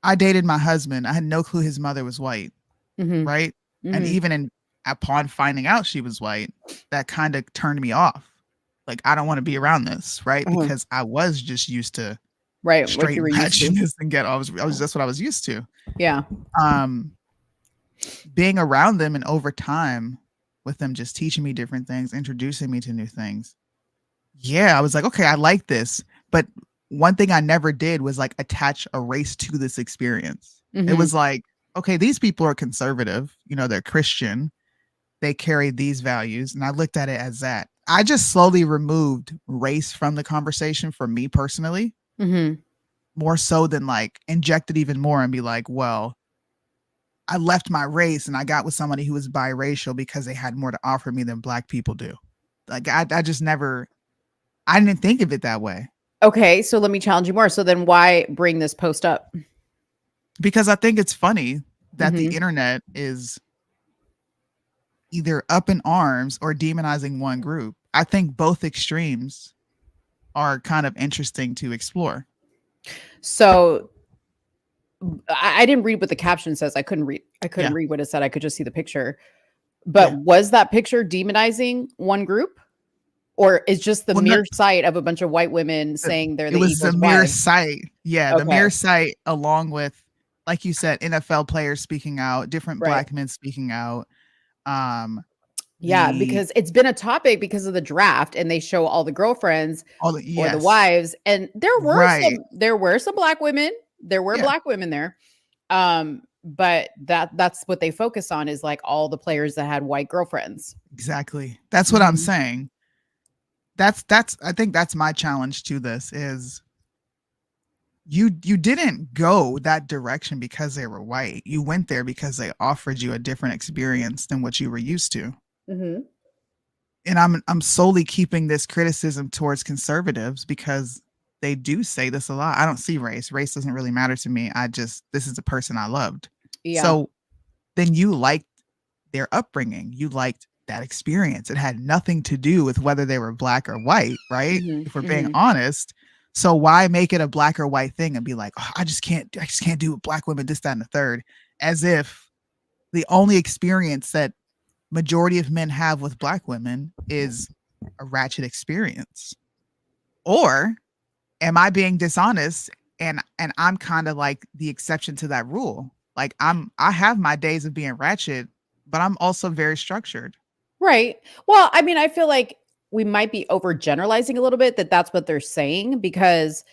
I dated my husband, I had no clue his mother was white. Right. And even upon finding out she was white, that kind of turned me off. like, I don't want to be around this, right? Uh-huh. Because I was just used to Right. What straight you were used to. ratchetness and I was that's what I was used to. Yeah. Being around them and over time with them just teaching me different things, introducing me to new things. Yeah, I was like, okay, I like this. But one thing I never did was like attach a race to this experience. It Mhm. was like, okay, these people are conservative, you know, they're Christian, they carry these values. And I looked at it as that. I just slowly removed race from the conversation for me personally, Mhm. more so than like injected even more and be like, well, I left my race and I got with somebody who was biracial because they had more to offer me than Black people do. Like I just never, I didn't think of it that way. Okay, so let me challenge you more. So then why bring this post up? Because I think it's funny that Mhm. the internet is either up in arms or demonizing one group. I think both extremes are kind of interesting to explore. So I didn't read what the caption says. I couldn't read Yeah. what it said. I could just see the picture. But Yeah. was that picture demonizing one group? Or is just the Well, no, mere sight of a bunch of white women saying they're it the was the eagle's mere wives? sight. Yeah, the Okay. mere sight along with, like you said, NFL players speaking out, different Right. Black men speaking out. Yeah, The because it's been a topic because of the draft and they show all the girlfriends all the or the yes. wives, and there were Right. some Black women. There were Yeah. Black women there. But that's what they focus on is like all the players that had white girlfriends. Exactly. That's what I'm Mhm. saying. That's I think that's my challenge to this is you didn't go that direction because they were white. You went there because they offered you a different experience than what you were used to. Mhm. And I'm solely keeping this criticism towards conservatives because they do say this a lot. I don't see race. Race doesn't really matter to me. This is the person I loved. Yeah. So then you liked their upbringing. You liked that experience. It had nothing to do with whether they were Black or white, right? Mhm, If we're being mhm. honest. So why make it a Black or white thing and be like, oh, I just can't do with Black women, this, that, and the third, as if the only experience that majority of men have with Black women is a ratchet experience. Or am I being dishonest and I'm kind of like the exception to that rule? Like I have my days of being ratchet, but I'm also very structured. Right. Well, I mean, I feel like we might be overgeneralizing a little bit that that's what they're saying because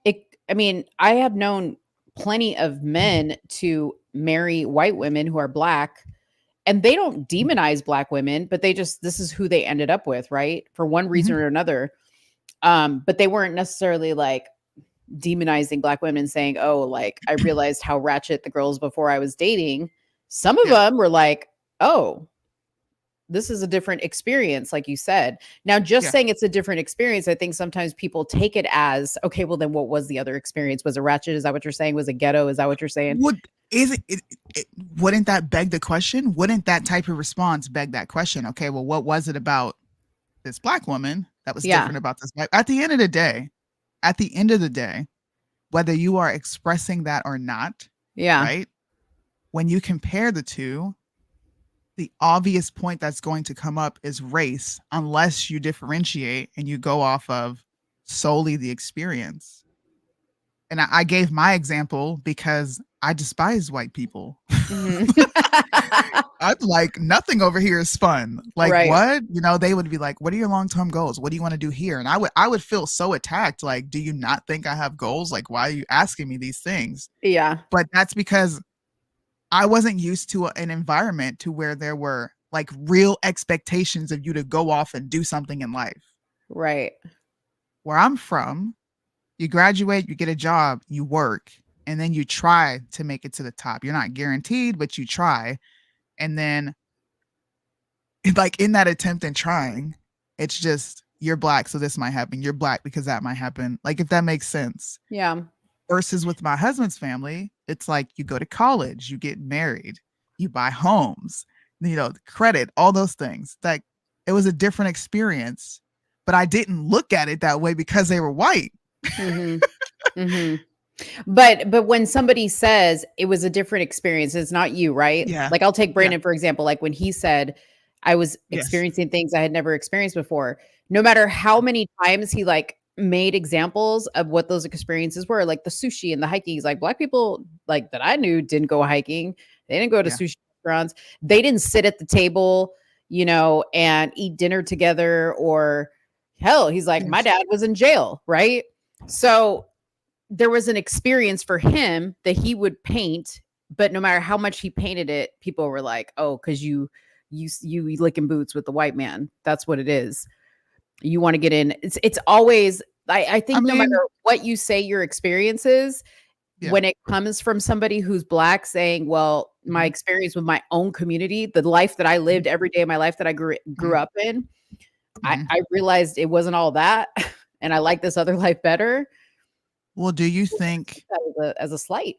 I mean, I have known plenty of men to marry white women who are Black and they don't demonize Black women, but this is who they ended up with, right? For one reason Mhm. or another. But they weren't necessarily like demonizing Black women saying, oh, like I realized how ratchet the girls before I was dating. Some of Yeah. them were like, oh, this is a different experience, like you said. Now, just Yeah. saying it's a different experience, I think sometimes people take it as, okay, well, then what was the other experience? Was it ratchet? Is that what you're saying? Was it ghetto? Is that what you're saying? Would is it wouldn't that beg the question? Wouldn't that type of response beg that question? Okay, well, what was it about this Black woman that was Yeah. different about this Black? At the end of the day, whether you are expressing that or not, Yeah. right? When you compare the two, the obvious point that's going to come up is race, unless you differentiate and you go off of solely the experience. And I gave my example because I despise white people. Mhm. I'm like, nothing over here is fun. Like, Right. what? You know, they would be like, what are your long-term goals? What do you want to do here? And I would feel so attacked. Like, do you not think I have goals? Like, why are you asking me these things? Yeah. But that's because I wasn't used to an environment to where there were like real expectations of you to go off and do something in life. Right. Where I'm from, you graduate, you get a job, you work, and then you try to make it to the top. You're not guaranteed, but you try. And then like in that attempt and trying, it's just you're Black, so this might happen. You're Black because that might happen. Like if that makes sense. Yeah. Versus with my husband's family, it's like you go to college, you get married, you buy homes, you know, credit, all those things. Like it was a different experience, but I didn't look at it that way because they were white. Mhm. Mhm. But when somebody says it was a different experience, it's not you, right? Yeah. Like I'll take Yeah. Brandon for example, like when he said I was Yes. experiencing things I had never experienced before. no matter how many times he like made examples of what those experiences were, like the sushi and the hiking. He's like, Black people like that I knew didn't go hiking. They didn't go to Yeah. sushi restaurants. They didn't sit at the table, you know, and eat dinner together. Or hell, he's like, my Yes. dad was in jail, right? So there was an experience for him that he would paint, but no matter how much he painted it, people were like, oh, because you licking boots with the white man. That's what it is. You want to get in. It's always, I think no matter what you say your experience is, Yeah. when it comes from somebody who's Black saying, well, my experience with my own community, the life that I lived every day of my life that I grew up in, I realized it wasn't all that. And I like this other life better. Well, do you think that as a slight?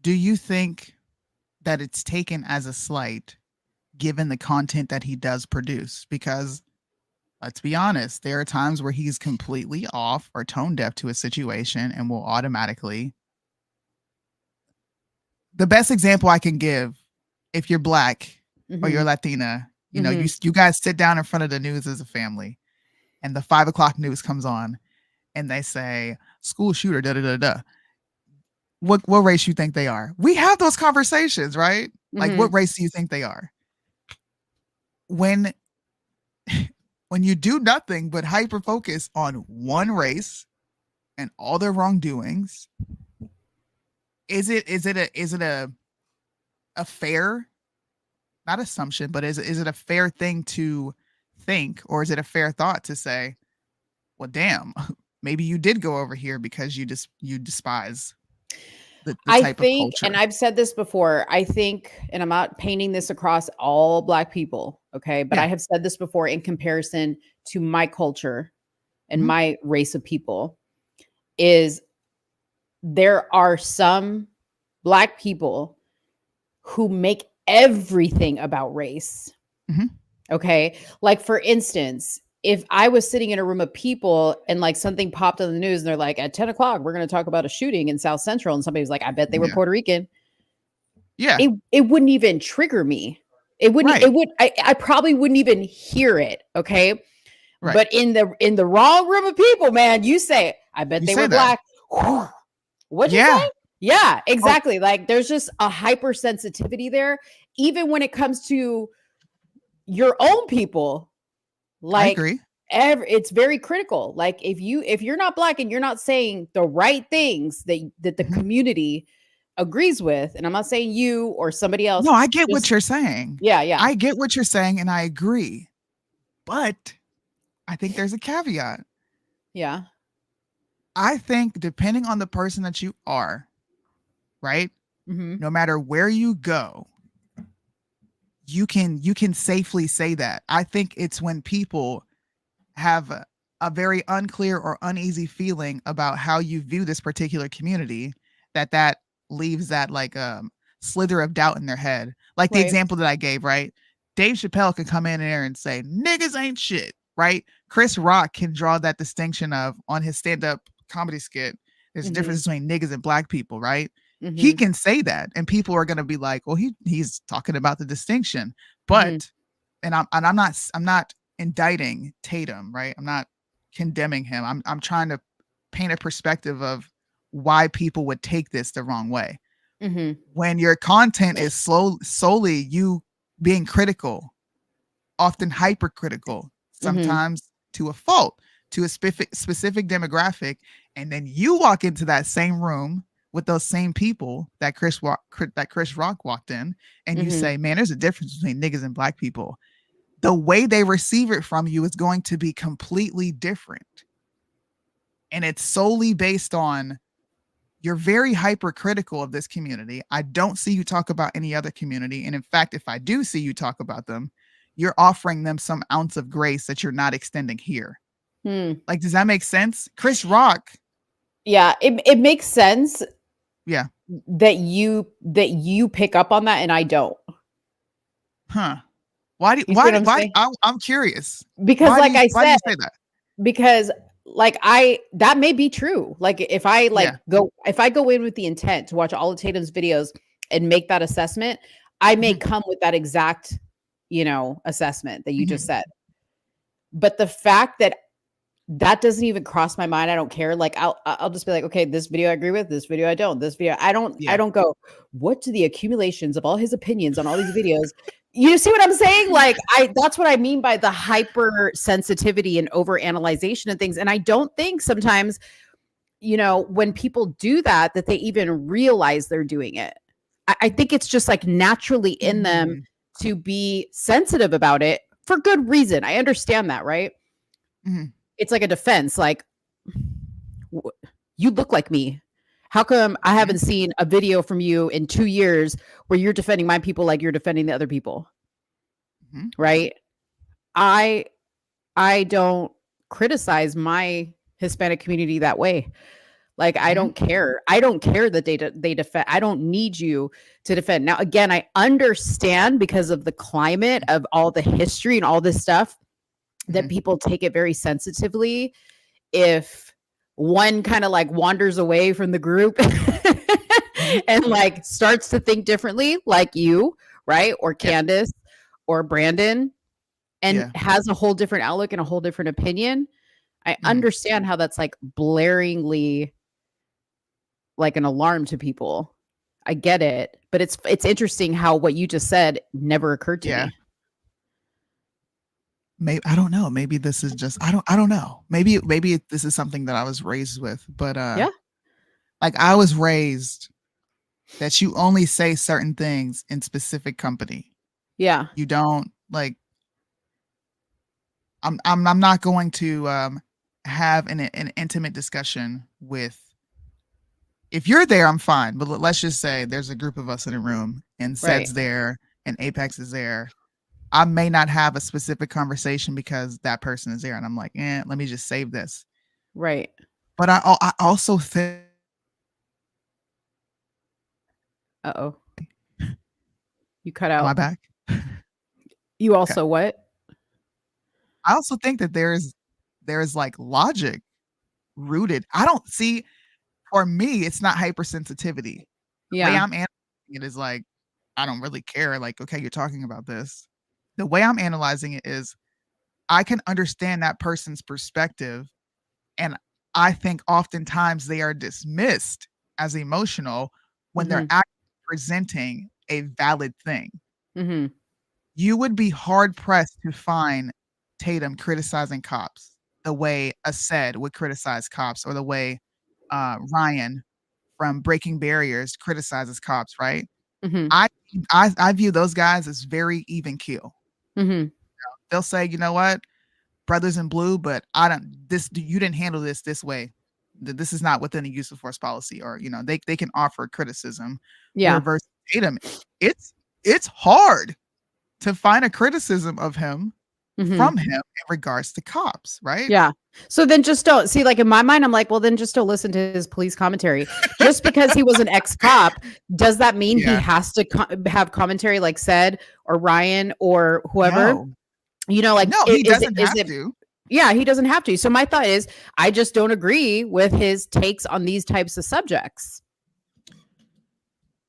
Do you think that it's taken as a slight given the content that he does produce? Because let's be honest, there are times where he's completely off or tone deaf to a situation and will automatically. The best example I can give, if you're Black or you're Latina, you know, you guys sit down in front of the news as a family and the 5 o'clock news comes on and they say school shooter, da da da da. What race you think they are? We have those conversations, right? Like, what race do you think they are? When you do nothing but hyper focus on one race and all their wrongdoings, is it a fair, not assumption, but is it a fair thing to think, or is it a fair thought to say, well, damn, maybe you did go over here because you despise the type of culture. And I've said this before, I think, and I'm not painting this across all Black people, okay, but I have said this before in comparison to my culture and my race of people, is there are some Black people who make everything about race. Okay. Like, for instance, if I was sitting in a room of people and like something popped on the news and they're like, at 10 o'clock, we're going to talk about a shooting in South Central. And somebody's like, I bet they were Puerto Rican. Yeah. It wouldn't even trigger me. It wouldn't, I probably wouldn't even hear it. Okay. Right. But in the wrong room of people, man, you say, I bet they were Black. What'd you say? Yeah, exactly. Like, there's just a hypersensitivity there, even when it comes to your own people. Like, I agree. It's very critical. Like, if you're not Black and you're not saying the right things that the community agrees with, and I'm not saying you or somebody else. No, I get what you're saying. Yeah. I get what you're saying, and I agree. But I think there's a caveat. Yeah. I think depending on the person that you are, right? No matter where you go, you can safely say that. I think it's when people have a very unclear or uneasy feeling about how you view this particular community that leaves that like slither of doubt in their head. Like the example that I gave, right? Dave Chappelle can come in there and say, niggas ain't shit, right? Chris Rock can draw that distinction of, on his stand-up comedy skit, there's a difference between niggas and Black people, right? He can say that, and people are going to be like, well, he's talking about the distinction. But and I'm not indicting Tatum, right? I'm not condemning him. I'm trying to paint a perspective of why people would take this the wrong way. When your content is solely you being critical, often hypercritical, sometimes to a fault, to a specific demographic, and then you walk into that same room with those same people that Chris Rock walked in, and you say, man, there's a difference between niggas and Black people. The way they receive it from you is going to be completely different. And it's solely based on, you're very hypercritical of this community. I don't see you talk about any other community. And in fact, if I do see you talk about them, you're offering them some ounce of grace that you're not extending here. Like, does that make sense? Chris Rock. Yeah, it makes sense. Yeah. That you pick up on that and I don't. Huh. Why I'm curious. Because why I said, do you say that? Because like that may be true. Like, if I go in with the intent to watch all of Tatum's videos and make that assessment, I may come with that exact, assessment that you just said. But the fact that that doesn't even cross my mind, I don't care. Like I'll just be like, okay, this video I agree with, this video I don't. This video I Yeah. don't go, what do the accumulations of all his opinions on all these videos? You see what I'm saying? Like that's what I mean by the hypersensitivity and overanalyzation of things. And I don't think sometimes, when people do that they even realize they're doing it. I think it's just like naturally in them to be sensitive about it for good reason. I understand that, right? Mhm. It's like a defense. Like, you look like me. How come I haven't seen a video from you in 2 years where you're defending my people like you're defending the other people? Mhm. Right? I don't criticize my Hispanic community that way. Like, I don't care. I don't care that they defend. I don't need you to defend. Now, again, I understand because of the climate of all the history and all this stuff that people take it very sensitively if one kind of like wanders away from the group and like starts to think differently, like you, right? Or Candace or Brandon, and has a whole different outlook and a whole different opinion. I understand how that's like blaringly like an alarm to people. I get it, but it's interesting how what you just said never occurred to me. Maybe I don't know. Maybe this is just I don't know. Maybe this is something that I was raised with, but like I was raised that you only say certain things in specific company. Yeah. You don't like I'm not going to have an intimate discussion with. If you're there, I'm fine. But let's just say there's a group of us in a room and Sed's there and Apex is there. I may not have a specific conversation because that person is there. And I'm like, let me just save this. Right. But I also think. Uh-oh. You cut out. Am I back? You also what? I also think that there is like logic rooted. I don't see. For me, it's not hypersensitivity. The way I'm analyzing it is like, I don't really care. Like, okay, you're talking about this. The way I'm analyzing it is I can understand that person's perspective. And I think oftentimes they are dismissed as emotional when they're actually presenting a valid thing. You would be hard pressed to find Tatum criticizing cops the way Ased would criticize cops, or the way Ryan from Breaking Barriers criticizes cops, right? I view those guys as very even keel. They'll say, you know what, brothers in blue, but you didn't handle this way. This is not within the use of force policy, or they can offer criticism. Yeah. Versus Tatum, it's hard to find a criticism of him from him in regards to cops, right? Yeah. So then just don't see, like in my mind, I'm like, well, then just don't listen to his police commentary. Just because he was an ex-cop, does that mean he has to have commentary like Sed or Ryan or whoever? No. Like no, he doesn't have to. Yeah, he doesn't have to. So my thought is, I just don't agree with his takes on these types of subjects.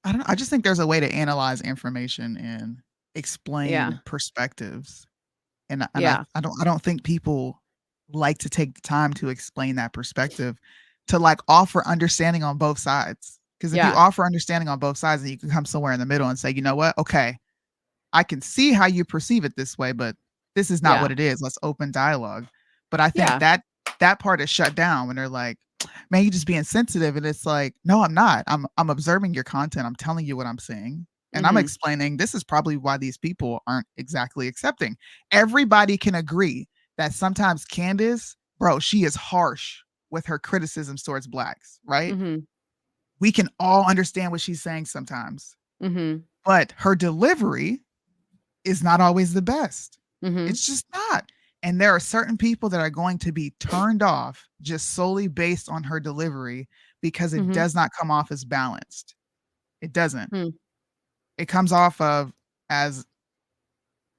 I don't know. I just think there's a way to analyze information and explain perspectives. And I don't think people like to take the time to explain that perspective, to like offer understanding on both sides. Because if you offer understanding on both sides, then you can come somewhere in the middle and say, you know what? Okay, I can see how you perceive it this way, but this is not what it is. Let's open dialogue. But I think that part is shut down when they're like, man, you're just being sensitive. And it's like, no, I'm not. I'm observing your content. I'm telling you what I'm saying. And I'm explaining this is probably why these people aren't exactly accepting. Everybody can agree that sometimes Candace, bro, she is harsh with her criticisms towards blacks, right? We can all understand what she's saying sometimes. But her delivery is not always the best. It's just not. And there are certain people that are going to be turned off just solely based on her delivery because it does not come off as balanced. It doesn't. It comes off of as,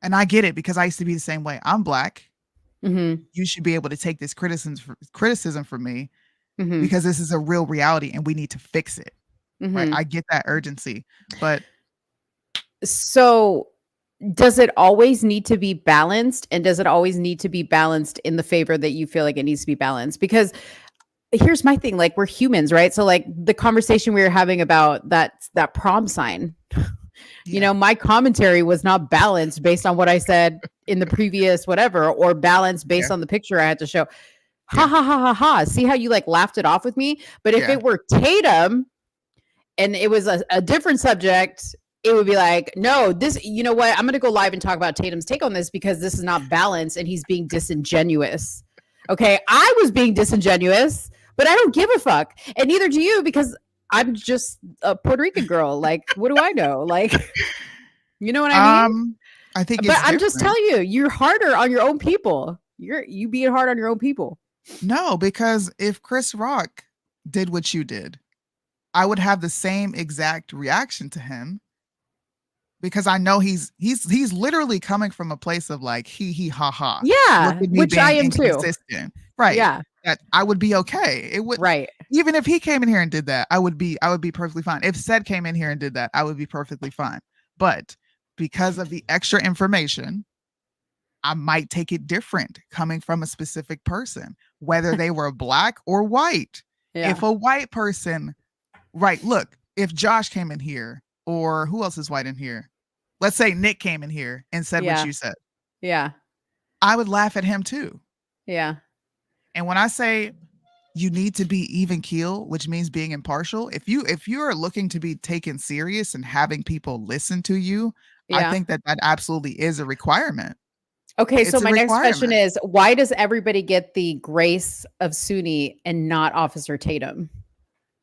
and I get it because I used to be the same way. I'm black. You should be able to take this criticism from me because this is a real reality and we need to fix it. Right? I get that urgency, but so does it always need to be balanced? And does it always need to be balanced in the favor that you feel like it needs to be balanced? Because here's my thing, like we're humans, right? So like the conversation we were having about that prom sign, you know, my commentary was not balanced based on what I said in the previous whatever, or balanced based on the picture I had to show. Ha ha ha ha ha. See how you like laughed it off with me? But if it were Tatum and it was a different subject, it would be like, no, this, you know what? I'm going to go live and talk about Tatum's take on this because this is not balanced and he's being disingenuous. Okay. I was being disingenuous, but I don't give a fuck. And neither do you, because I'm just a Puerto Rican girl. Like, what do I know? Like, you know what I mean? I think but I'm just telling you, you're harder on your own people. You being hard on your own people. No, because if Chris Rock did what you did, I would have the same exact reaction to him, because I know he's literally coming from a place of like he ha ha. Yeah, which I am too. Right. Yeah. That I would be okay. It would, right. Even if he came in here and did that, I would be perfectly fine. If Sed came in here and did that, I would be perfectly fine. But because of the extra information, I might take it different coming from a specific person, whether they were black or white. Yeah. If a white person, right, look, if Josh came in here, or who else is white in here? Let's say Nick came in here and said what you said. Yeah. I would laugh at him too. Yeah. And when I say you need to be even keel, which means being impartial, if you are looking to be taken serious and having people listen to you, I think that absolutely is a requirement. Okay, so my next question is, why does everybody get the grace of Soonie and not Officer Tatum?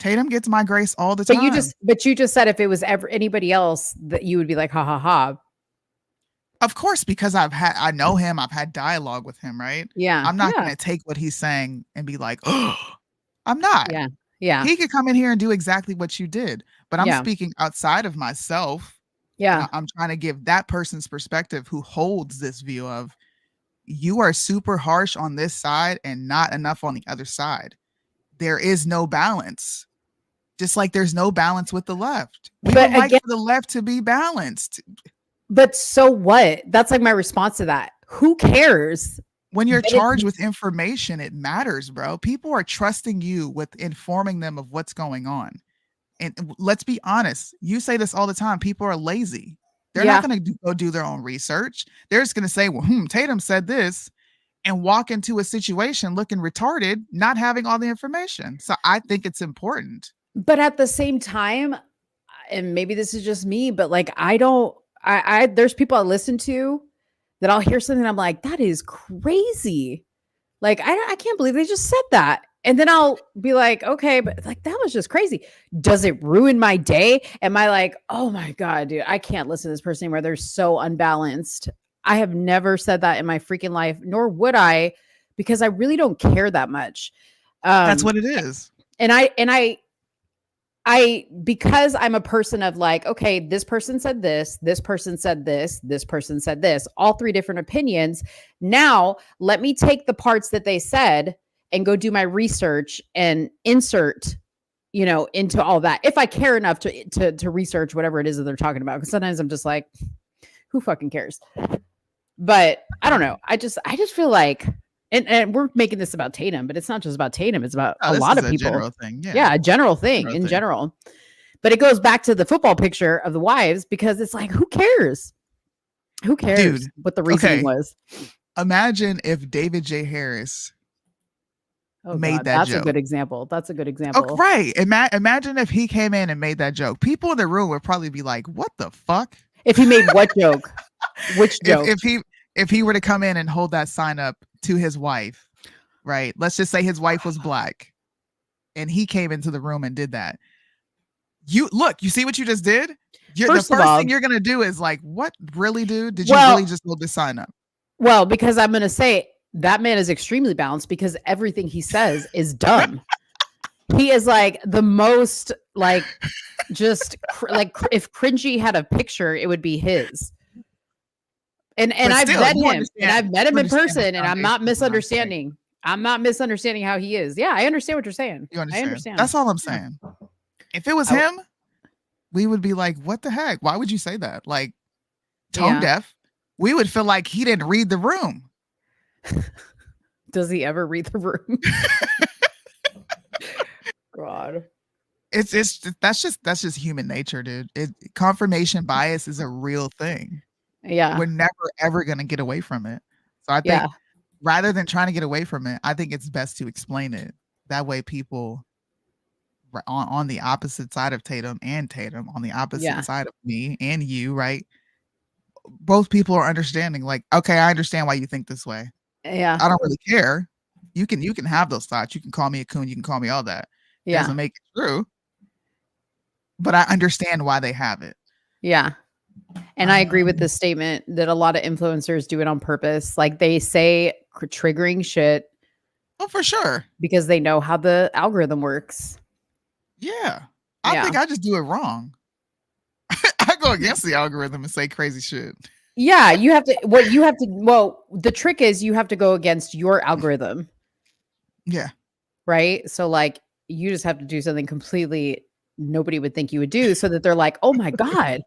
Tatum gets my grace all the time. But you just said if it was ever anybody else that you would be like, ha ha ha. Of course, because I know him, I've had dialogue with him, right? Yeah. I'm not going to take what he's saying and be like, oh, I'm not. Yeah. Yeah. He could come in here and do exactly what you did, but I'm speaking outside of myself. Yeah. I'm trying to give that person's perspective who holds this view of you are super harsh on this side and not enough on the other side. There is no balance. Just like there's no balance with the left. We would like for the left to be balanced. But so what? That's like my response to that. Who cares? When you're charged with information, it matters, bro. People are trusting you with informing them of what's going on. And let's be honest. You say this all the time. People are lazy. They're not going to go do their own research. They're just going to say, well, Tatum said this, and walk into a situation looking retarded, not having all the information. So I think it's important. But at the same time, and maybe this is just me, but like, there's people I listen to that I'll hear something and I'm like, that is crazy. Like, I can't believe they just said that. And then I'll be like, okay, but like, that was just crazy. Does it ruin my day? Am I like, oh my God, dude, I can't listen to this person anymore. They're so unbalanced. I have never said that in my freaking life, nor would I, because I really don't care that much. That's what it is. And I, because I'm a person of like, okay, this person said this person said this person said this, all three different opinions. Now let me take the parts that they said and go do my research and insert, into all that. If I care enough to research whatever it is that they're talking about. Cause sometimes I'm just like, who fucking cares? But I don't know. I just feel like, and we're making this about Tatum, but it's not just about Tatum. It's about a lot of people. General thing. Yeah, a general thing in general. But it goes back to the football picture of the wives because it's like, who cares? Who cares what the reasoning was? Imagine if David J. Harris made that that's joke. A good example. That's a good example. Oh, right. Imagine if he came in and made that joke. People in the room would probably be like, what the fuck? If he made what joke? Which joke? If he were to come in and hold that sign up to his wife, right? Let's just say his wife was black and he came into the room and did that. You see what you just did? The first thing you're going to do is like, what really, dude? Did you really just hold this sign up? Well, because I'm going to say that man is extremely balanced because everything he says is dumb. He is like the most like, just like if Cringy had a picture, it would be his. And I've met him and I've met him in person and I'm not misunderstanding. I'm not misunderstanding how he is. Yeah, I understand what you're saying. You understand? I understand. That's all I'm saying. If it was him, we would be like, what the heck? Why would you say that? Like, tone Yeah. deaf, we would feel like he didn't read the room. Does he ever read the room? God. That's just human nature, dude. Confirmation bias is a real thing. Yeah. We're never ever gonna get away from it. So I think Yeah. rather than trying to get away from it, I think it's best to explain it. That way people on the opposite side of Tatum, on the opposite Yeah. side of me and you, right? Both people are understanding, like, okay, I understand why you think this way. Yeah. I don't really care. You can have those thoughts. You can call me a coon, you can call me all that. It Yeah. doesn't make it true. But I understand why they have it. Yeah. And I agree with this statement that a lot of influencers do it on purpose. Like they say triggering shit Oh, for sure. because they know how the algorithm works. Yeah. I think I just do it wrong. I go against the algorithm and say crazy shit. Yeah, the trick is you have to go against your algorithm. Yeah. Right? So like you just have to do something completely nobody would think you would do so that they're like, "Oh my god.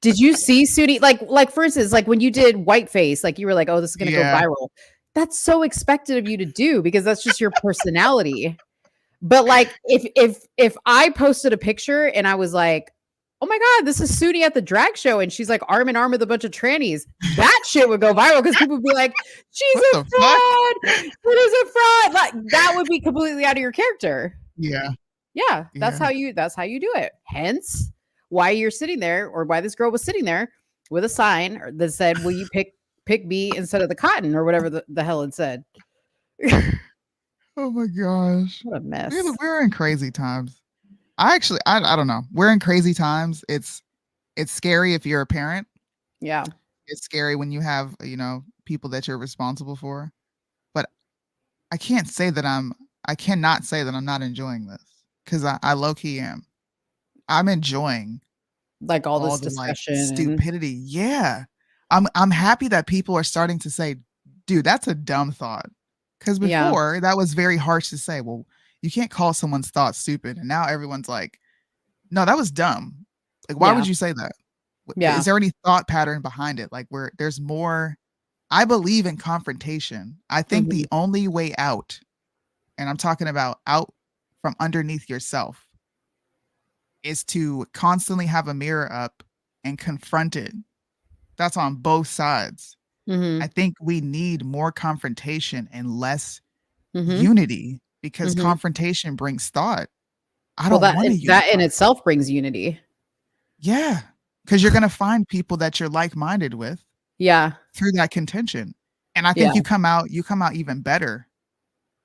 Did you see Soonie?" Like for instance, like when you did Whiteface, like you were like, "Oh, this is going to go viral." That's so expected of you to do because that's just your personality. But like if I posted a picture and I was like, "Oh my god, this is Soonie at the drag show," and she's like arm in arm with a bunch of trannies, that shit would go viral because people would be like, "She's a fraud. It is a fraud." Like that would be completely out of your character. Yeah. Yeah, that's how you do it. Hence why you're sitting there, or why this girl was sitting there with a sign that said, "Will you pick me instead of the cotton," or whatever the hell it said. Oh my gosh. What a mess. We're in crazy times. I don't know. We're in crazy times. It's scary if you're a parent. Yeah. It's scary when you have, people that you're responsible for. But I cannot say that I'm not enjoying this. Because I low-key am. I'm enjoying like all this the discussion, stupidity. Yeah. I'm happy that people are starting to say, dude, that's a dumb thought. Because before that was very harsh to say, well, you can't call someone's thought stupid. And now everyone's like, no, that was dumb. Like, why would you say that? Yeah. Is there any thought pattern behind it? Like where there's more, I believe in confrontation. I think the only way out, and I'm talking about out from underneath yourself, is to constantly have a mirror up and confront it. That's on both sides. I think we need more confrontation and less unity because confrontation brings thought. I don't want to that in itself brings unity. Yeah. Because you're going to find people that you're like-minded with. Yeah. Through that contention. And I think you come out even better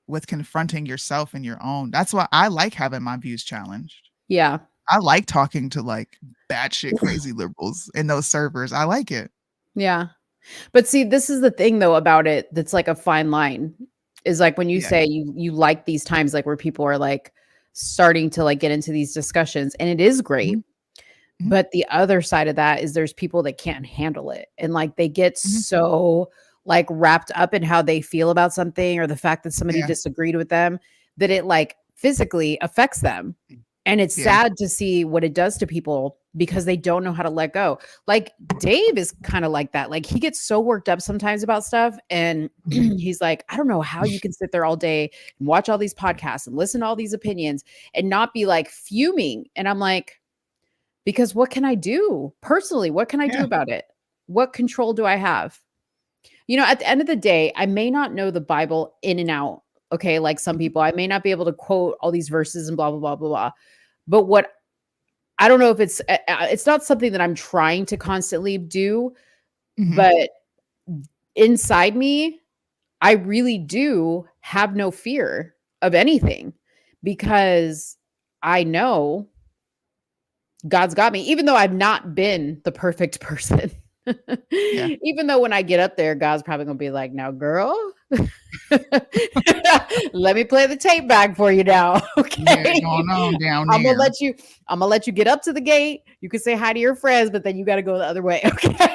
with confronting yourself and your own. That's why I like having my views challenged. Yeah. I like talking to like batshit crazy liberals in those servers. I like it. Yeah. But see, this is the thing though about it that's like a fine line. Is like when you say you like these times like where people are like starting to like get into these discussions, and it is great. But the other side of that is there's people that can't handle it. And like they get so like wrapped up in how they feel about something or the fact that somebody disagreed with them that it like physically affects them. And it's sad to see what it does to people because they don't know how to let go. Like Dave is kind of like that. Like he gets so worked up sometimes about stuff. And he's like, I don't know how you can sit there all day and watch all these podcasts and listen to all these opinions and not be like fuming. And I'm like, because what can I do personally? What can I do about it? What control do I have? You know, at the end of the day, I may not know the Bible in and out. Okay. Like some people, I may not be able to quote all these verses and blah, blah, blah, blah, blah. But what I don't know if it's not something that I'm trying to constantly do, but inside me, I really do have no fear of anything because I know God's got me, even though I've not been the perfect person. Even though when I get up there, God's probably gonna be like, now, girl, let me play the tape back for you now. Okay. Going on down I'm there. gonna let you get up to the gate. You can say hi to your friends, but then you gotta go the other way. Okay.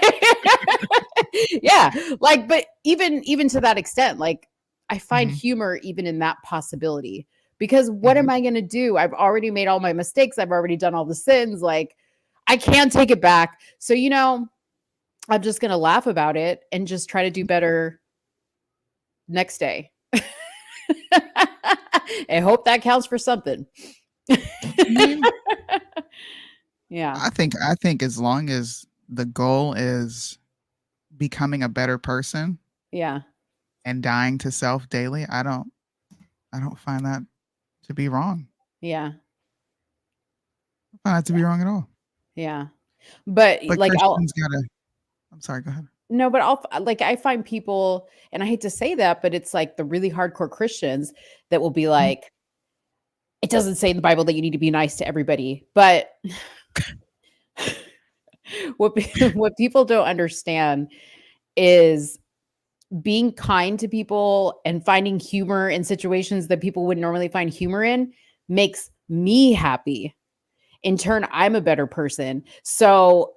Yeah. Like, but even to that extent, like I find humor even in that possibility. Because what am I going to do? I've already made all my mistakes. I've already done all the sins. Like I can't take it back. So, you know, I'm just going to laugh about it and just try to do better next day. I hope that counts for something. Yeah. I think as long as the goal is becoming a better person Yeah. and dying to self daily, I don't find that to be wrong. Yeah. I find that to be wrong at all. Yeah. But like Christians gotta. I'm sorry. Go ahead. no, but I find people, and I hate to say that, but it's like the really hardcore Christians that will be like, it doesn't say in the Bible that you need to be nice to everybody. But what people don't understand is being kind to people and finding humor in situations that people would normally find humor in makes me happy. In turn, I'm a better person. So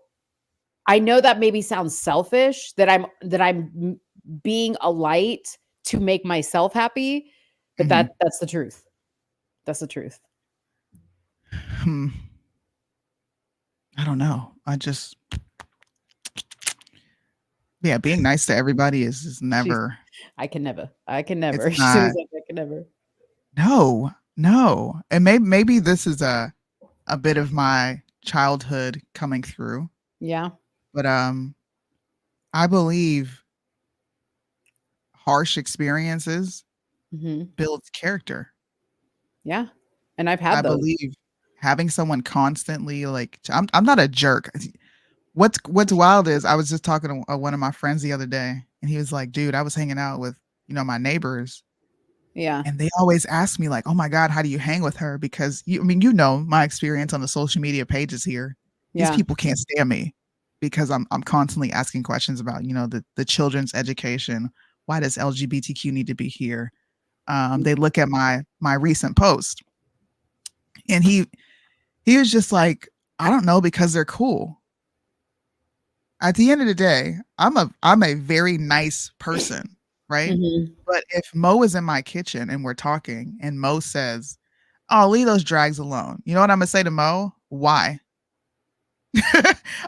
I know that maybe sounds selfish that I'm being a light to make myself happy, but that's the truth. That's the truth. I don't know. Being nice to everybody is never. I can never. I can never. It's not, I can never. No. And maybe this is a bit of my childhood coming through. Yeah. But I believe harsh experiences builds character. Yeah. And I've had those. I believe having someone constantly like I'm not a jerk. What's wild is I was just talking to one of my friends the other day, and he was like, dude, I was hanging out with, my neighbors. Yeah. And they always ask me like, oh my God, how do you hang with her? Because my experience on the social media pages here. These people can't stand me because I'm constantly asking questions about, the children's education. Why does LGBTQ need to be here? They look at my recent post, and he was just like, I don't know, because they're cool. At the end of the day, I'm a very nice person, right? But if Mo is in my kitchen and we're talking and Mo says, oh, leave those drags alone, you know what I'm gonna say to Mo? Why?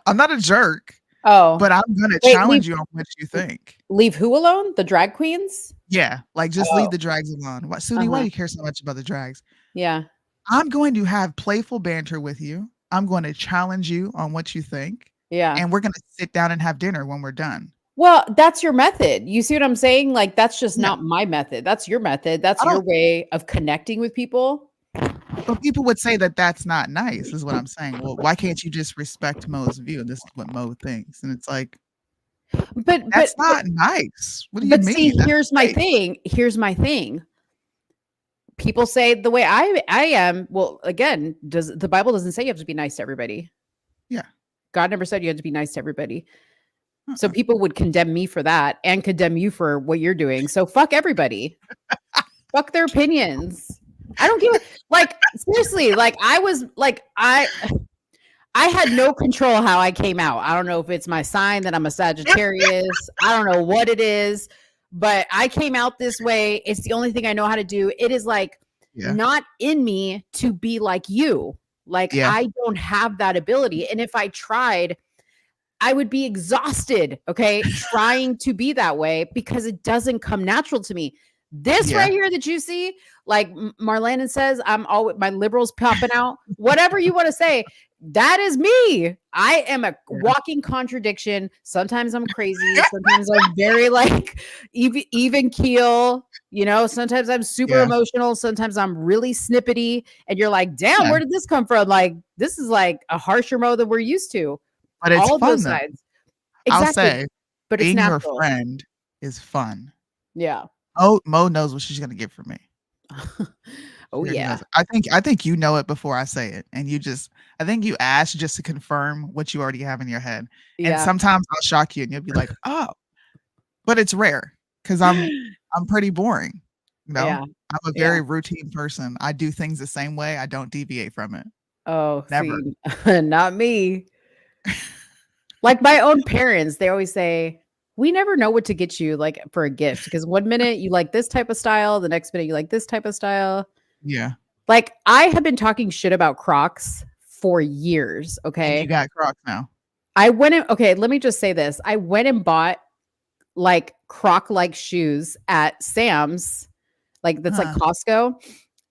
I'm not a jerk. Oh, but I'm gonna challenge you on what you think. Leave who alone? The drag queens? Yeah, like just leave the drags alone. What, Soonie? Why do you care so much about the drags? Yeah, I'm going to have playful banter with you. I'm going to challenge you on what you think. Yeah, and we're gonna sit down and have dinner when we're done. Well, that's your method. You see what I'm saying? Like that's just not my method. That's your method. That's your way of connecting with people. But people would say that that's not nice, is what I'm saying. Well, why can't you just respect Mo's view? This is what Mo thinks, and it's like, but that's not nice. What do you mean? But see, here's my thing. Here's my thing. People say the way I am. Well, again, the Bible doesn't say you have to be nice to everybody? Yeah, God never said you had to be nice to everybody. So people would condemn me for that and condemn you for what you're doing. So fuck everybody. Fuck their opinions. I don't give like seriously, like I was like I had no control how I came out. I don't know if it's my sign that I'm a Sagittarius. I don't know what it is, but I came out this way. It's the only thing I know how to do. It is like not in me to be like you. Like I don't have that ability. And if I tried, I would be exhausted, okay, trying to be that way because it doesn't come natural to me. This right here that you see, like Marlena says, I'm always my liberals popping out. Whatever you want to say, that is me. I am a walking contradiction. Sometimes I'm crazy. Sometimes I'm very like even keel. You know, sometimes I'm super emotional. Sometimes I'm really snippety. And you're like, damn, where did this come from? Like, this is like a harsher mode than we're used to. But it's all fun, those though. sides. Exactly. I'll say, but being it's your natural. friend is fun. Yeah. Oh, Mo knows what she's gonna get from me. Oh yeah. I think you know it before I say it, and I think you ask just to confirm what you already have in your head. And sometimes I'll shock you, and you'll be like, "Oh," but it's rare because I'm pretty boring. You know, I'm a very routine person. I do things the same way. I don't deviate from it. Oh, never. See, not me. Like my own parents, they always say, we never know what to get you like for a gift because one minute you like this type of style, the next minute you like this type of style. Yeah. Like I have been talking shit about Crocs for years. Okay. And you got Crocs now. I went in, okay, let me just say this. I went and bought like Croc-like shoes at Sam's, like that's like Huh. Costco,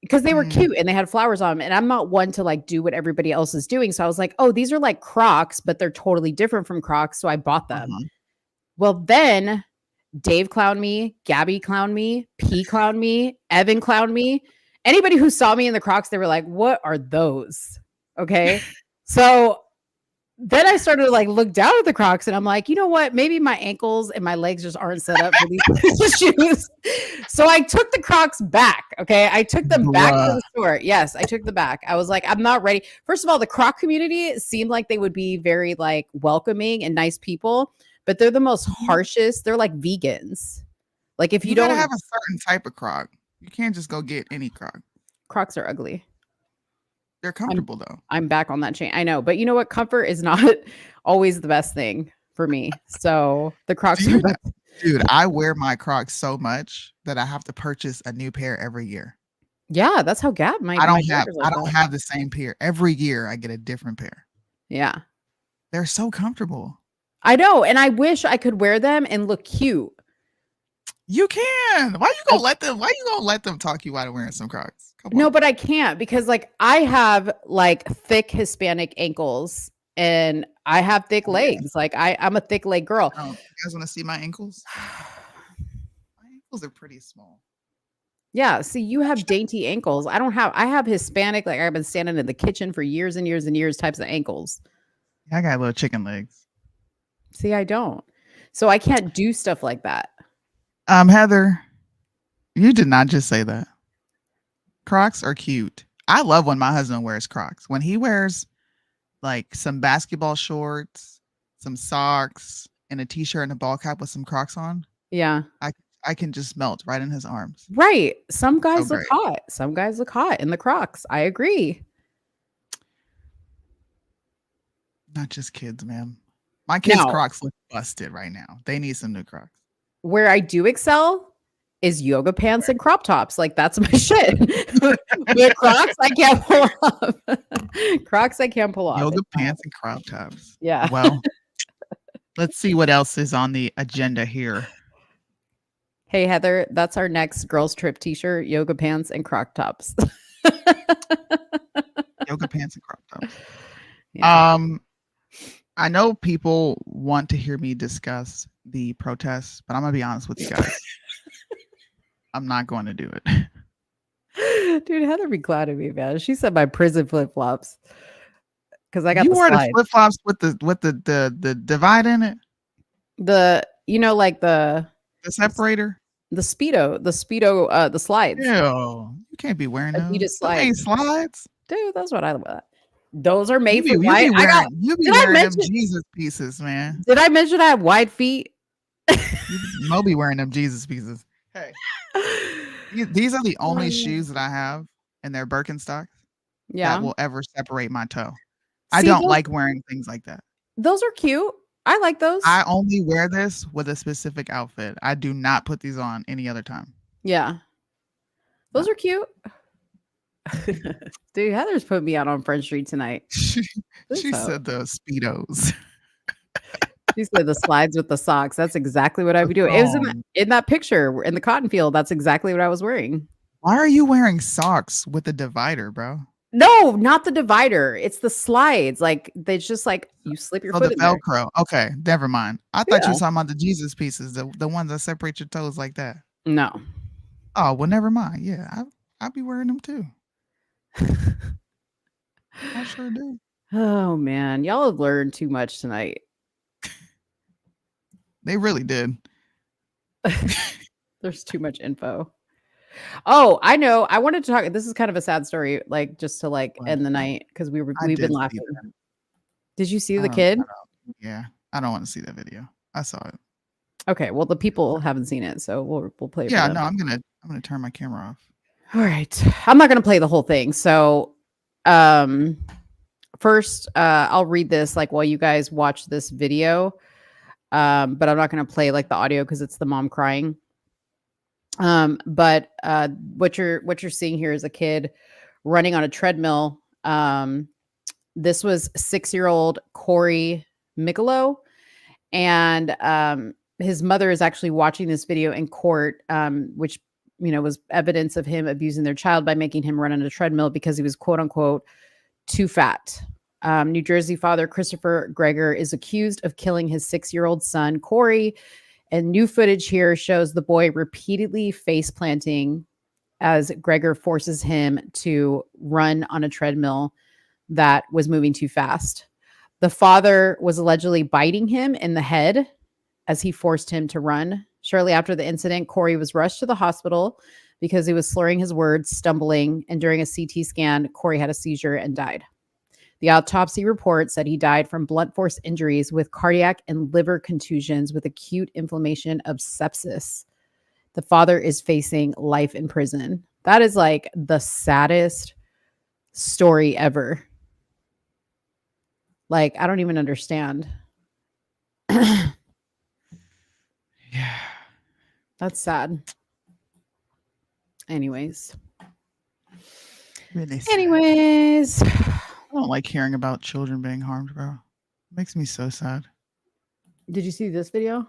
because they were Mm. cute and they had flowers on them. And I'm not one to like do what everybody else is doing. So I was like, oh, these are like Crocs, but they're totally different from Crocs. So I bought them. Uh-huh. Well, then Dave clowned me, Gabby clowned me, P clowned me, Evan clowned me. Anybody who saw me in the Crocs, they were like, what are those? Okay. So then I started to like look down at the Crocs and I'm like, you know what? Maybe my ankles and my legs just aren't set up for these shoes. So I took the Crocs back. Okay. I took them back to Bruh. the store. Yes, I took them back. I was like, I'm not ready. First of all, the Croc community seemed like they would be very like welcoming and nice people, but they're the most harshest. They're like vegans. Like if you gotta don't have a certain type of Croc. You can't just go get any Croc. Crocs are ugly. They're comfortable though. I'm back on that chain. I know, but you know what? Comfort is not always the best thing for me. So the Crocs are best. Dude, I wear my Crocs so much that I have to purchase a new pair every year. Yeah, that's how Gab my I don't daughter's like that. have the same pair. Every year I get a different pair. Yeah. They're so comfortable. I know, and I wish I could wear them and look cute. You can. Why you gonna let them talk you out of wearing some Crocs? Come on. No, but I can't because like I have like thick Hispanic ankles and I have thick legs. Like I'm a thick leg girl. Oh, you guys want to see my ankles? My ankles are pretty small. Yeah, see, you have dainty ankles. I have Hispanic, like I've been standing in the kitchen for years and years and years types of ankles. I got little chicken legs. See, I don't. So I can't do stuff like that. Heather, you did not just say that. Crocs are cute. I love when my husband wears Crocs. When he wears like some basketball shorts, some socks, and a t-shirt and a ball cap with some Crocs on, Yeah. I can just melt right in his arms. Right. Some guys look great. hot. Some guys look hot in the Crocs. I agree. Not just kids, man. My kids' No. Crocs look busted right now. They need some new Crocs. Where I do excel is yoga pants and crop tops. Like that's my shit. But Crocs I can't pull off. Crocs I can't pull off. Yoga pants and crop tops. Yeah. Well, let's see what else is on the agenda here. Hey Heather, that's our next girls trip t-shirt, yoga pants and crop tops. Yoga pants and crop tops. Yeah. I know people want to hear me discuss the protests, but I'm gonna be honest with you guys. I'm not going to do it. Dude, Heather be glad of me, man. She said my prison flip-flops. Because I got You the wore the slide. flip flops with the divide in it, The like the separator. the speedo, the slides. Ew, you can't be wearing those. Adidas Those ain't slides. Dude, that's what I love. Those are made You for be wide. you be did I wearing them mention- Jesus pieces, man. Did I mention I have wide feet? Mo be wearing them Jesus pieces. Hey, these are the only shoes that I have, and they're Birkenstocks Yeah. that will ever separate my toe. I See, don't those- like wearing things like that. Those are cute. I like those. I only wear this with a specific outfit. I do not put these on any other time. Yeah. Those are cute. Dude, Heather's put me out on Front Street tonight. She So. said the Speedos. She said the slides with the socks. That's exactly what I'd be doing. It was in that picture in the cotton field. That's exactly what I was wearing. Why are you wearing socks with a divider, bro? No, not the divider. It's the slides. Like they just like you slip your Oh, foot the in there. Velcro. Okay, never mind. I thought you Yeah. were talking about the Jesus pieces, the ones that separate your toes like that. No. Oh, well, never mind. Yeah, I'll be wearing them too. I sure do. Oh man, y'all have learned too much tonight. They really did. There's too much info. Oh, I know. I wanted to talk. This is kind of a sad story, like just to like What? end the night because I we've did been see laughing. that. Did you see I the don't- kid? Yeah, I don't want to see that video. I saw it. Okay, well the people haven't seen it, so we'll play it. for Yeah, them. no, I'm gonna turn my camera off. All right. I'm not going to play the whole thing. So, first, I'll read this like while you guys watch this video. But I'm not going to play like the audio because it's the mom crying. But what you're seeing here is a kid running on a treadmill. This was 6-year-old Corey Mikolo. And his mother is actually watching this video in court, which, was evidence of him abusing their child by making him run on a treadmill because he was, quote unquote, too fat. New Jersey father Christopher Greger is accused of killing his 6-year-old son, Corey. And new footage here shows the boy repeatedly face planting as Greger forces him to run on a treadmill that was moving too fast. The father was allegedly biting him in the head as he forced him to run. Shortly after the incident, Corey was rushed to the hospital because he was slurring his words, stumbling, and during a CT scan, Corey had a seizure and died. The autopsy report said he died from blunt force injuries with cardiac and liver contusions with acute inflammation of sepsis. The father is facing life in prison. That is like the saddest story ever. Like, I don't even understand. Yeah. That's sad. Anyways. Really sad. Anyways. I don't like hearing about children being harmed, bro. It makes me so sad. Did you see this video?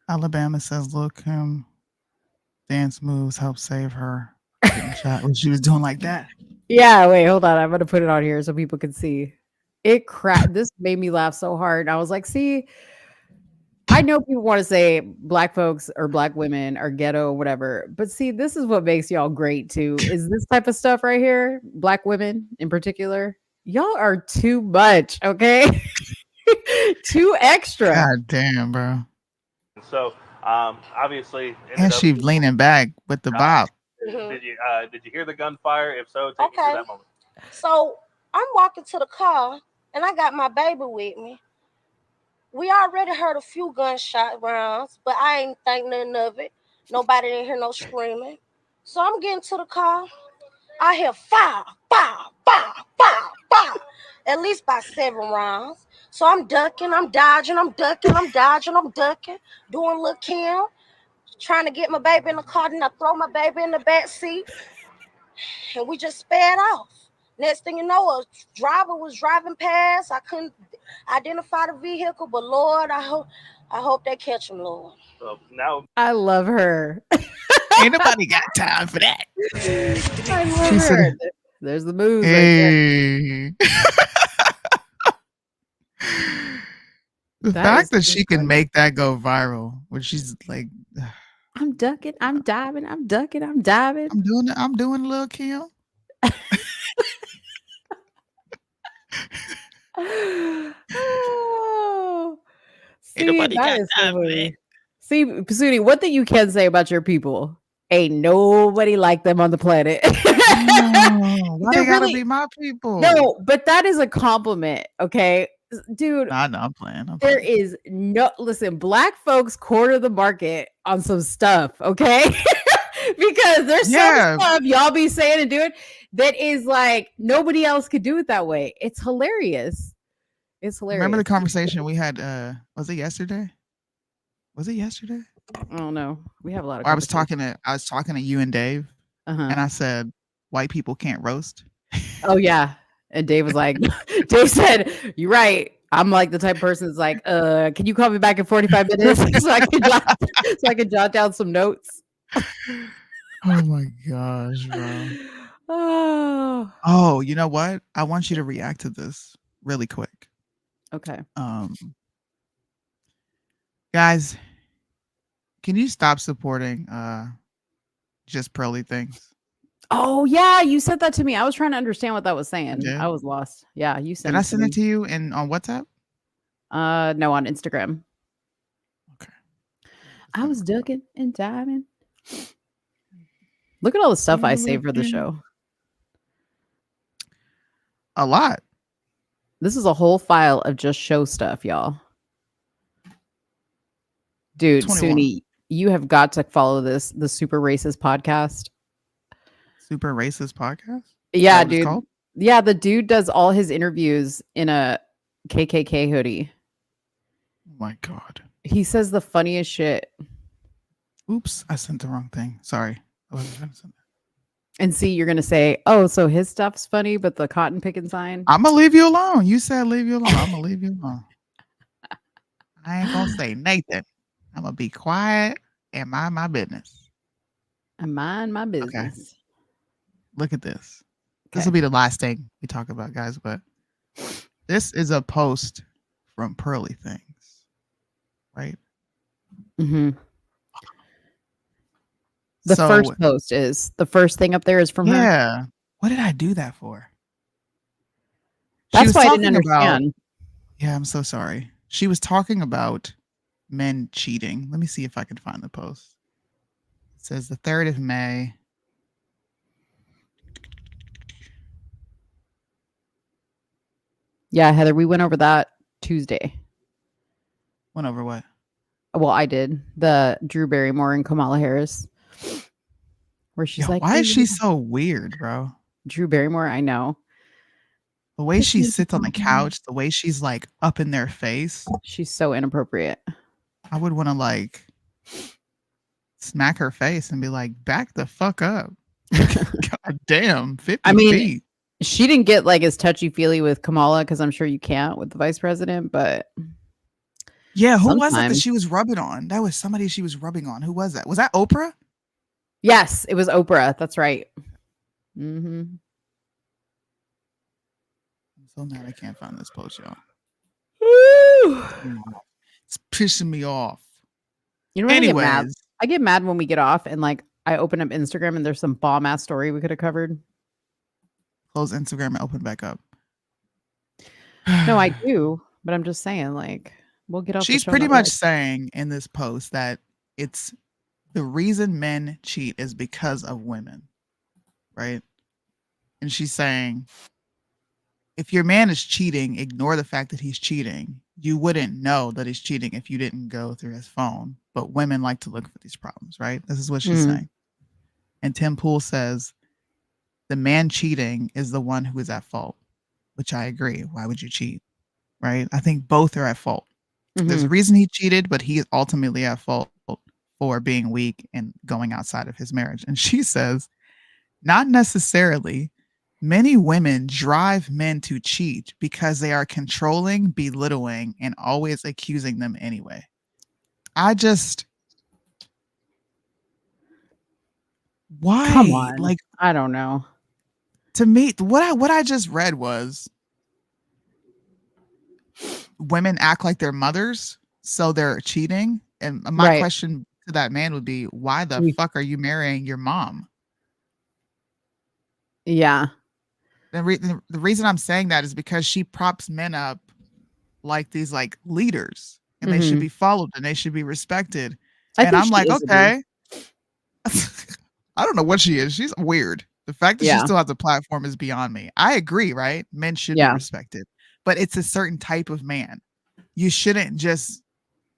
Alabama says, look, him dance moves help save her. Getting shot when she was doing like that. Yeah, wait, hold on. I'm going to put it on here so people can see. This made me laugh so hard. I was like, see, I know people want to say black folks or black women are ghetto, whatever. But see, this is what makes y'all great too, is this type of stuff right here. Black women in particular. Y'all are too much, okay? Too extra. God damn, bro. So, obviously, And she's leaning back with the bop. Did you hear the gunfire? If so, take me through that moment. So I'm walking to the car, and I got my baby with me. We already heard a few gunshot rounds, but I ain't think nothing of it. Nobody didn't hear no screaming. So I'm getting to the car. I hear fire, fire, fire, fire, fire. At least by 7 rounds. So I'm ducking, I'm dodging, I'm ducking, I'm dodging, I'm ducking, doing little Kim, trying to get my baby in the car. Then I throw my baby in the back seat, and we just sped off. Next thing you know, a driver was driving past. I couldn't identify the vehicle, but Lord, I hope they catch him, Lord. So now I love her. Ain't nobody got time for that. I love She her. said, There's the moves right hey. The That fact is that so she can funny. make that go viral, when she's like, there. I'm ducking, I'm diving, I'm ducking, I'm diving. I'm doing a little Kim. Oh. See, nobody that got is so time for funny. See, Soonie, one thing you can say about your people, ain't nobody like them on the planet. Oh, why They're they gotta really be my people? no, but that is a compliment, okay? Dude, Nah, no, I'm playing. there is no listen, black folks corner the market on some stuff, okay? Because there's Yeah. some stuff y'all be saying and doing that is like nobody else could do it that way. It's hilarious. It's hilarious. Remember the conversation we had? Was it yesterday? I don't know. We have a lot of Or I was talking to you and Dave, uh-huh. and I said, white people can't roast. Oh yeah. And Dave was like, Dave said, you're right. I'm like the type of person that's like, can you call me back in 45 minutes so I can jot down some notes? Oh my gosh, bro. Oh. Oh, you know what? I want you to react to this really quick. Okay. Guys, can you stop supporting just pearly things? Oh yeah, you said that to me. I was trying to understand what that was saying. Yeah. I was lost. Yeah, you sent Did it I to send me. it to you on WhatsApp? No, on Instagram. Okay. I was ducking and diving. Look at all the stuff I saved for the show. A lot. This is a whole file of just show stuff, y'all. Dude, 21. Soonie, you have got to follow the Super Racist podcast. Super Racist podcast? Yeah, Is that what it's dude. called? Yeah, the dude does all his interviews in a KKK hoodie. Oh my God. He says the funniest shit. Oops, I sent the wrong thing. Sorry. I wasn't trying to send that. And see, you're gonna say, "Oh, so his stuff's funny, but the cotton picking sign." I'm gonna leave you alone. You said leave you alone. I'm gonna leave you alone. I ain't gonna say Nathan. I'm gonna be quiet and mind my business. I mind my business. Look at this. Okay. This will be the last thing we talk about, guys. But this is a post from Pearly Things, right? Mm-hmm. The first post is the first thing up there is from her. Yeah. What did I do that for? That's why I didn't understand. Yeah, I'm so sorry. She was talking about men cheating. Let me see if I can find the post. It says the 3rd of May. Yeah, Heather, we went over that Tuesday. Went over what? Well, I did. The Drew Barrymore and Kamala Harris. Where she's like, why is she so weird, bro? Drew Barrymore, I know. The way she sits on the couch, the way she's like up in their face. She's so inappropriate. I would want to like smack her face and be like, back the fuck up. God damn, 50 feet. She didn't get like as touchy-feely with Kamala because I'm sure you can't with the vice president, but yeah, who was that she was rubbing on? That was somebody she was rubbing on. Who was that? Was that Oprah? Yes, it was Oprah. That's right. Mm-hmm. I'm so mad I can't find this post, y'all. Woo! It's pissing me off. You know what? Anyways, I get mad when we get off and like I open up Instagram and there's some bomb ass story we could have covered. Close Instagram and open back up. No, I do, but I'm just saying, like, we'll get off. She's pretty much saying in this post that it's the reason men cheat is because of women, right? And she's saying, if your man is cheating, ignore the fact that he's cheating. You wouldn't know that he's cheating if you didn't go through his phone. But women like to look for these problems, right? This is what she's saying. And Tim Pool says, the man cheating is the one who is at fault, which I agree. Why would you cheat? Right? I think both are at fault. There's a reason he cheated, but he is ultimately at fault for being weak and going outside of his marriage. And she says, not necessarily. Many women drive men to cheat because they are controlling, belittling, and always accusing them anyway. Why? Come on. Like, I don't know. To me, what I just read was women act like they're mothers, so they're cheating. And my question to that man would be, why the fuck are you marrying your mom? Yeah. The reason I'm saying that is because she props men up like these like leaders, and they should be followed and they should be respected. And I'm like, okay. I don't know what she is. She's weird. The fact that she still has a platform is beyond me. I agree, right? Men should be respected, but it's a certain type of man. You shouldn't just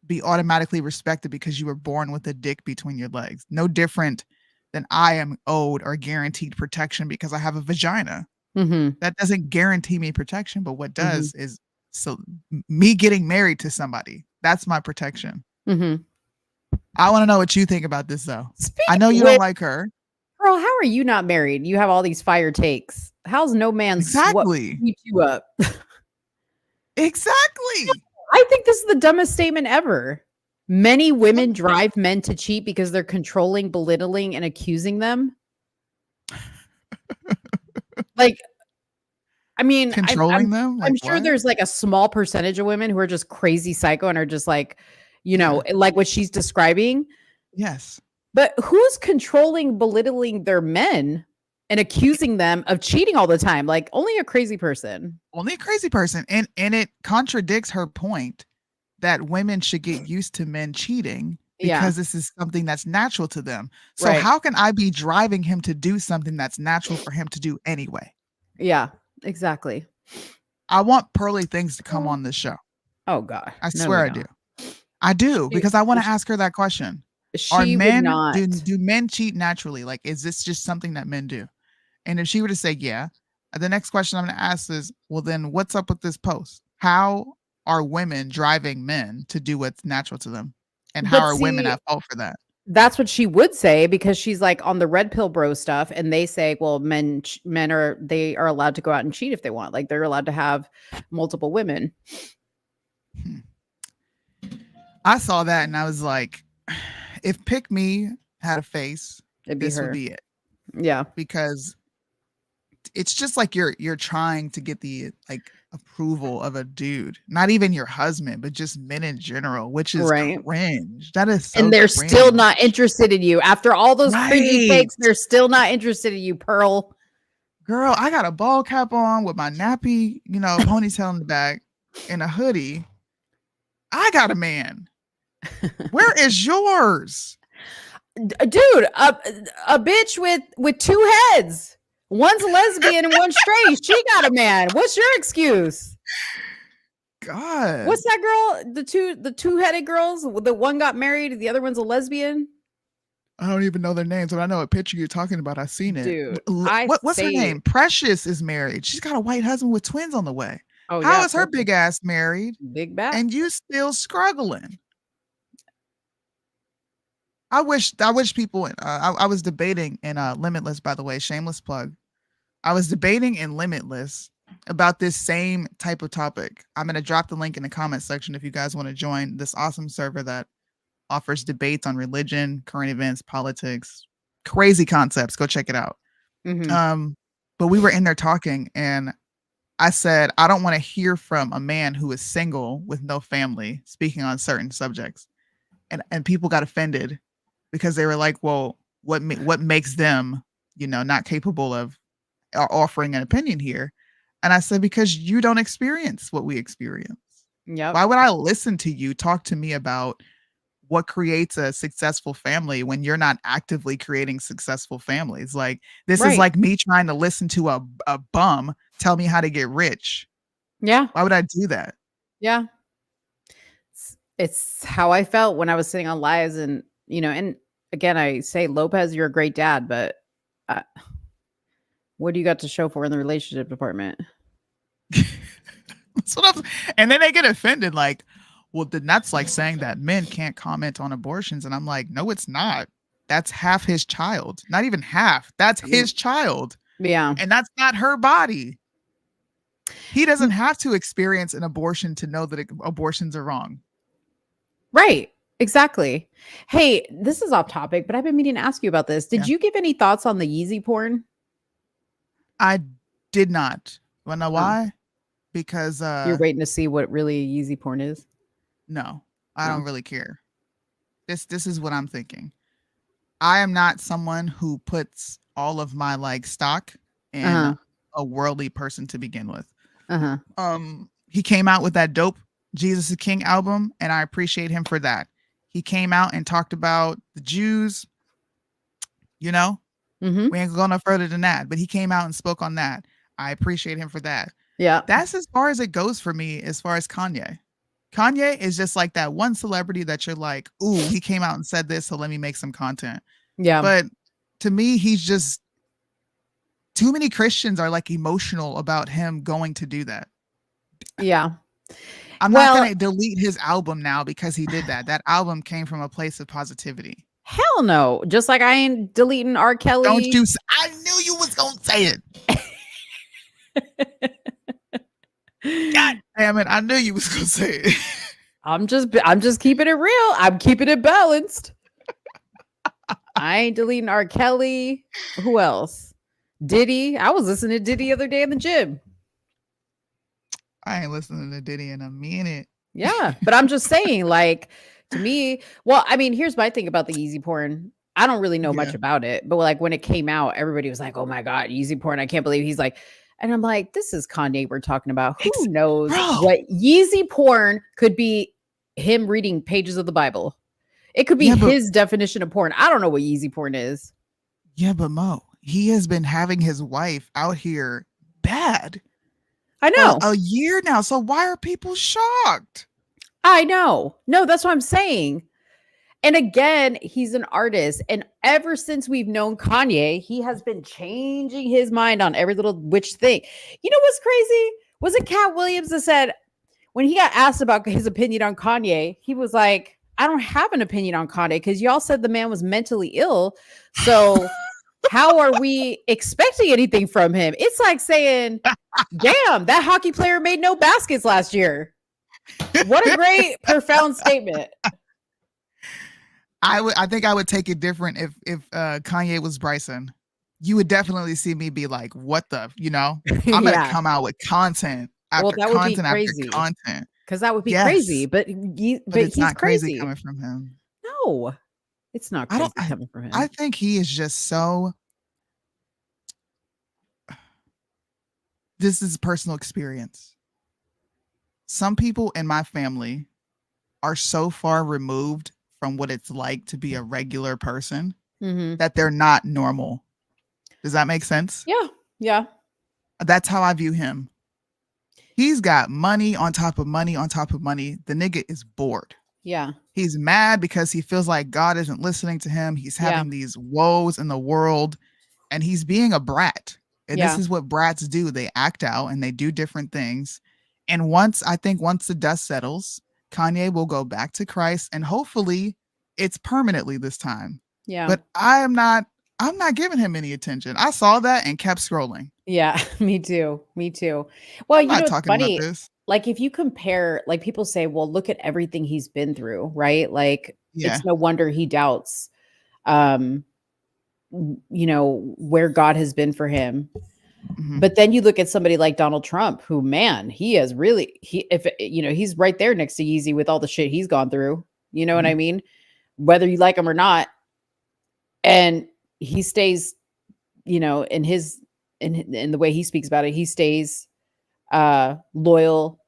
be automatically respected because you were born with a dick between your legs. No different than I am owed or guaranteed protection because I have a vagina. That doesn't guarantee me protection, but what does is me getting married to somebody. That's my protection. I want to know what you think about this, though. I know you don't like her. Girl, how are you not married? You have all these fire takes. How's no man sweep you up? Exactly. I think this is the dumbest statement ever. Many women drive men to cheat because they're controlling, belittling, and accusing them. Like, I mean, controlling them. Like, I'm sure there's like a small percentage of women who are just crazy psycho and are just like, you know, like what she's describing. Yes. But who's controlling, belittling their men and accusing them of cheating all the time? Like only a crazy person. Only a crazy person. And it contradicts her point that women should get used to men cheating because this is something that's natural to them. So how can I be driving him to do something that's natural for him to do anyway? Yeah, exactly. I want Pearly Things to come on this show. Oh God. I swear I do. I do, because I want to ask her that question. Are men, do men cheat naturally? Like, is this just something that men do? And if she were to say, yeah, the next question I'm going to ask is, well, then what's up with this post? How are women driving men to do what's natural to them? And how are women at fault for that? That's what she would say, because she's like on the red pill bro stuff, and they say, well, men are allowed to go out and cheat if they want. Like they're allowed to have multiple women. I saw that and I was like, if Pick Me had a face, this would be it. Yeah. Because it's just like you're trying to get the like approval of a dude, not even your husband, but just men in general, which is cringe. That is so and they're cringe. still not interested in you after all those cringy fakes. They're still not interested in you, Pearl. Girl, I got a ball cap on with my nappy, ponytail in the back and a hoodie. I got a man. Where is yours? Dude, a bitch with two heads. One's a lesbian and one's straight. She got a man. What's your excuse? God. What's that girl? The two-headed girls? The one got married, the other one's a lesbian. I don't even know their names, but I know a picture you're talking about. I've seen it. Dude, what's her name? Precious is married. She's got a white husband with twins on the way. Oh, How is her big ass married? Big back. And you still struggling? I wish people. I was debating in Limitless, by the way, shameless plug. I was debating in Limitless about this same type of topic. I'm going to drop the link in the comment section if you guys want to join this awesome server that offers debates on religion, current events, politics, crazy concepts. Go check it out. Mm-hmm. But we were in there talking, and I said, I don't want to hear from a man who is single with no family speaking on certain subjects. And people got offended because they were like, well, what makes them, not capable of offering an opinion here? And I said, because you don't experience what we experience. Yeah. Why would I listen to you talk to me about what creates a successful family when you're not actively creating successful families? Like this is like me trying to listen to a bum tell me how to get rich. Yeah. Why would I do that? Yeah. It's how I felt when I was sitting on lives, and and again, I say, Lopez, you're a great dad, but what do you got to show for in the relationship department? That's what and then they get offended, like, well, then that's like saying that men can't comment on abortions. And I'm like, no, it's not. That's half his child. Not even half. That's his child. Yeah. And that's not her body. He doesn't have to experience an abortion to know that abortions are wrong. Right. Exactly. Hey, this is off topic, but I've been meaning to ask you about this. Did you give any thoughts on the Yeezy porn? I did not. Wanna know why? Because you're waiting to see what really Yeezy porn is. No, I don't really care. This is what I'm thinking. I am not someone who puts all of my like stock in a worldly person to begin with. He came out with that dope Jesus is King album, and I appreciate him for that. He came out and talked about the Jews. We ain't going no further than that, but he came out and spoke on that. I appreciate him for that. Yeah. That's as far as it goes for me as far as Kanye. Kanye is just like that one celebrity that you're like, ooh, he came out and said this, so let me make some content. Yeah. But to me, he's just, too many Christians are like emotional about him going to do that. Yeah. I'm not going to delete his album now because he did that. That album came from a place of positivity. Hell no. Just like I ain't deleting R. Kelly. I knew you was going to say it. God damn it. I knew you was going to say it. I'm just keeping it real. I'm keeping it balanced. I ain't deleting R. Kelly. Who else? Diddy. I was listening to Diddy the other day in the gym. I ain't listening to Diddy in a minute. Yeah, but I'm just saying, like, to me, well, I mean, here's my thing about the Yeezy porn. I don't really know much about it, but like when it came out, everybody was like, oh my God, Yeezy porn. I can't believe he's like, and I'm like, this is Kanye we're talking about. Who knows what Yeezy porn could be? Him reading pages of the Bible. It could be his definition of porn. I don't know what Yeezy porn is. Yeah, but Mo, he has been having his wife out here bad. I know. A year now. So why are people shocked? I know. No, that's what I'm saying. And again, he's an artist. And ever since we've known Kanye, he has been changing his mind on every little witch thing. You know what's crazy? Was it Cat Williams that said, when he got asked about his opinion on Kanye, he was like, I don't have an opinion on Kanye because y'all said the man was mentally ill. So how are we expecting anything from him? It's like saying, damn, that hockey player made no baskets last year. What a great, profound statement. I think I would take it different if Kanye was Bryson. You would definitely see me be like, what the, I'm gonna come out with content after that would be content crazy. after content. Because that would be crazy, but it's he's not crazy crazy coming from him. No, it's not crazy coming from him. I think he is just so. This is personal experience. Some people in my family are so far removed from what it's like to be a regular person that they're not normal. Does that make sense? Yeah. Yeah. That's how I view him. He's got money on top of money on top of money. The nigga is bored. Yeah. He's mad because he feels like God isn't listening to him. He's having these woes in the world and he's being a brat. And this is what brats do. They act out and they do different things. And once the dust settles, Kanye will go back to Christ and hopefully it's permanently this time. Yeah. But I'm not giving him any attention. I saw that and kept scrolling. Yeah, me too. Well, I'm not talking funny. about this. Like if you compare, like people say, well, look at everything he's been through, right? Like it's no wonder he doubts, where God has been for him. But then you look at somebody like Donald Trump, who, man, he has really, he's right there next to Yeezy with all the shit he's gone through. You know what I mean? Whether you like him or not. And he stays, in the way he speaks about it, he stays loyal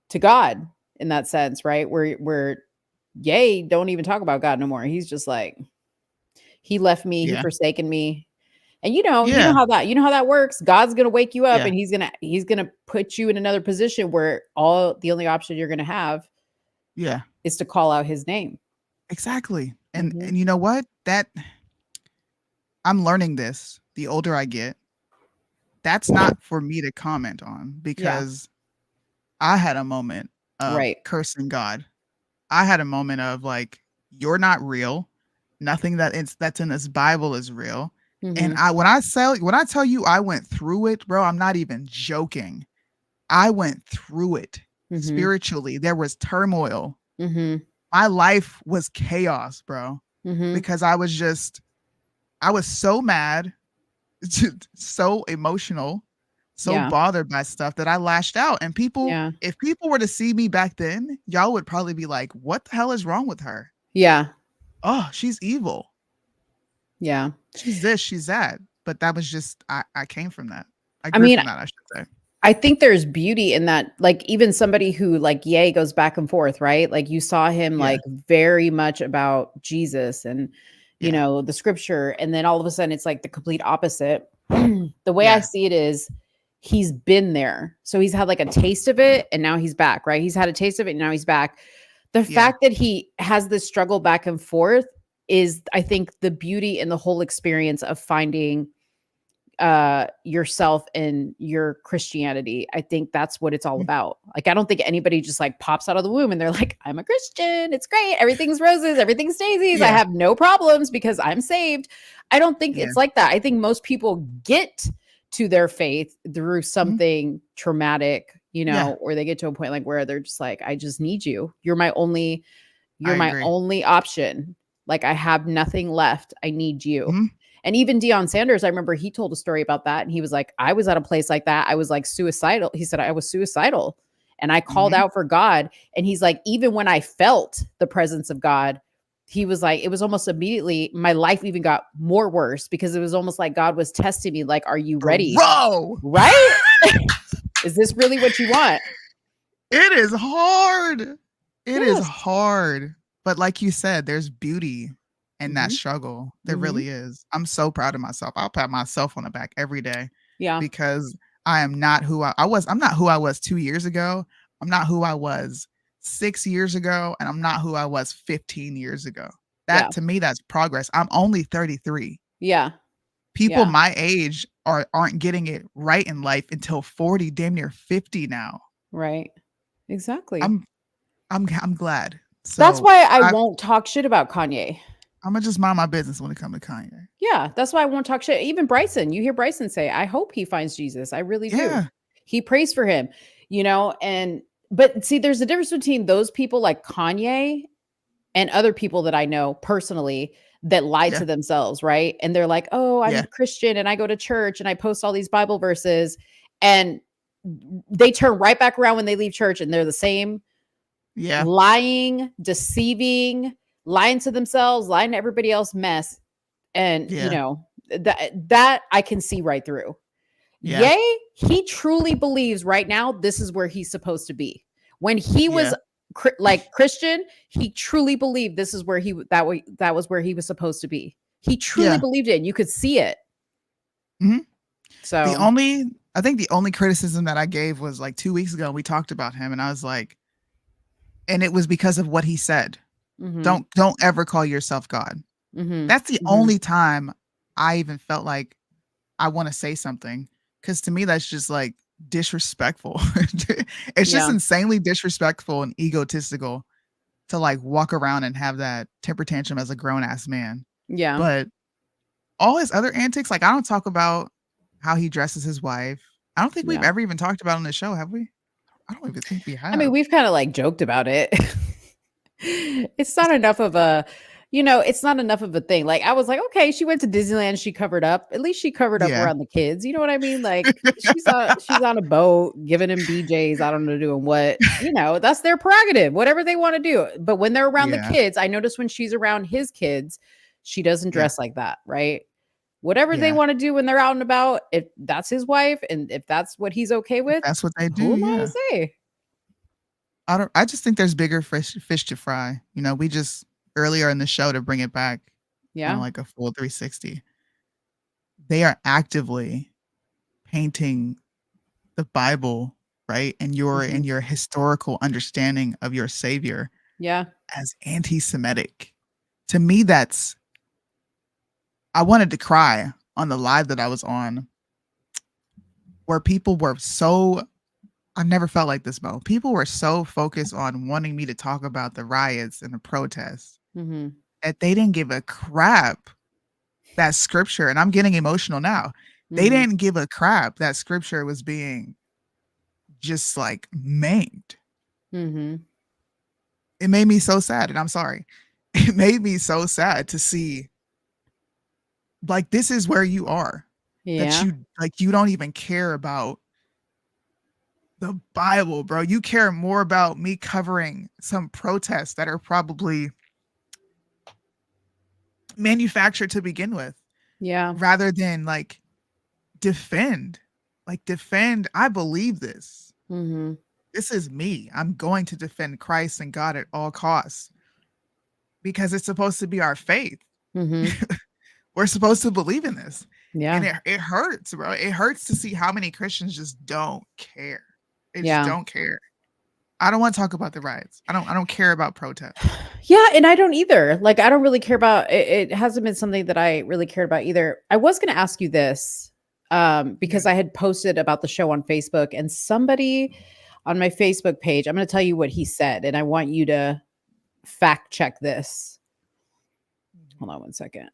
to God in that sense, right? Where Ye don't even talk about God no more. He's just like, he left me, he forsaken me. And you know how that works. God's gonna wake you up and he's gonna put you in another position where the only option you're gonna have is to call out his name. Exactly. And you know what? That I'm learning this the older I get. That's not for me to comment on because I had a moment of cursing God. I had a moment of like, you're not real. Nothing that's in this Bible is real. And when I tell you I went through it, bro, I'm not even joking. I went through it spiritually. There was turmoil. My life was chaos, bro, because I was so mad, so emotional, so bothered by stuff that I lashed out. And if people were to see me back then, y'all would probably be like, what the hell is wrong with her? Yeah. Oh, she's evil. Yeah. She's this, she's that. But that was just, I came from that. I grew from that, I should say. I think there's beauty in that. Like even somebody who like Ye goes back and forth, right? Like you saw him like very much about Jesus and, the scripture. And then all of a sudden it's like the complete opposite. The way I see it is he's been there. So he's had like a taste of it and now he's back, right? He's had a taste of it and now he's back. The fact that he has this struggle back and forth is, I think, the beauty in the whole experience of finding yourself and your Christianity. I think that's what it's all about. Like, I don't think anybody just like pops out of the womb and they're like, I'm a Christian. It's great. Everything's roses. Everything's daisies. I have no problems because I'm saved. I don't think it's like that. I think most people get to their faith through something traumatic, or they get to a point like where they're just like, I just need you. You're my only option. Like I have nothing left. I need you. And even Deion Sanders, I remember he told a story about that. And he was like, I was at a place like that. I was like suicidal. He said, I was suicidal and I called out for God. And he's like, even when I felt the presence of God, he was like, it was almost immediately, my life even got more worse because it was almost like God was testing me. Like, are you ready? Bro. Right? Is this really what you want? It is hard. It is hard. But like you said, there's beauty in that struggle. There really is. I'm so proud of myself. I'll pat myself on the back every day. Yeah. Because I am not who I was. I'm not who I was 2 years ago. I'm not who I was 6 years ago. And I'm not who I was 15 years ago. That to me, that's progress. I'm only 33. Yeah. People my age aren't getting it right in life until 40, damn near 50 now. Right. Exactly. I'm glad. That's So why I won't talk shit about Kanye. I'm gonna just mind my business when it comes to Kanye. Yeah, that's why I won't talk shit. Even Bryson, you hear Bryson say, I hope he finds Jesus. I really do. Yeah. He prays for him, but see, there's a difference between those people like Kanye and other people that I know personally that lie to themselves, right? And they're like, oh, I'm a Christian and I go to church and I post all these Bible verses, and they turn right back around when they leave church and they're the same. Yeah. Lying, deceiving, lying to themselves, lying to everybody else mess. And that I can see right through. Yeah. Yay, he truly believes right now this is where he's supposed to be. When he was like Christian, he truly believed this is where that was where he was supposed to be. He truly believed it, and you could see it. Mm-hmm. So I think the only criticism that I gave was like 2 weeks ago. We talked about him, and I was like, and it was because of what he said. Mm-hmm. Don't ever call yourself God. Mm-hmm. That's the only time I even felt like I want to say something, because to me that's just like disrespectful. It's just insanely disrespectful and egotistical to like walk around and have that temper tantrum as a grown ass man. Yeah. But all his other antics, like I don't talk about how he dresses his wife. I don't think we've ever even talked about it on the show, have we? I don't even think we have. I mean, we've kind of like joked about it. It's not enough of a, it's not enough of a thing. Like I was like, okay, she went to Disneyland, she covered up. At least she covered up around the kids. You know what I mean? Like she's on a boat giving him BJs. I don't know doing what. That's their prerogative. Whatever they want to do. But when they're around the kids, I notice when she's around his kids, she doesn't dress like that, right? Whatever they want to do when they're out and about, if that's his wife and if that's what he's okay with, that's what they do. Who am I to say? I just think there's bigger fish to fry. We just earlier in the show, to bring it back, like a full 360. They are actively painting the Bible, right? And your historical understanding of your Savior, as anti-Semitic. To me, I wanted to cry on the live that I was on, where people were so. I've never felt like this, Mo. People were so focused on wanting me to talk about the riots and the protests that they didn't give a crap that scripture, and I'm getting emotional now. They didn't give a crap that scripture was being just like maimed. It made me so sad, and I'm sorry. It made me so sad to see, like, this is where you are. That you don't even care about the Bible, bro. You care more about me covering some protests that are probably manufactured to begin with. Yeah. Rather than like defend. I believe this. This is me. I'm going to defend Christ and God at all costs, because it's supposed to be our faith. We're supposed to believe in this. Yeah. And it hurts, bro. It hurts to see how many Christians just don't care. They just don't care. I don't want to talk about the riots. I don't care about protests. Yeah, and I don't either. Like, I don't really care about it. It hasn't been something that I really cared about either. I was going to ask you this because I had posted about the show on Facebook, and somebody on my Facebook page, I'm going to tell you what he said, and I want you to fact check this. Hold on one second.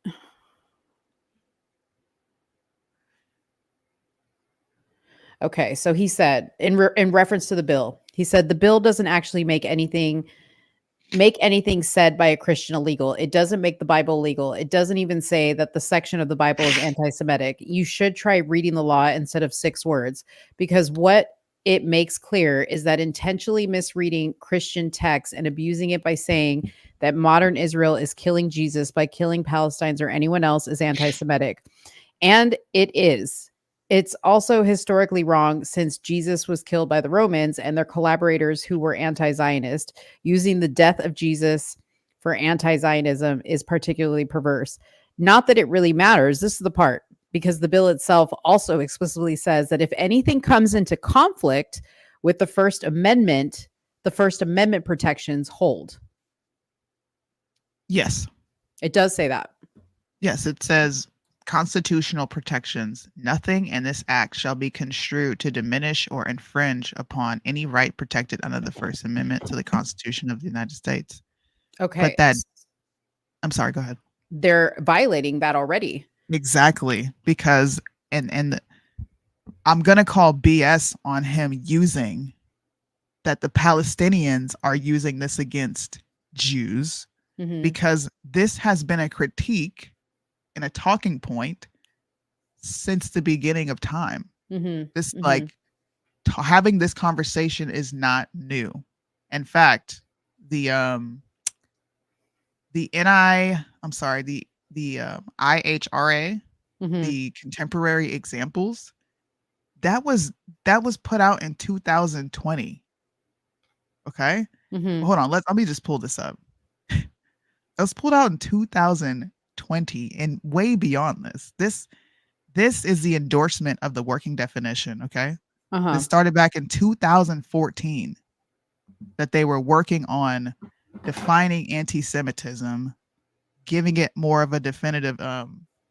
Okay, so he said in reference to the bill, he said the bill doesn't actually make anything said by a Christian illegal. It doesn't make the Bible legal. It doesn't even say that the section of the Bible is anti-Semitic. You should try reading the law instead of 6 words, because what it makes clear is that intentionally misreading Christian texts and abusing it by saying that modern Israel is killing Jesus by killing Palestinians or anyone else is anti-Semitic. And it is. It's also historically wrong, since Jesus was killed by the Romans and their collaborators who were anti-Zionist. Using the death of Jesus for anti-Zionism is particularly perverse. Not that it really matters. This is the part, because the bill itself also explicitly says that if anything comes into conflict with the First Amendment protections hold. Yes. It does say that. Yes, it says constitutional protections. Nothing in this act shall be construed to diminish or infringe upon any right protected under the First Amendment to the Constitution of the United States. Okay. But that, I'm sorry, go ahead. They're violating that already. Exactly. Because, and I'm going to call BS on him using that the Palestinians are using this against Jews, because this has been a critique and a talking point since the beginning of time. This like having this conversation is not new. In fact, the IHRA, the contemporary examples, that was put out in 2020. Okay. Well, hold on. Let me just pull this up. It was pulled out in 2020 and way beyond this. This is the endorsement of the working definition. Okay. This started back in 2014 that they were working on defining anti-Semitism, giving it more of a definitive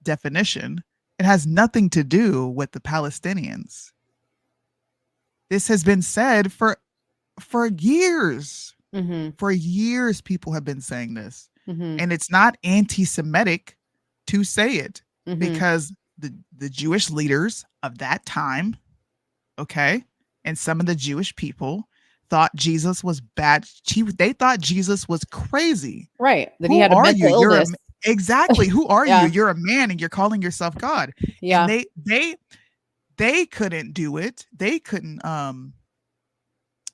definition. It has nothing to do with the Palestinians. This has been said for years. For years, people have been saying this. And it's not anti-Semitic to say it, because the Jewish leaders of that time, okay, and some of the Jewish people thought Jesus was bad. They thought Jesus was crazy. Right. That he had a mental illness. Exactly. Who are you? You're a man and you're calling yourself God. Yeah. And they couldn't do it. They couldn't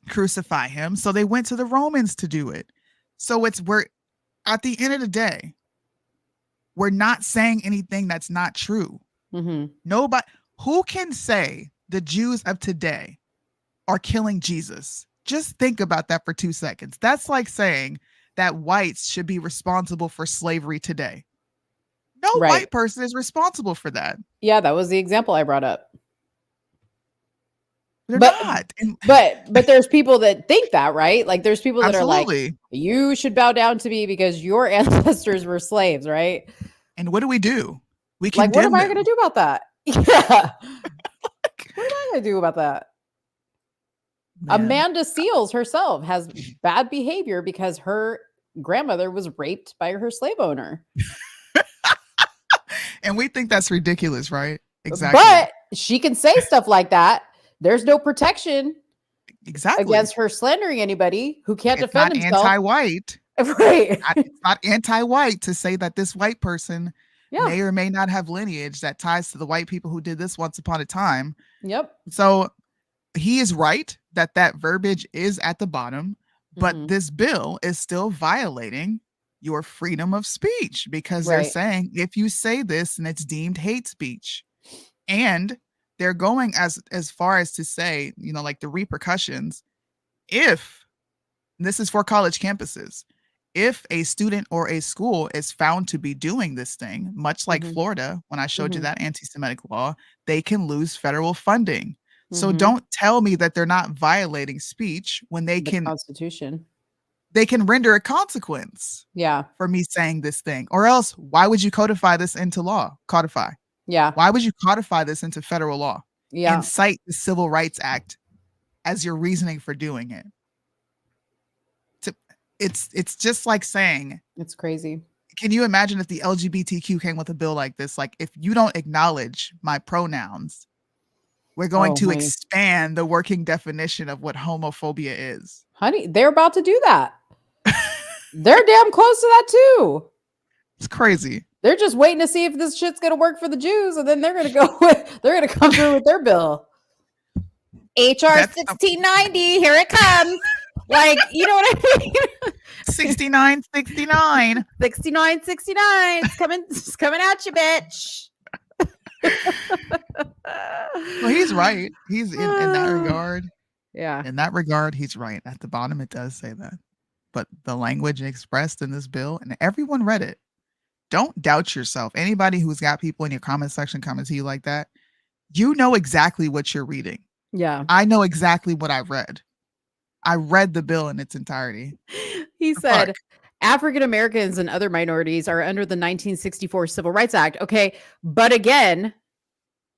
crucify him. So they went to the Romans to do it. So we're at the end of the day, we're not saying anything that's not true. Nobody who can say the Jews of today are killing Jesus. Just think about that for 2 seconds. That's like saying that whites should be responsible for slavery today. No white person is responsible for that. Yeah, that was the example I brought up. They're not. But there's people that think that, right? Like there's people that Absolutely. are like, you should bow down to me because your ancestors were slaves, right? And what do? We like, what am I going to do about that? Yeah. What am I going to do about that? Man. Amanda Seals herself has bad behavior because her grandmother was raped by her slave owner. And we think that's ridiculous, right? Exactly. But she can say stuff like that. There's no protection against her slandering anybody who can't defend himself. Anti-white. Right. It's not anti-white to say that this white person may or may not have lineage that ties to the white people who did this once upon a time. Yep. So he is right that verbiage is at the bottom, but this bill is still violating your freedom of speech because they're saying if you say this and it's deemed hate speech. And they're going as far as to say, like the repercussions, if this is for college campuses, if a student or a school is found to be doing this thing, much like Florida, when I showed you that anti-Semitic law, they can lose federal funding. So don't tell me that they're not violating speech when the Constitution. They can render a consequence. Yeah. For me saying this thing, or else why would you codify this into law? Codify. Yeah. Why would you codify this into federal law? Yeah. And cite the Civil Rights Act as your reasoning for doing it. It's just like saying, it's crazy. Can you imagine if the LGBTQ came with a bill like this? Like, if you don't acknowledge my pronouns, we're going to expand the working definition of what homophobia is. Honey, they're about to do that. They're damn close to that too. It's crazy. They're just waiting to see if this shit's going to work for the Jews, and then they're going to come through with their bill. HR 1690, here it comes. Like, you know what I mean? 6969. 6969. It's coming at you, bitch. Well, he's right. He's in that regard. Yeah. In that regard, he's right. At the bottom, it does say that. But the language expressed in this bill, and everyone read it. Don't doubt yourself. Anybody who's got people in your comment section coming to you like that, you know exactly what you're reading. Yeah. I know exactly what I read. I read the bill in its entirety. He said, African Americans and other minorities are under the 1964 Civil Rights Act. Okay. But again,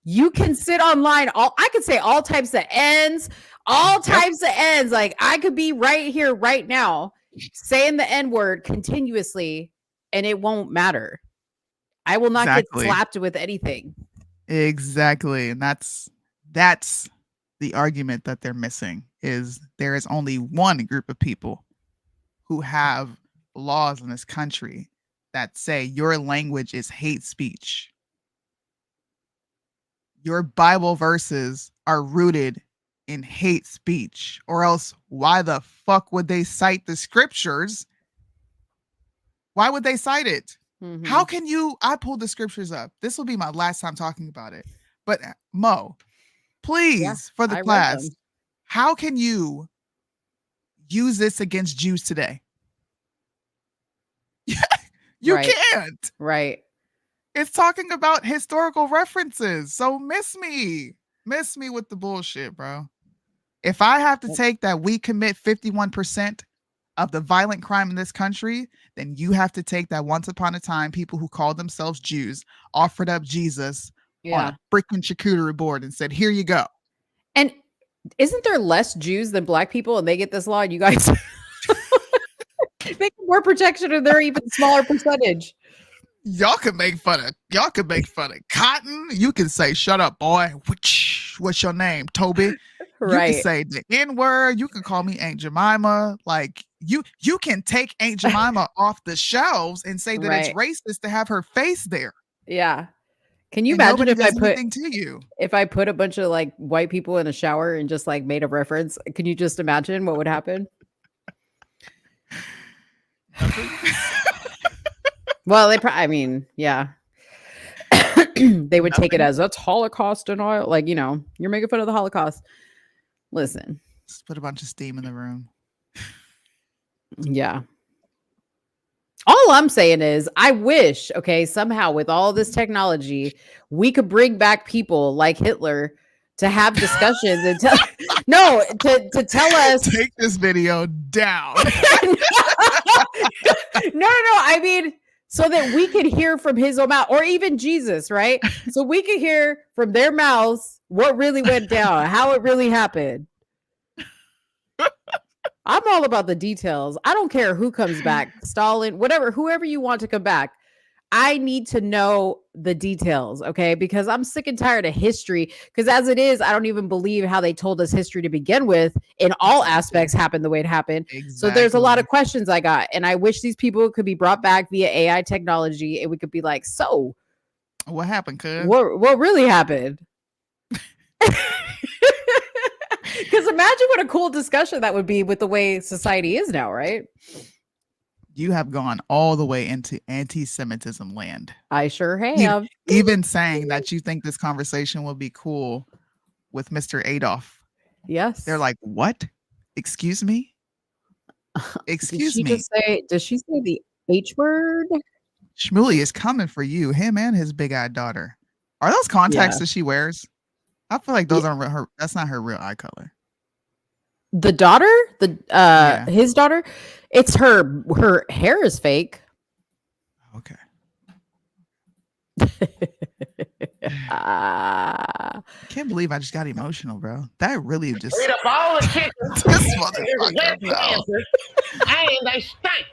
you can sit online. I could say all types of ends, all types of ends. Like I could be right here, right now, saying the N-word continuously and it won't matter. I will not get slapped with anything. Exactly. And that's the argument that they're missing, is there is only one group of people who have laws in this country that say your language is hate speech. Your Bible verses are rooted in hate speech, or else why the fuck would they cite the scriptures? Why would they cite it? Mm-hmm. How can you? I pulled the scriptures up. This will be my last time talking about it. But Mo, please, for the class, how can you use this against Jews today? You can't. Right. It's talking about historical references. So miss me with the bullshit, bro. If I have to take that we commit 51% of the violent crime in this country, then you have to take that once upon a time people who called themselves Jews offered up Jesus on a freaking charcuterie board and said, here you go. And isn't there less Jews than black people and they get this law and you guys they get more protection and they're even smaller percentage? Y'all can make fun of Cotton. You can say, shut up, boy. What's your name? Toby. Right. You can say the N-word. You can call me Aunt Jemima. Like you can take Aunt Jemima off the shelves and say that it's racist to have her face there. Yeah. Can you imagine if I put a bunch of like white people in a shower and just like made a reference? Can you just imagine what would happen? Well, I mean, yeah. They would take it as that's Holocaust denial. Like, you know, you're making fun of the Holocaust. Listen. Just put a bunch of steam in the room. Yeah. All I'm saying is I wish, somehow with all this technology, we could bring back people like Hitler to have discussions and to tell us. Take this video down. No. I mean, so that we could hear from his own mouth, or even Jesus, right? So we could hear from their mouths what really went down, how it really happened. I'm all about the details. I don't care who comes back, Stalin, whatever, whoever you want to come back. I need to know the details, okay? Because I'm sick and tired of history. Because as it is, I don't even believe how they told us history to begin with in all aspects happened the way it happened. Exactly. So there's a lot of questions I got. And I wish these people could be brought back via AI technology and we could be like, so what happened, cuz? What really happened? Because imagine what a cool discussion that would be with the way society is now, right? You have gone all the way into anti-Semitism land. I sure have. Even saying that you think this conversation will be cool with Mr. Adolf. Yes. They're like, what? Excuse me? Excuse me. Does she say the H word? Shmuley is coming for you, him and his big-eyed daughter. Are those contacts that she wears? I feel like those aren't her. That's not her real eye color. The daughter, his daughter, it's her hair is fake. Okay. I can't believe I just got emotional, bro. That really just Eat up all the chicken. This motherfucker, and they stink.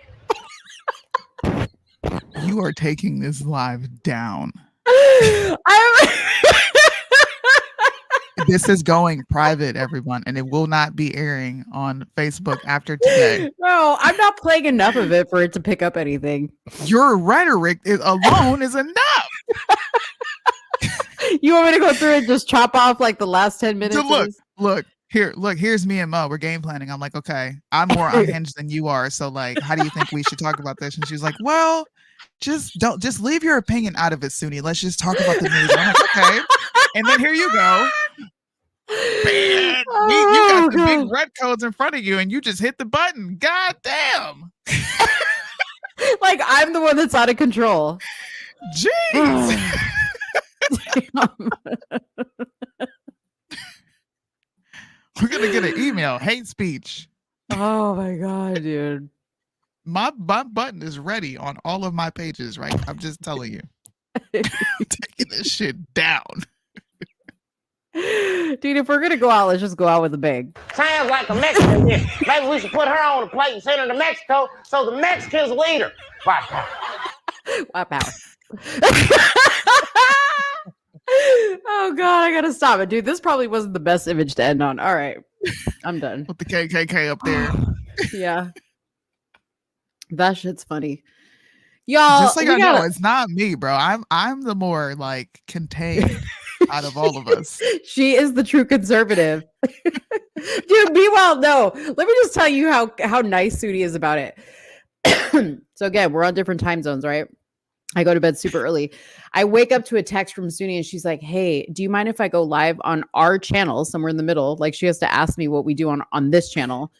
You are taking this live down. This is going private, everyone, and it will not be airing on Facebook after today. No, I'm not playing enough of it for it to pick up anything. Your rhetoric alone is enough. You want me to go through and just chop off like the last 10 minutes? So here's me and Mo. We're game planning. I'm like, okay, I'm more unhinged than you are. So like, how do you think we should talk about this? And she's like, well, just leave your opinion out of it, Soonie. Let's just talk about the news. I'm like, okay. And then here you go. Man, you got the big red codes in front of you and you just hit the button. God damn. Like I'm the one that's out of control. Jeez. We're gonna get an email. Hate speech. Oh my god, dude. My button is ready on all of my pages, right? I'm just telling you. I'm taking this shit down. Dude, if we're gonna go out, let's just go out with a bang. Sounds like a Mexican dish. Maybe we should put her on a plate and send her to Mexico so the Mexicans will eat her. White power. White power. Oh God, I gotta stop it, dude. This probably wasn't the best image to end on. All right, I'm done. With the KKK up there. Yeah, that shit's funny, y'all. Just like I know, it's not me, bro. I'm the more like contained out of all of us. She is the true conservative, dude. Meanwhile, no. Let me just tell you how nice Soonie is about it. So again, we're on different time zones, right? I go to bed super early. I wake up to a text from Soonie and she's like, hey, do you mind if I go live on our channel somewhere in the middle? Like she has to ask me what we do on this channel.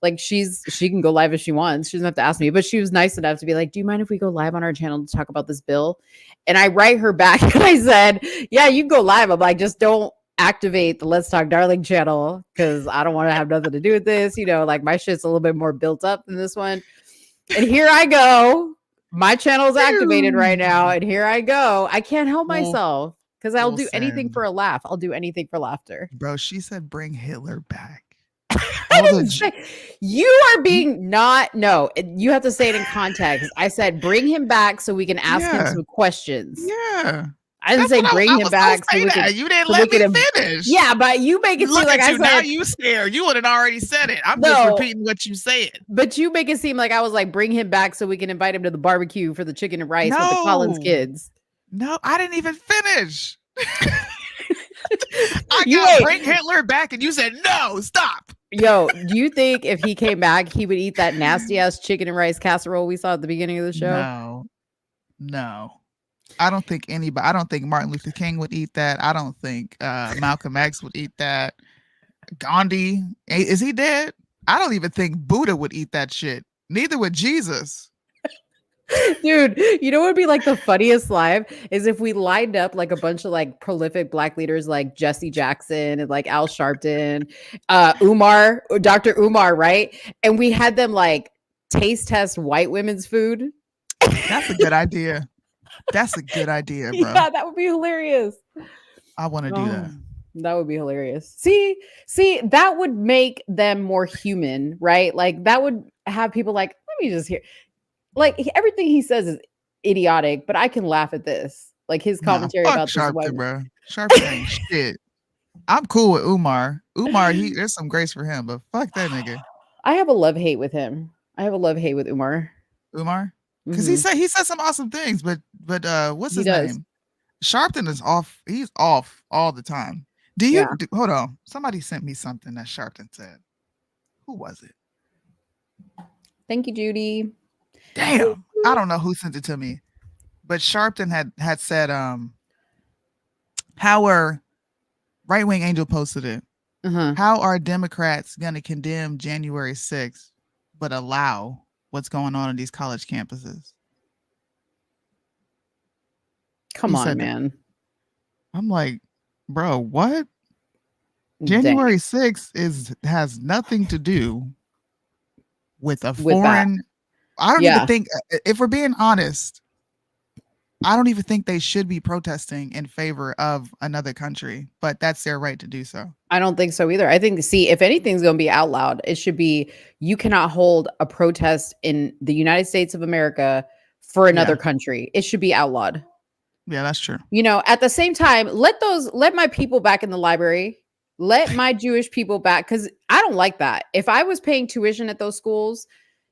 Like she can go live if she wants. She doesn't have to ask me, but she was nice enough to be like, do you mind if we go live on our channel to talk about this bill? And I write her back and I said, yeah, you can go live. I'm like, just don't activate the Let's Talk Darling channel because I don't want to have nothing to do with this. You know, like my shit's a little bit more built up than this one. And here I go. My channel is activated right now, and here I go. I can't help myself because I'll do anything for a laugh. I'll do anything for laughter. Bro, she said bring Hitler back. You are being no, you have to say it in context. I said bring him back so we can ask him some questions. Yeah. I didn't say bring him back so we can. You didn't let me finish. Yeah, but you make it seem like I said. Now you scared. You would have already said it. I'm just repeating what you said. But you make it seem like I was like, bring him back so we can invite him to the barbecue for the chicken and rice with the Collins kids. No, I didn't even finish. I got bring Hitler back, and you said no. Stop. Yo, do you think if he came back, he would eat that nasty ass chicken and rice casserole we saw at the beginning of the show? No. I don't think anybody. I don't think Martin Luther King would eat that. I don't think Malcolm X would eat that. Gandhi, is he dead? I don't even think Buddha would eat that shit. Neither would Jesus. Dude, you know what would be like the funniest live is if we lined up like a bunch of like prolific black leaders like Jesse Jackson and like Al Sharpton, Dr. Umar, right? And we had them like taste test white women's food. That's a good idea. That's a good idea, bro. Yeah, that would be hilarious. I want to do that. That would be hilarious. See, that would make them more human, right? Like that would have people like, let me just hear. Like everything he says is idiotic, but I can laugh at this. Like his commentary about Sharpton, this bro. Sharpton ain't shit. I'm cool with Umar. There's some grace for him, but fuck that nigga. I have a love-hate with him. I have a love-hate with Umar. Because he said some awesome things, but what's his name? Sharpton is off. He's off all the time. Hold on. Somebody sent me something that Sharpton said. Who was it? Thank you, Judy. Damn. I don't know who sent it to me. But Sharpton had said how are Right-Wing Angel posted it. How are Democrats gonna condemn January 6th but allow what's going on in these college campuses? Come on, man. I'm like, bro, what? January 6th has nothing to do with a foreign. I don't even think, if we're being honest, I don't even think they should be protesting in favor of another country, but that's their right to do so. I don't think so either. I think, if anything's going to be out loud, it should be, you cannot hold a protest in the United States of America for another country. It should be outlawed. Yeah, that's true. You know, at the same time, let my people back in the library. Let my Jewish people back, because I don't like that. If I was paying tuition at those schools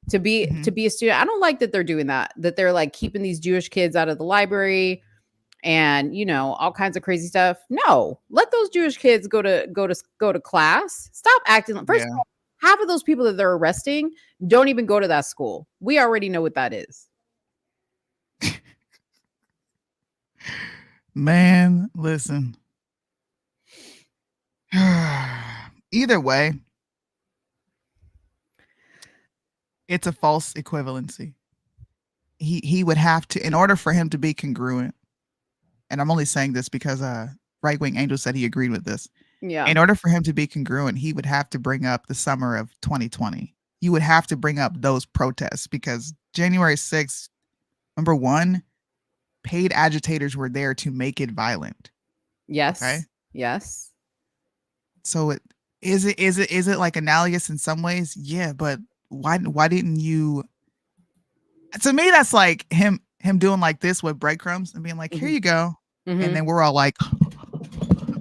to be a student, I don't like that they're doing that. That they're like keeping these Jewish kids out of the library, and you know, all kinds of crazy stuff. No, let those Jewish kids go to class. Stop acting. First of all, half of those people that they're arresting don't even go to that school. We already know what that is. Man, listen. Either way, it's a false equivalency. He would have to, in order for him to be congruent, and I'm only saying this because Right-Wing Angel said he agreed with this. Yeah. In order for him to be congruent, he would have to bring up the summer of 2020. You would have to bring up those protests, because January 6th, number one, paid agitators were there to make it violent. Yes. Okay? Yes. So is it like analogous in some ways? Yeah, but why didn't you? To me, that's like him doing like this with breadcrumbs and being like, here you go. And then we're all like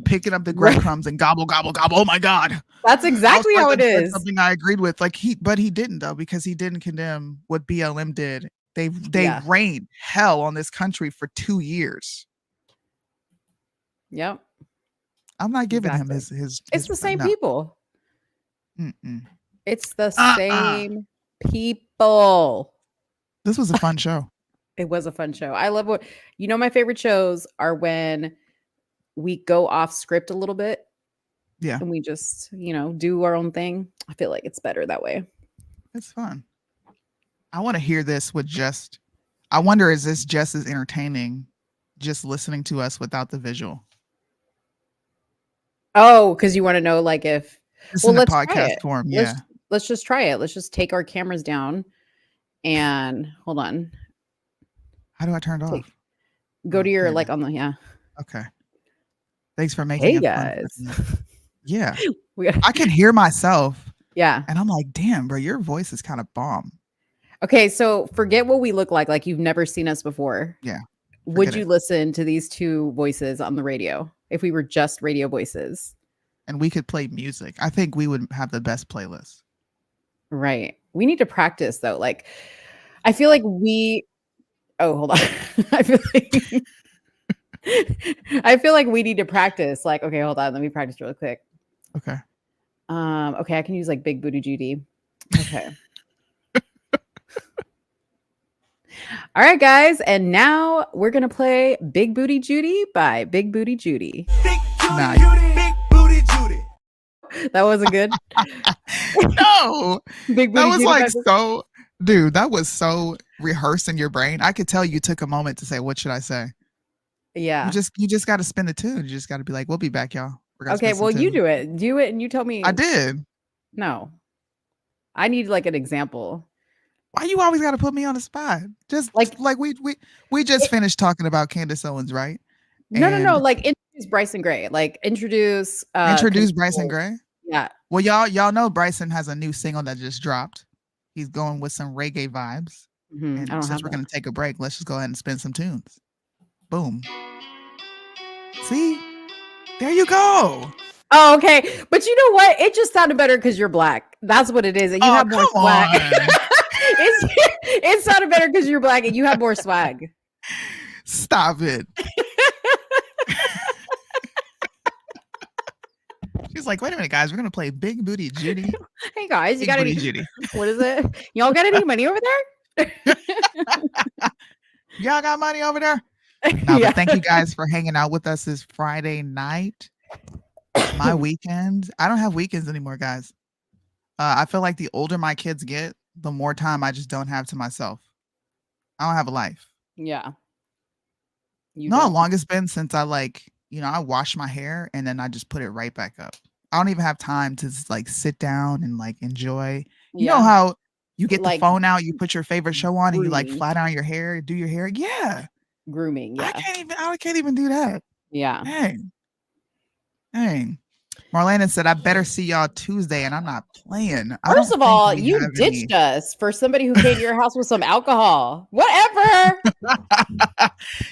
picking up the breadcrumbs and gobble, gobble, gobble. Oh my God. That's exactly how it is. Something I agreed with. Like but he didn't though, because he didn't condemn what BLM did. They reigned hell on this country for 2 years. Yep. I'm not giving him his It's the same people. It's the same people. This was a fun show. It was a fun show. I love my favorite shows are when we go off script a little bit. Yeah. And we just, do our own thing. I feel like it's better that way. It's fun. I want to hear this with I wonder, is this just as entertaining just listening to us without the visual? Oh, because you want to know like if it's in a podcast form. Yeah. Let's just try it. Let's just take our cameras down and hold on. How do I turn it off? Go to your like on the Okay. Thanks for making it guys. Fun. Yeah. I can hear myself. Yeah. And I'm like, damn, bro, your voice is kind of bomb. Okay, so forget what we look like you've never seen us before. Yeah. Would you listen to these two voices on the radio if we were just radio voices? And we could play music. I think we would have the best playlist. Right. We need to practice though. Like, I feel like hold on. I feel like we need to practice. Like, okay, hold on. Let me practice really quick. Okay. Okay, I can use like Big Booty Judy. Okay. All right, guys, and now we're gonna play Big Booty Judy by Big Booty Judy. Big Booty Judy. That wasn't good. No, Big Booty that was Judy like so, dude. That was so rehearsed in your brain. I could tell you took a moment to say, "What should I say?" Yeah, you just got to spin the tune. You just got to be like, "We'll be back, y'all." Okay, well, you do it, and you tell me. I did. No, I need like an example. Why you always got to put me on the spot? Just like we just finished talking about Candace Owens, right? No. Like introduce Bryson Gray. Like introduce Bryson Gray. Yeah. Well, y'all know Bryson has a new single that just dropped. He's going with some reggae vibes. And since we're gonna take a break, let's just go ahead and spin some tunes. Boom. See, there you go. Oh, okay. But you know what? It just sounded better because you're black. That's what it is. And you have more swag. It sounded better because you're black and you have more swag. Stop it. She's like, wait a minute, guys. We're going to play Big Booty Judy. Hey, guys. You Big got any? Judy. What is it? Y'all got any money over there? Y'all got money over there? No, but thank you guys for hanging out with us this Friday night. My weekend. I don't have weekends anymore, guys. I feel like the older my kids get, the more time I just don't have to myself. I don't have a life. Yeah. You know how long it's been since I I wash my hair and then I just put it right back up. I don't even have time to like sit down and like enjoy. You know how you get the phone out, you put your favorite show on, and you like flat iron your hair, do your hair. Yeah. Grooming. Yeah. I can't even do that. Yeah. Dang. Marlena said, I better see y'all Tuesday, and I'm not playing. First of all, you ditched us for somebody who came to your house with some alcohol. Whatever.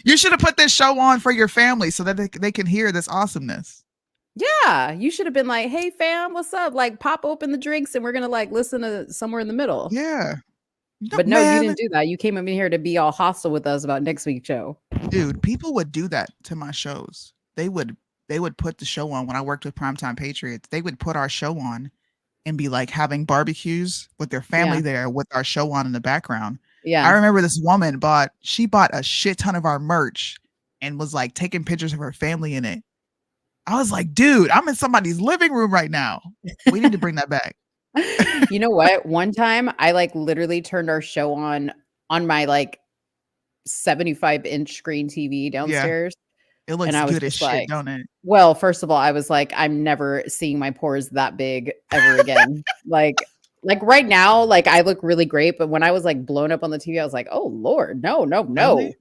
You should have put this show on for your family so that they can hear this awesomeness. Yeah. You should have been like, hey, fam, what's up? Like, pop open the drinks, and we're going to like listen to somewhere in the middle. Yeah. But no, you didn't do that. You came in here to be all hostile with us about next week's show. Dude, people would do that to my shows. They would put the show on when I worked with Primetime Patriots. They would put our show on and be like having barbecues with their family there with our show on in the background. Yeah. I remember this woman bought a shit ton of our merch and was like taking pictures of her family in it. I was like, dude, I'm in somebody's living room right now. We need to bring that back. You know what? One time I like literally turned our show on my like 75-inch screen TV downstairs. It looks good as shit, don't it? Well, first of all, I was like, I'm never seeing my pores that big ever again. like right now, like I look really great, but when I was like blown up on the TV, I was like, oh Lord, no. Really?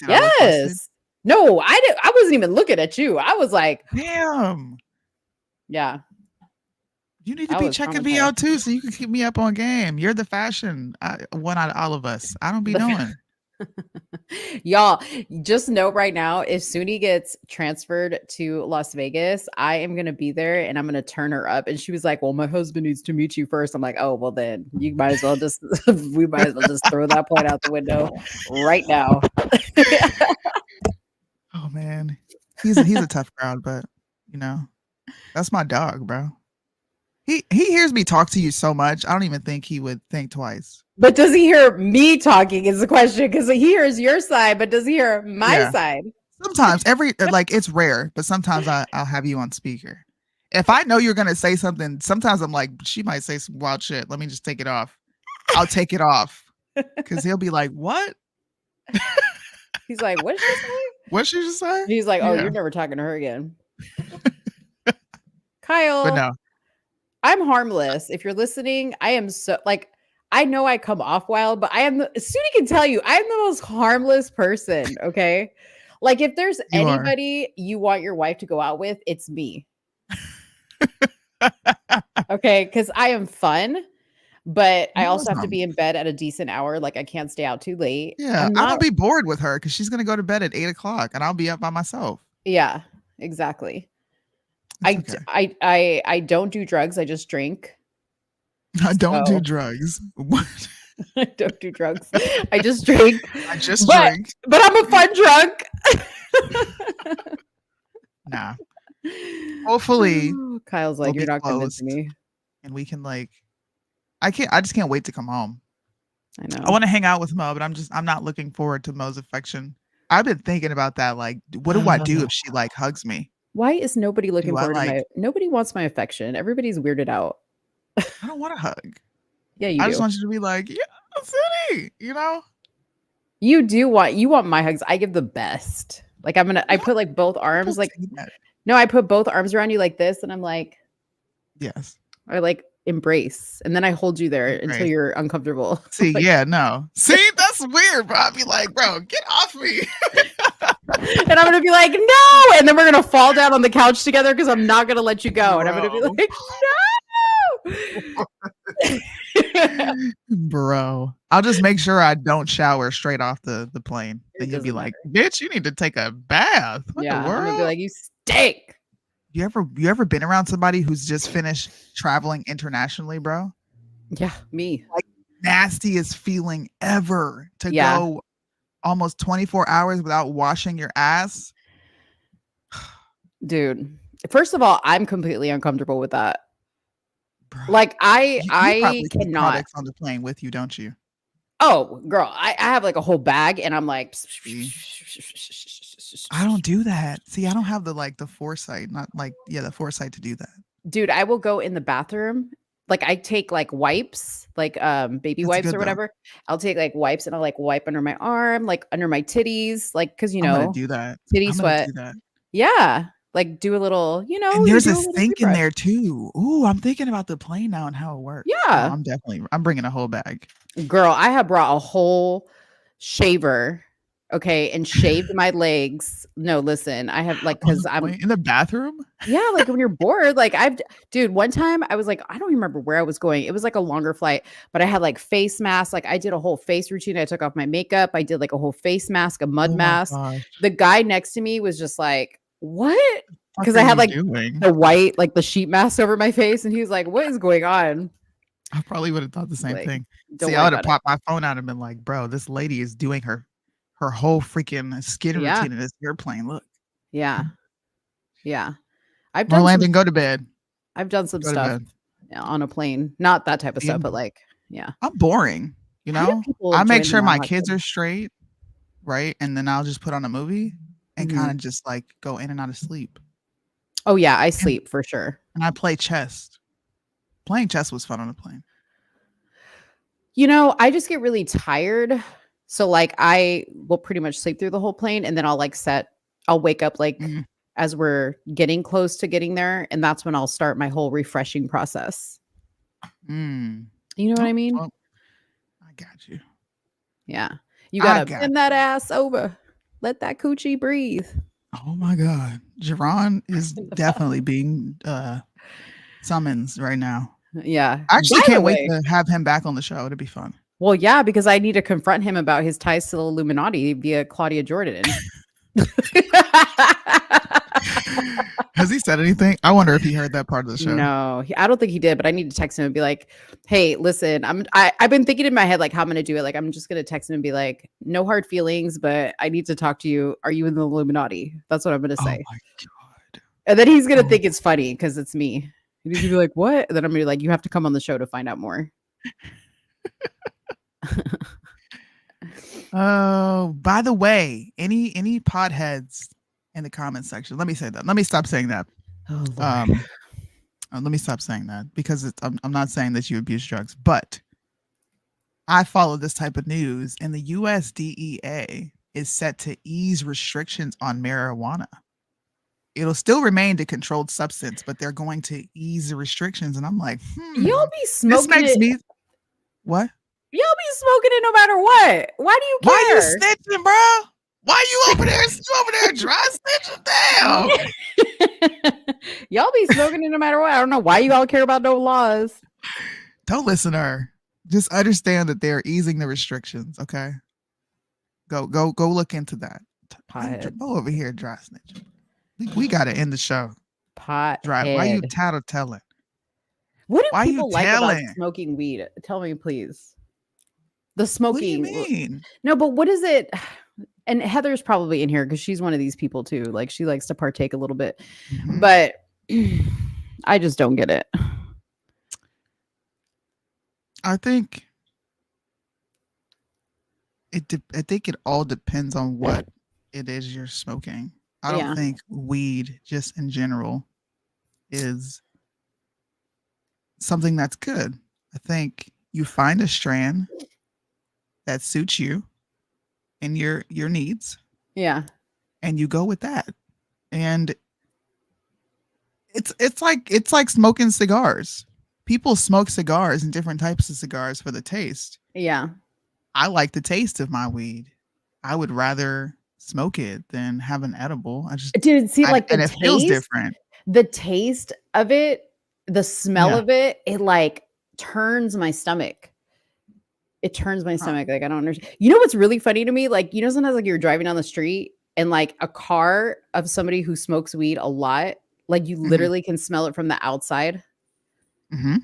Yes. No, I wasn't even looking at you. I was like, damn. Yeah. You need to I be was checking me traumatized. out too, so you can keep me up on game. You're the fashion one out of all of us. I don't be knowing. Y'all, just note right now, if Soonie gets transferred to Las Vegas, I am gonna be there and I'm gonna turn her up. And she was like, "Well, my husband needs to meet you first." I'm like, "Oh, well, then you might as well just we might as well just throw that point out the window right now." Oh man, he's a tough crowd, but you know, that's my dog, bro. He hears me talk to you so much. I don't even think he would think twice. But does he hear me talking? Is the question, because he hears your side, but does he hear my Yeah. side? Sometimes like it's rare, but sometimes I'll have you on speaker. If I know you're gonna say something, sometimes I'm like, she might say some wild shit. Let me just take it off. I'll take it off because he'll be like, "What?" He's like, "What did she say?" What she just say? He's like, "Oh, Yeah. you're never talking to her again." Kyle, But no, I'm harmless. If you're listening, I am so like, I know I come off wild, but I am Soonie can tell you, I'm the most harmless person. Okay. Like if there's You are. anybody you want your wife to go out with, it's me. Okay. Cause I am fun, but I You also have to awesome. be in bed at a decent hour. Like I can't stay out too late. Yeah, I'm I not, don't be bored with her because she's gonna go to bed at 8 o'clock and I'll be up by myself. yeah, exactly. It's okay. I don't do drugs. I just drink. I don't do So- drugs. What? I don't do drugs. I just drink. I just but, drink. But I'm a fun drunk. Nah. Hopefully, Kyle's like, we'll "You're be not convincing closed. me." And we can like, I just can't wait to come home. I know. I want to hang out with Mo, but I'm not looking forward to Mo's affection. I've been thinking about that. Like, what do I do if she like hugs me? Why is nobody looking Do I, forward to like- my? Nobody wants my affection. Everybody's weirded out. I don't want a hug. Yeah, you I do. just want you to be like, yeah, City, you know? You want my hugs. I give the best. Like I put like both arms. Like Say that. no, I put both arms around you like this, and I'm like, Yes. I like embrace, and then I hold you there until Embrace. you're uncomfortable. See, Like, yeah, no. See, that's weird, bro. I'd be like, bro, get off me. and I'm gonna be like, no, and then we're gonna fall down on the couch together because I'm not gonna let you go, and I'm gonna be Bro. like, no. Bro, I'll just make sure I don't shower straight off the plane. It Then you'll be doesn't like, bitch, you need to take a bath. What Yeah, the I'm gonna be world? like, you stink. You ever been around somebody who's just finished traveling internationally, bro? Yeah, me. Nastiest feeling ever to Yeah. go almost 24 hours without washing your ass. Dude. First of all, I'm completely uncomfortable with that. Bro. Like You I probably keep cannot. products on the plane with you, don't you? Oh, girl, I have like a whole bag, and I'm like, I don't do that. See, I don't have the foresight, the foresight to do that. dude, I will go in the bathroom. Like I take like wipes, like baby That's wipes good, or though. whatever. I'll take like wipes and I'll like wipe under my arm, like under my titties, like because I'm gonna do that. titty I'm gonna sweat. do that. Yeah. Like do a little, And you there's do a a little sink in refresh. there too. Ooh, I'm thinking about the plane now and how it works. Yeah. I'm bringing a whole bag. Girl, I have brought a whole shaver, okay, and shaved my legs. No, listen, I have like because I'm in the bathroom. yeah, like when you're bored, like dude, one time I was like, I don't remember where I was going. It was like a longer flight, but I had like face masks. Like I did a whole face routine. I took off my makeup. I did like a whole face mask, a mud Oh my mask. gosh. The guy next to me was just like, what? What Because are I had you like doing? the white, like the sheet mask over my face, and he was like, what is going on? I probably would have thought the same Like, thing. don't See, worry I would have about it. popped my phone out and been like, bro, this lady is doing her whole freaking skin Yeah. routine in this airplane. Look. Yeah. Yeah. I've done Orlando, some go to bed. I've done some Go to stuff bed. on a plane. Not that type of See, stuff, but like, yeah. I'm boring, you How do know? people I make join the sure my non-hot kids club? are straight, right? And then I'll just put on a movie and Mhm. kind of just like go in and out of sleep. Oh yeah, I sleep for sure. And I play chess. Playing chess was fun on a plane. I just get really tired. So like I will pretty much sleep through the whole plane, and then I'll wake up like Mhm. as we're getting close to getting there, and that's when I'll start my whole refreshing process. Mm. You know what I Oh, mean? well, I got you. Yeah. You I gotta got bend that ass over. Let that coochie breathe. Oh my God. Jerron is definitely being summons right now. Yeah. I actually By the can't wait way- to have him back on the show. It'd be fun. Well, yeah, because I need to confront him about his ties to the Illuminati via Claudia Jordan. Has he said anything? I wonder if he heard that part of the show. No, I don't think he did, but I need to text him and be like, "Hey, listen, I've been thinking in my head like how I'm gonna do it. Like I'm just gonna text him and be like, no hard feelings, but I need to talk to you. Are you in the Illuminati?" That's what I'm gonna say. Oh my god! And then he's gonna think it's funny because it's me. And he's gonna be like, "What?" And then I'm gonna be like, "You have to come on the show to find out more." Oh, by the way, any potheads in the comment section? Let me say that. Let me stop saying that. Oh, let me stop saying that because I'm not saying that you abuse drugs, but I follow this type of news, and the US DEA is set to ease restrictions on marijuana. It'll still remain a controlled substance, but they're going to ease the restrictions, and I'm like, Y'all be smoking. This makes it. me what? Y'all be smoking it no matter what. Why do you care? Why you snitching, bro? Why you over there? You over there dry snitching down? Y'all be smoking it no matter what. I don't know why you all care about no laws. Don't listen to her. Just understand that they're easing the restrictions. Okay. Go look into that. Go over here, dry snitching. We gotta end the show. Pot Dry. Why you tattling? What do Why you people like about telling? smoking weed? Tell me, please. The smoking. What do you mean? No, but what is it? And Heather's probably in here because she's one of these people too. Like she likes to partake a little bit, but I just don't get it. I think I think it all depends on what it is you're smoking. I don't think weed just in general is something that's good. I think you find a strand that suits you and your needs. Yeah. And you go with that. And it's like smoking cigars. People smoke cigars and different types of cigars for the taste. Yeah. I like the taste of my weed. I would rather smoke it than have an edible. I just Dude, see, like the and it taste, feels different. The taste of it, the smell of it, it like turns my stomach. It turns my stomach. Like I don't understand. You know what's really funny to me? Like, you know, sometimes like you're driving down the street and like a car of somebody who smokes weed a lot, like you literally can smell it from the outside. Mm-hmm.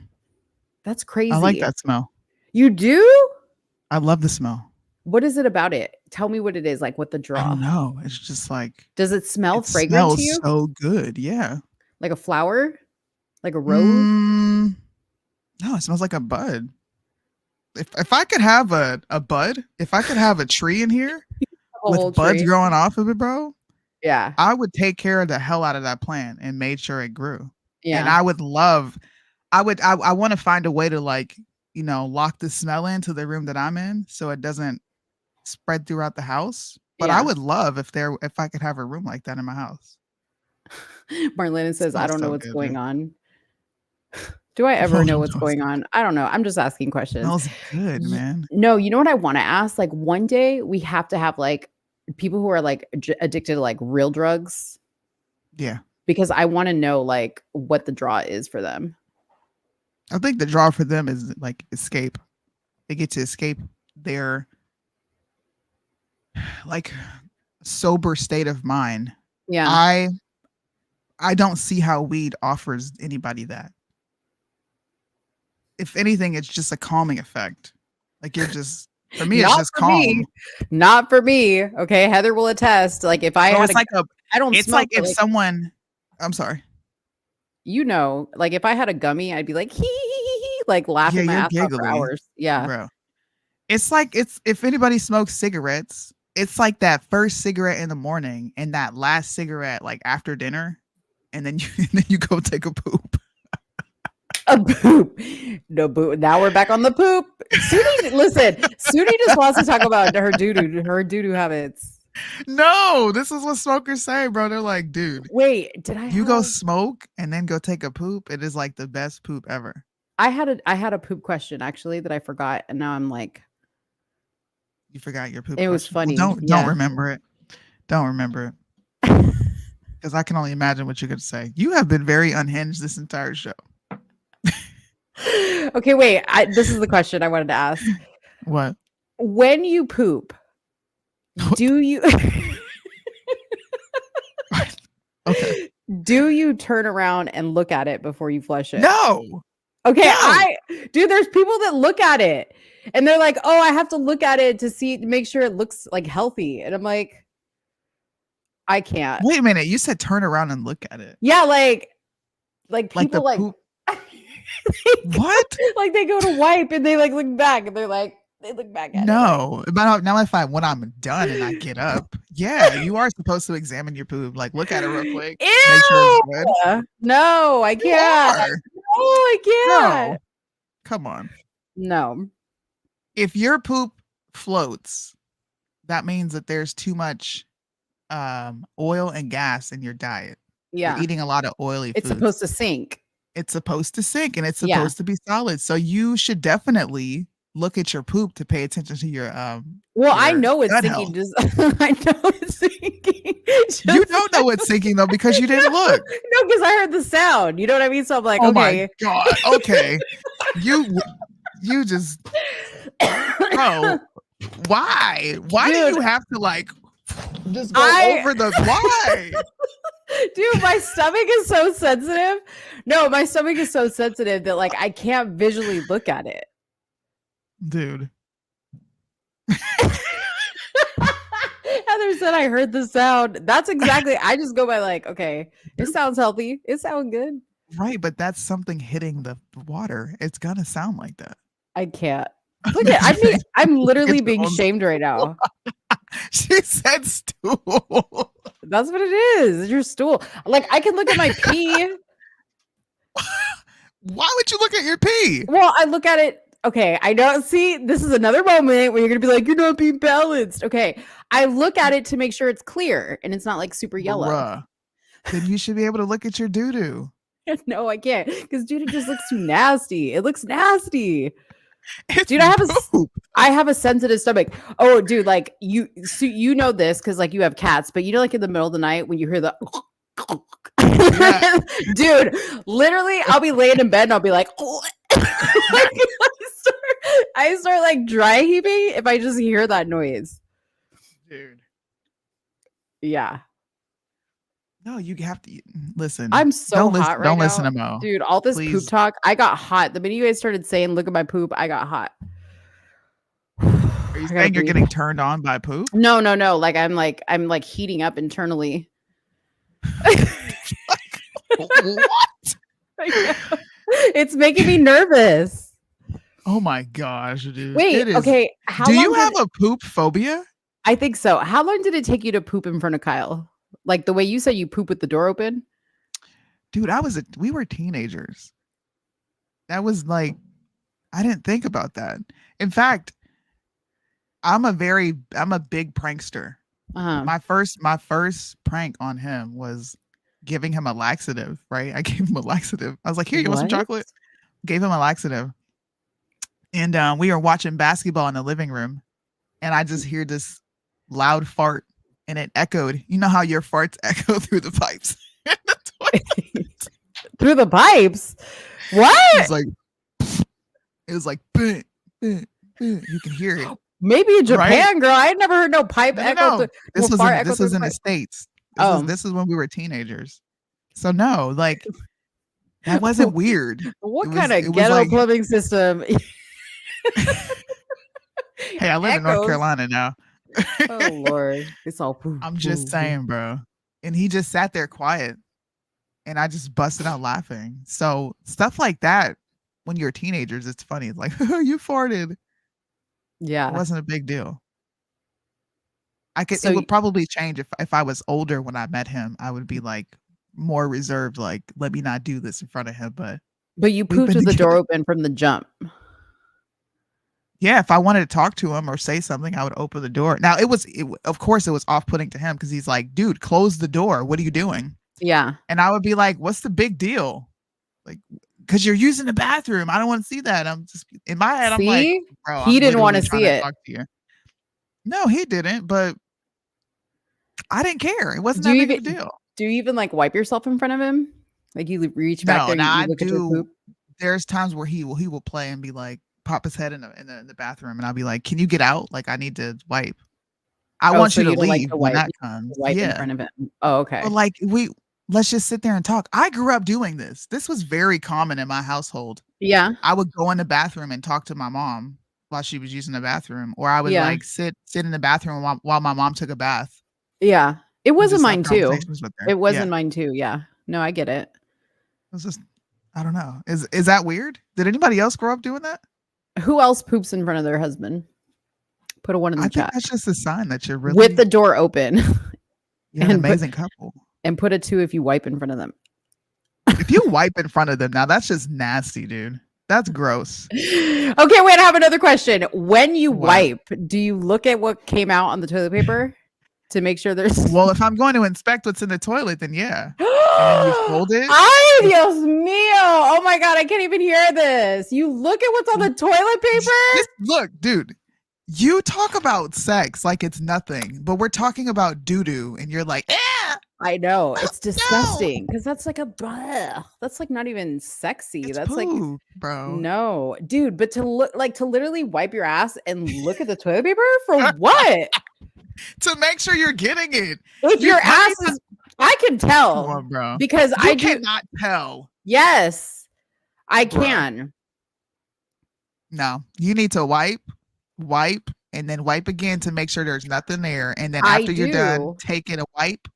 That's crazy. I like that smell. You do? I love the smell. What is it about it? Tell me what it is. Like what the draw? I don't know. It's just like. Does it smell fragrant smells to you? So good. Yeah. Like a flower? Like a rose? No, it smells like a bud. If I could have a bud, if I could have a tree in here with buds growing off of it, bro. Yeah. I would take care of the hell out of that plant and made sure it grew. Yeah. And I want to find a way to like, you know, lock the smell into the room that I'm in so it doesn't spread throughout the house. But I would love if I could have a room like that in my house. Marlena says, I don't know what's going dude. on. Do I ever know what's going on? I don't know. I'm just asking questions. Smells good, man. No, you know what I want to ask? Like one day we have to have like people who are like addicted to like real drugs. Yeah. Because I want to know like what the draw is for them. I think the draw for them is like escape. They get to escape their like sober state of mind. Yeah. I don't see how weed offers anybody that. If anything, it's just a calming effect. Like you're just, for me, it's just calm. Not for me. Okay. Heather will attest. Like if I had I don't it's smoke, like if someone, I'm sorry. You know, like if I had a gummy, I'd be like, hee, like laughing my ass off for hours. Yeah. Bro. It's like, if anybody smokes cigarettes, it's like that first cigarette in the morning and that last cigarette like after dinner. And then you go take a poop. A poop. No poop. Now we're back on the poop. Soonie, listen, Soonie just wants to talk about her doo-doo habits. No, this is what smokers say, bro. They're like, dude. Wait, go smoke and then go take a poop? It is like the best poop ever. I had a poop question actually that I forgot, and now I'm like, you forgot your poop. It was funny. Well, don't remember it. Don't remember it. Because I can only imagine what you're going to say. You have been very unhinged this entire show. Okay, wait. This is the question I wanted to ask. What? When you poop, do you Okay. do you turn around and look at it before you flush it? No. Okay, No. dude, there's people that look at it and they're like, "Oh, I have to look at it to make sure it looks like healthy." And I'm like, I can't. Wait a minute. You said turn around and look at it. Yeah, like the people like poop. What? like they go to wipe and they like look back and they look back at it. No. But now when I'm done and I get up, yeah, you are supposed to examine your poop. Like look at it real quick. Ew! Make sure it's good. No, I can't. are. No, I can't. No. Come on. No. If your poop floats, that means that there's too much oil and gas in your diet. Yeah. You're eating a lot of oily It's foods. supposed to sink. It's supposed to sink and it's Yeah. supposed to be solid. So you should definitely look at your poop to pay attention to your Well, I your know it's gut sinking. health. I know it's sinking. You don't know it's sinking though because you didn't look. No, because I heard the sound. You know what I mean? So I'm like, Oh okay. my god. Okay. you just bro. Why? Why do Dude. you have to like just go over the why? Dude, my stomach is so sensitive. No, my stomach is so sensitive that like I can't visually look at it. Dude. Heather said I heard the sound. That's exactly. I just go by like, okay, it sounds healthy. It sounds good. Right, but that's something hitting the water. It's gonna sound like that. I can't. Look at. I'm literally It's being on- shamed right now. She said stool. That's what it is. It's your stool. Like I can look at my pee. Why would you look at your pee? Well, I look at it. Okay, I don't see. This is another moment where you're gonna be like, you're not being balanced. Okay, I look at it to make sure it's clear and it's not like super yellow. Bruh. Then you should be able to look at your doo doo. No, I can't because dude, it just looks too nasty. It looks nasty. It's Dude, I poop. have a sensitive stomach. Oh, dude, like you know this because like you have cats, but you know, like in the middle of the night when you hear the dude, literally, I'll be laying in bed and I'll be like, I start like dry heaving if I just hear that noise. Dude. Yeah. No, you have to listen. I'm so don't hot right don't now. listen to Mo. Dude, all this Please. poop talk, I got hot. The minute you guys started saying, look at my poop, I got hot. Are you saying you're getting turned on by poop? No. Like I'm like heating up internally. What? It's making me nervous. Oh my gosh, dude. Wait, It is- okay. How Do you long have did a poop phobia? I think so. How long did it take you to poop in front of Kyle? Like the way you said you poop with the door open? Dude, we were teenagers. That was like, I didn't think about that. In fact, I'm a big prankster. Uh-huh. My first prank on him was giving him a laxative, right? I gave him a laxative. I was like, here, you want some What? chocolate? Gave him a laxative. And we were watching basketball in the living room. And I just hear this loud fart and it echoed. You know how your farts echo through the pipes? in the toilet? Through the pipes? It What? was like, "Bing, bing, bing." You can hear it. Maybe in Japan, Right? girl. I had never heard no pipe No, echo. no. This was fart in, echo this through was the in the pipe. States. Oh. This is when we were teenagers. So no, like that wasn't weird. What It kind was- of it was ghetto like- plumbing system? Hey, I live in North Echoes. Carolina now. Oh Lord, it's all poop. I'm just saying, bro. And he just sat there quiet, and I just busted out laughing. So stuff like that, when you're teenagers, it's funny. It's like you farted. It Yeah. wasn't a big deal. So it would probably change if I was older when I met him. I would be like more reserved, like let me not do this in front of him. But But you we've pooped been with the door together- open from the jump. yeah, if I wanted to talk to him or say something, I would open the door. Now of course it was off-putting to him because he's like, dude, close the door. What are you doing? Yeah. And I would be like, what's the big deal? Like, because you're using the bathroom. I don't want to see that. I'm just in my head. I'm like, See? bro, He I'm didn't wanna literally trying see to it. talk to you. No, he didn't. But I didn't care. It wasn't Do that you big of a even deal. Do you even like wipe yourself in front of him? Like you reach back No, there and now you I look at your do. poop? there's times where he will play and be like, pop his head in the bathroom, and I'll be like, "Can you get out? Like, I need to wipe." I Oh, want so you to you don't like leave to when wipe that comes. wipe in Yeah. front of him. Oh, okay. But like let's just sit there and talk. I grew up doing this. This was very common in my household. Yeah. I would go in the bathroom and talk to my mom while she was using the bathroom, or I would Yeah. like sit in the bathroom while my mom took a bath. Yeah. It and wasn't just have mine too. conversations with her. It wasn't Yeah. mine too. Yeah. No, I get it. It's just, I don't know. Is that weird? Did anybody else grow up doing that? Who else poops in front of their husband? Put a one in the I think chat. that's just a sign that you're really With the door open. you're an and put- amazing couple. And put a 2 if you wipe in front of them. If you wipe in front of them, now that's just nasty, dude. That's gross. Okay, wait, I have another question. When you What? wipe, do you look at what came out on the toilet paper to make sure there's Well, if I'm going to inspect what's in the toilet, then yeah. And then you fold it. Ay, Dios mío. Oh my God, I can't even hear this. You look at what's on the toilet paper? Look, dude, you talk about sex like it's nothing, but we're talking about doo-doo, and you're like, eh. I know. It's disgusting because that's like a that's like not even sexy. It's That's like poop, bro. no, dude, but to look like to literally wipe your ass and look at the toilet paper for what? To make sure you're getting it. If You your might ass is I can tell. Come on, bro. Because You I do cannot tell. yes, I Bro. can. No, you need to wipe, and then wipe again to make sure there's nothing there. And then I after you're done, do. take it a wipe,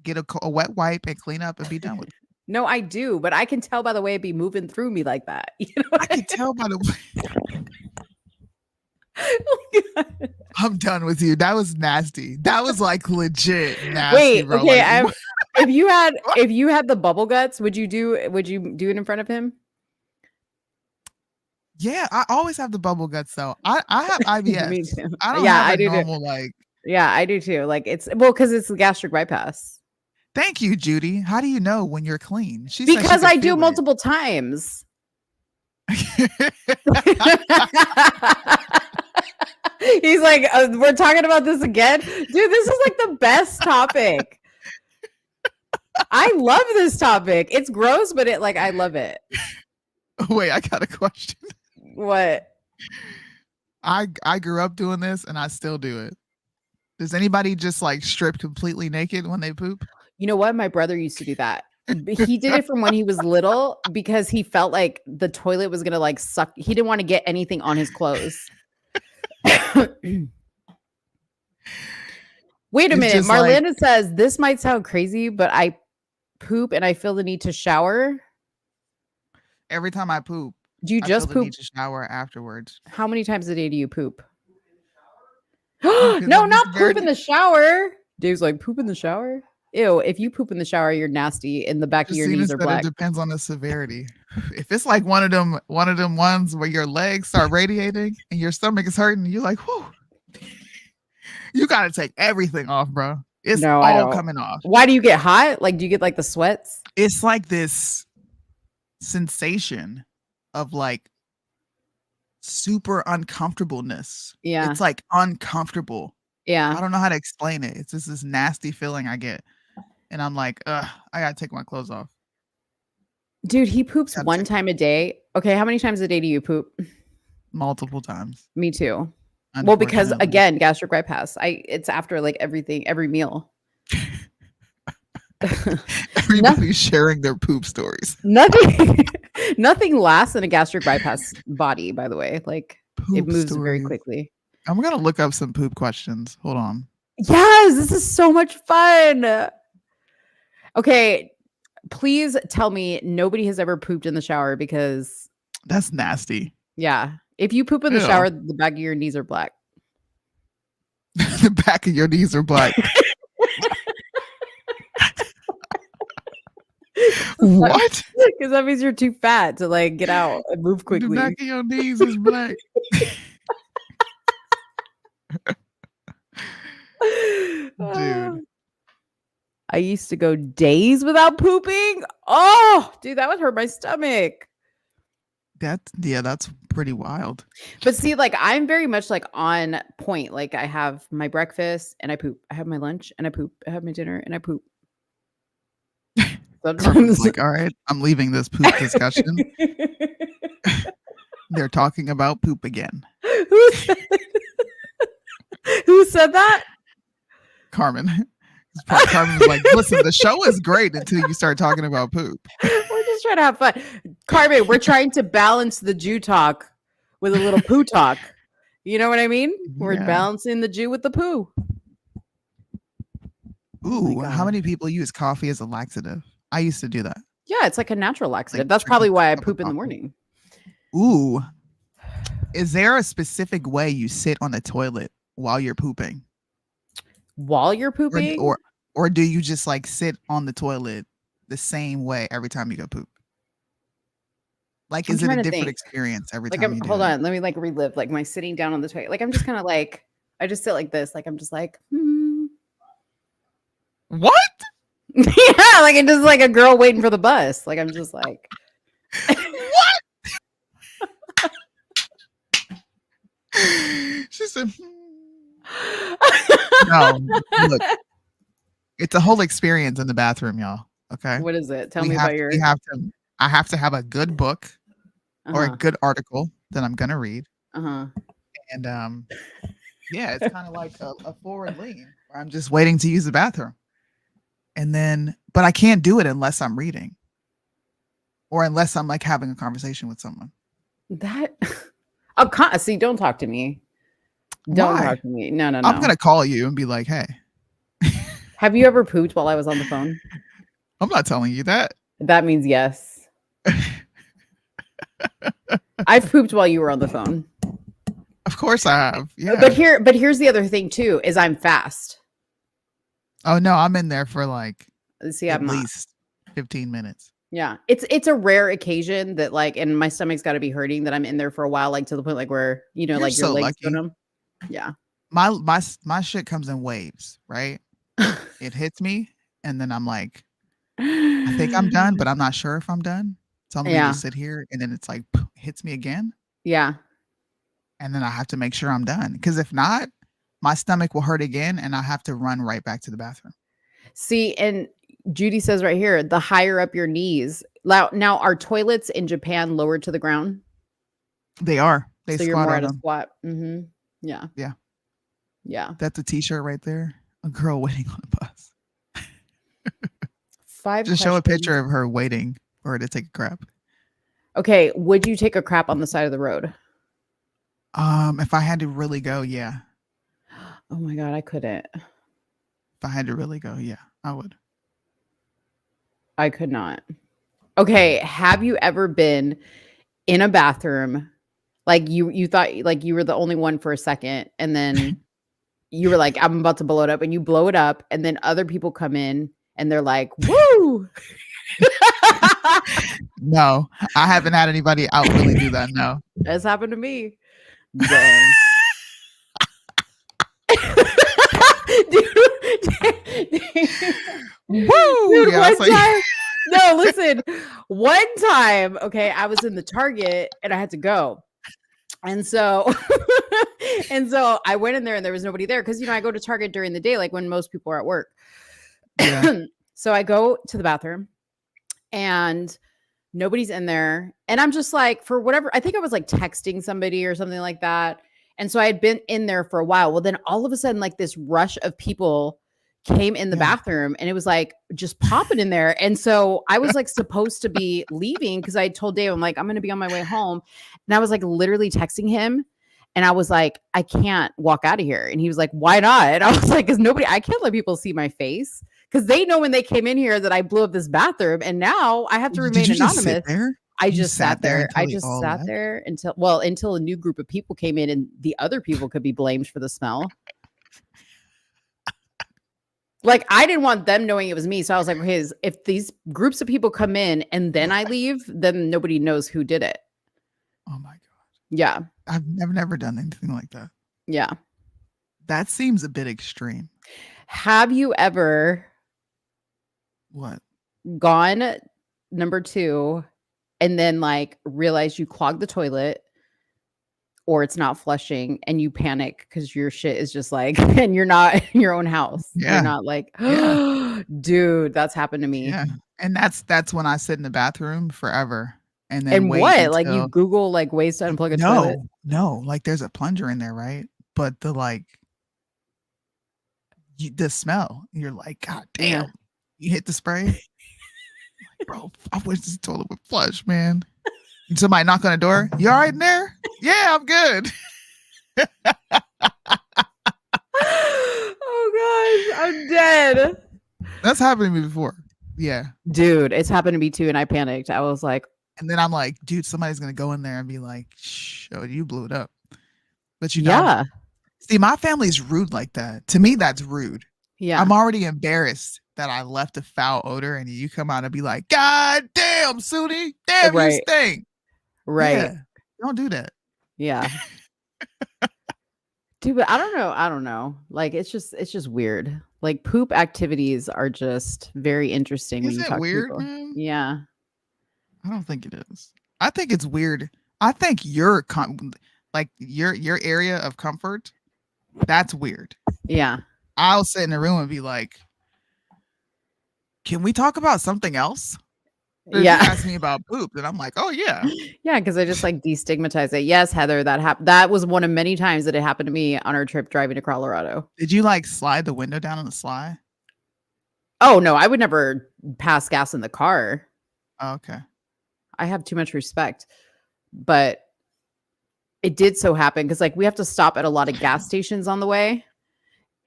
get a wet wipe, and clean up and be done with it. No, I do, but I can tell by the way it be moving through me like that. You know I can tell by the way. I'm done with you. That was nasty. That was like legit nasty, Wait, bro. okay. Like, If you had the bubble guts, would you do it in front of him? yeah, I always have the bubble guts though. I have IBS. Me too. I don't Yeah, have I a do too. normal like. Yeah, I do too. Like it's because it's the gastric bypass. Thank you, Judy. How do you know when you're clean? She said she Because could I do feel it. multiple times. He's like, we're talking about this again, dude. This is like the best topic. I love this topic. It's gross, but I love it. Wait, I got a question. What? I grew up doing this and I still do it. Does anybody just like strip completely naked when they poop? You know what? My brother used to do that. He did it from when he was little because he felt like the toilet was gonna like suck. He didn't want to get anything on his clothes. Wait a It's minute. just like- Marlinda says this might sound crazy, but I poop and I feel the need to shower. Every time I poop, Do you I just feel the poop? need to shower afterwards. How many times a day do you poop? Because No, I'm not just poop dirty. in the shower. Dave's like, poop in the shower? Ew, if you poop in the shower, you're nasty and the back of your Justine knees are said black. it depends on the severity. If it's like one of them ones where your legs start radiating and your stomach is hurting, you're like, whew. You gotta take everything off, bro. It's No, I all don't. coming off. Why do you get hot? Like, do you get like the sweats? It's like this sensation of like super uncomfortableness. Yeah. It's like uncomfortable. Yeah. I don't know how to explain it. It's just this nasty feeling I get. And I'm like, I gotta take my clothes off. Dude, he poops Gotta one take- time a day. Okay, how many times a day do you poop? Multiple times. Me too. Well, because unfortunately. again, gastric bypass. It's after like every meal. Everybody's sharing their poop stories. Nothing lasts in a gastric bypass body, by the way. Like it Poop moves very stories. quickly. I'm gonna look up some poop questions. Hold on. Yes, this is so much fun. Okay, please tell me nobody has ever pooped in the shower because That's nasty. yeah, if you poop in the Ew. shower, the back of your knees are black. The back of your knees are black. What? Because that means you're too fat to like get out and move The quickly. back of your knees is black. Dude. I used to go days without pooping. Oh, dude, that would hurt my stomach. That's pretty wild. But see, like I'm very much like on point. Like I have my breakfast and I poop. I have my lunch and I poop. I have my dinner and I poop. Sometimes like, all right, I'm leaving this poop discussion. They're talking about poop again. Who said that? Carmen. Carmen was like, listen, the show is great until you start talking about poop. We're just trying to have fun. Carmen, we're trying to balance the Jew talk with a little poo talk. You know what I mean? We're balancing the Jew with the poo. Ooh, how many people use coffee as a laxative? I used to do that. Yeah, it's like a natural laxative. That's probably why I poop in the morning. Ooh. Is there a specific way you sit on the toilet while you're pooping? While you're pooping? Or do you just like sit on the toilet the same way every time you go poop? Like, is it a different experience every time you do hold on, let me like relive like my sitting down on the toilet. Like I'm just kind of like, I just sit like this. Like I'm just like, What? Yeah, like it's just like a girl waiting for the bus. Like I'm just like, what? She said, no, look, it's a whole experience in the bathroom, y'all. Okay. What is it? Tell me about your. I have to have a good book or a good article that I'm gonna read. And yeah, it's kind of like a forward lean where I'm just waiting to use the bathroom. And then, but I can't do it unless I'm reading or unless I'm like having a conversation with someone. See, don't talk to me. Don't talk to me. No. I'm going to call you and be like, hey. Have you ever pooped while I was on the phone? I'm not telling you that. That means yes. I've pooped while you were on the phone. Of course I have. Yeah. But here's the other thing too, is I'm fast. Oh no, I'm in there for like at least 15 minutes. Yeah. It's a rare occasion that like, and my stomach's got to be hurting that I'm in there for a while, like to the point like where, you know, like your legs go numb. Yeah. My shit comes in waves, right? It hits me and then I'm like, I think I'm done, but I'm not sure if I'm done. So I'm going to sit here and then it's like hits me again. Yeah. And then I have to make sure I'm done. Because if not, my stomach will hurt again and I have to run right back to the bathroom. See, and Judy says right here, the higher up your knees. Now, are toilets in Japan lowered to the ground? They are. They so squat you're more on at a them. squat. Mm-hmm. Yeah. Yeah. Yeah. That's a t-shirt right there. A girl waiting on a bus. Just show a picture of her waiting for her to take a crap. Okay. Would you take a crap on the side of the road? If I had to really go, yeah. Oh my God, I couldn't. If I had to really go, yeah, I would. I could not. Okay. Have you ever been in a bathroom? Like you thought like you were the only one for a second and then you were like, I'm about to blow it up and you blow it up and then other people come in and they're like, woo. No, I haven't had anybody out really do that. No. That's happened to me. Dang. Woo! Dude, Yeah, one time, no, listen. One time, okay, I was in the Target and I had to go. And so I went in there and there was nobody there because, you know, I go to Target during the day, like when most people are at work. Yeah. So I go to the bathroom and nobody's in there. And I'm just like, for whatever, I think I was like texting somebody or something like that. And so I had been in there for a while. Well, then all of a sudden, like this rush of people came in the bathroom and it was like just popping in there. And so I was like supposed to be leaving because I told Dave, I'm like, I'm going to be on my way home. And I was like literally texting him. And I was like, I can't walk out of here. And he was like, why not? And I was like, because I can't let people see my face because they know when they came in here that I blew up this bathroom. And now I have to remain anonymous. Sit there? I just sat there. I just sat there until a new group of people came in and the other people could be blamed for the smell. Like, I didn't want them knowing it was me. So I was like, okay, if these groups of people come in and then I leave, then nobody knows who did it. Oh my God. Yeah. I've never done anything like that. Yeah. That seems a bit extreme. Have you ever gone number 2 and then like realize you clogged the toilet or it's not flushing and you panic because your shit is just like, and you're not in your own house. Yeah. You're not like, dude, that's happened to me. Yeah. And that's when I sit in the bathroom forever and then And wait what? Like you until Google like ways to unplug a toilet? no, like there's a plunger in there, right? But the like the smell, you're like, God damn. Yeah. You hit the spray. Like, bro, I wish this toilet would flush, man. And somebody knock on the door. You all right in there? Yeah, I'm good. Oh gosh, I'm dead. That's happened to me before. Yeah. Dude, it's happened to me too, and I panicked. I was like, and then I'm like, dude, somebody's gonna go in there and be like, shh, oh, you blew it up. But you know, yeah. See, my family's rude like that. To me, that's rude. Yeah. I'm already embarrassed that I left a foul odor and you come out and be like, God damn, Soonie, damn, you stink. Right. Yeah, don't do that. Yeah. Dude, but I don't know. Like it's just weird. Like poop activities are just very interesting when Is you it talk weird, to people. man? Yeah. I don't think it is. I think it's weird. I think your area of comfort, that's weird. Yeah. I'll sit in a room and be like, can we talk about something else? But if you ask me about poop, then I'm like, oh yeah. Yeah, because I just like destigmatize it. Yes, Heather, that was one of many times that it happened to me on our trip driving to Colorado. Did you like slide the window down on the slide? Oh no, I would never pass gas in the car. Oh, okay. I have too much respect. But it did so happen because like we have to stop at a lot of gas stations on the way.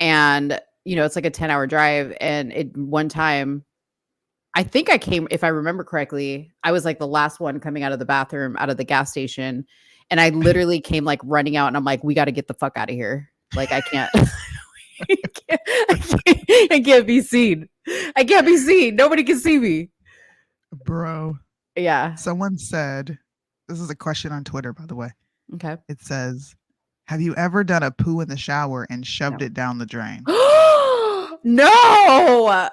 And you know, it's like a 10-hour drive. And one time I think I came, if I remember correctly, I was like the last one coming out of the bathroom, out of the gas station. And I literally came like running out and I'm like, we got to get the fuck out of here. Like, I can't, I can't be seen. I can't be seen. Nobody can see me. Bro. Yeah. Someone said, this is a question on Twitter, by the way. Okay. It says, have you ever done a poo in the shower and shoved it down the drain? No.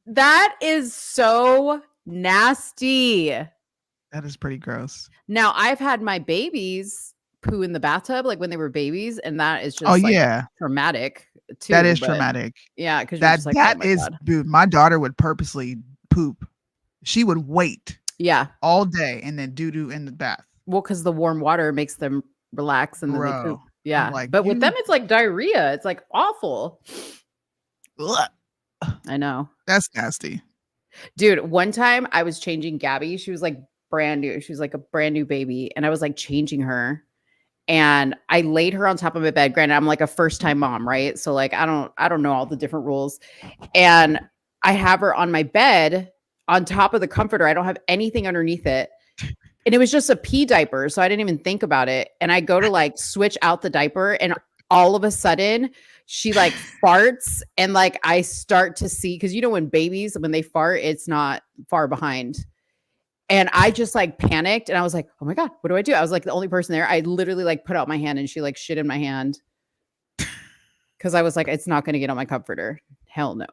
That is so nasty. That is pretty gross. Now, I've had my babies poo in the bathtub, like when they were babies, and that is just traumatic too. That is traumatic. Yeah, because that is, dude, my daughter would purposely poop. She would wait all day and then doo-doo in the bath. Well, because the warm water makes them relax and then they poop. Yeah. Like, but with them, it's like diarrhea. It's like awful. Ugh. I know. That's nasty. Dude, one time I was changing Gabby. She was like brand new. She was like a brand new baby. And I was like changing her. And I laid her on top of my bed. Granted, I'm like a first-time mom, right? So like I don't know all the different rules. And I have her on my bed on top of the comforter. I don't have anything underneath it. And it was just a pee diaper. So I didn't even think about it. And I go to like switch out the diaper and all of a sudden she like farts and like I start to see, because you know when babies, when they fart, it's not far behind. And I just like panicked and I was like, oh my God, what do I do? I was like the only person there. I literally like put out my hand and she like shit in my hand. Cause I was like, it's not going to get on my comforter. Hell no.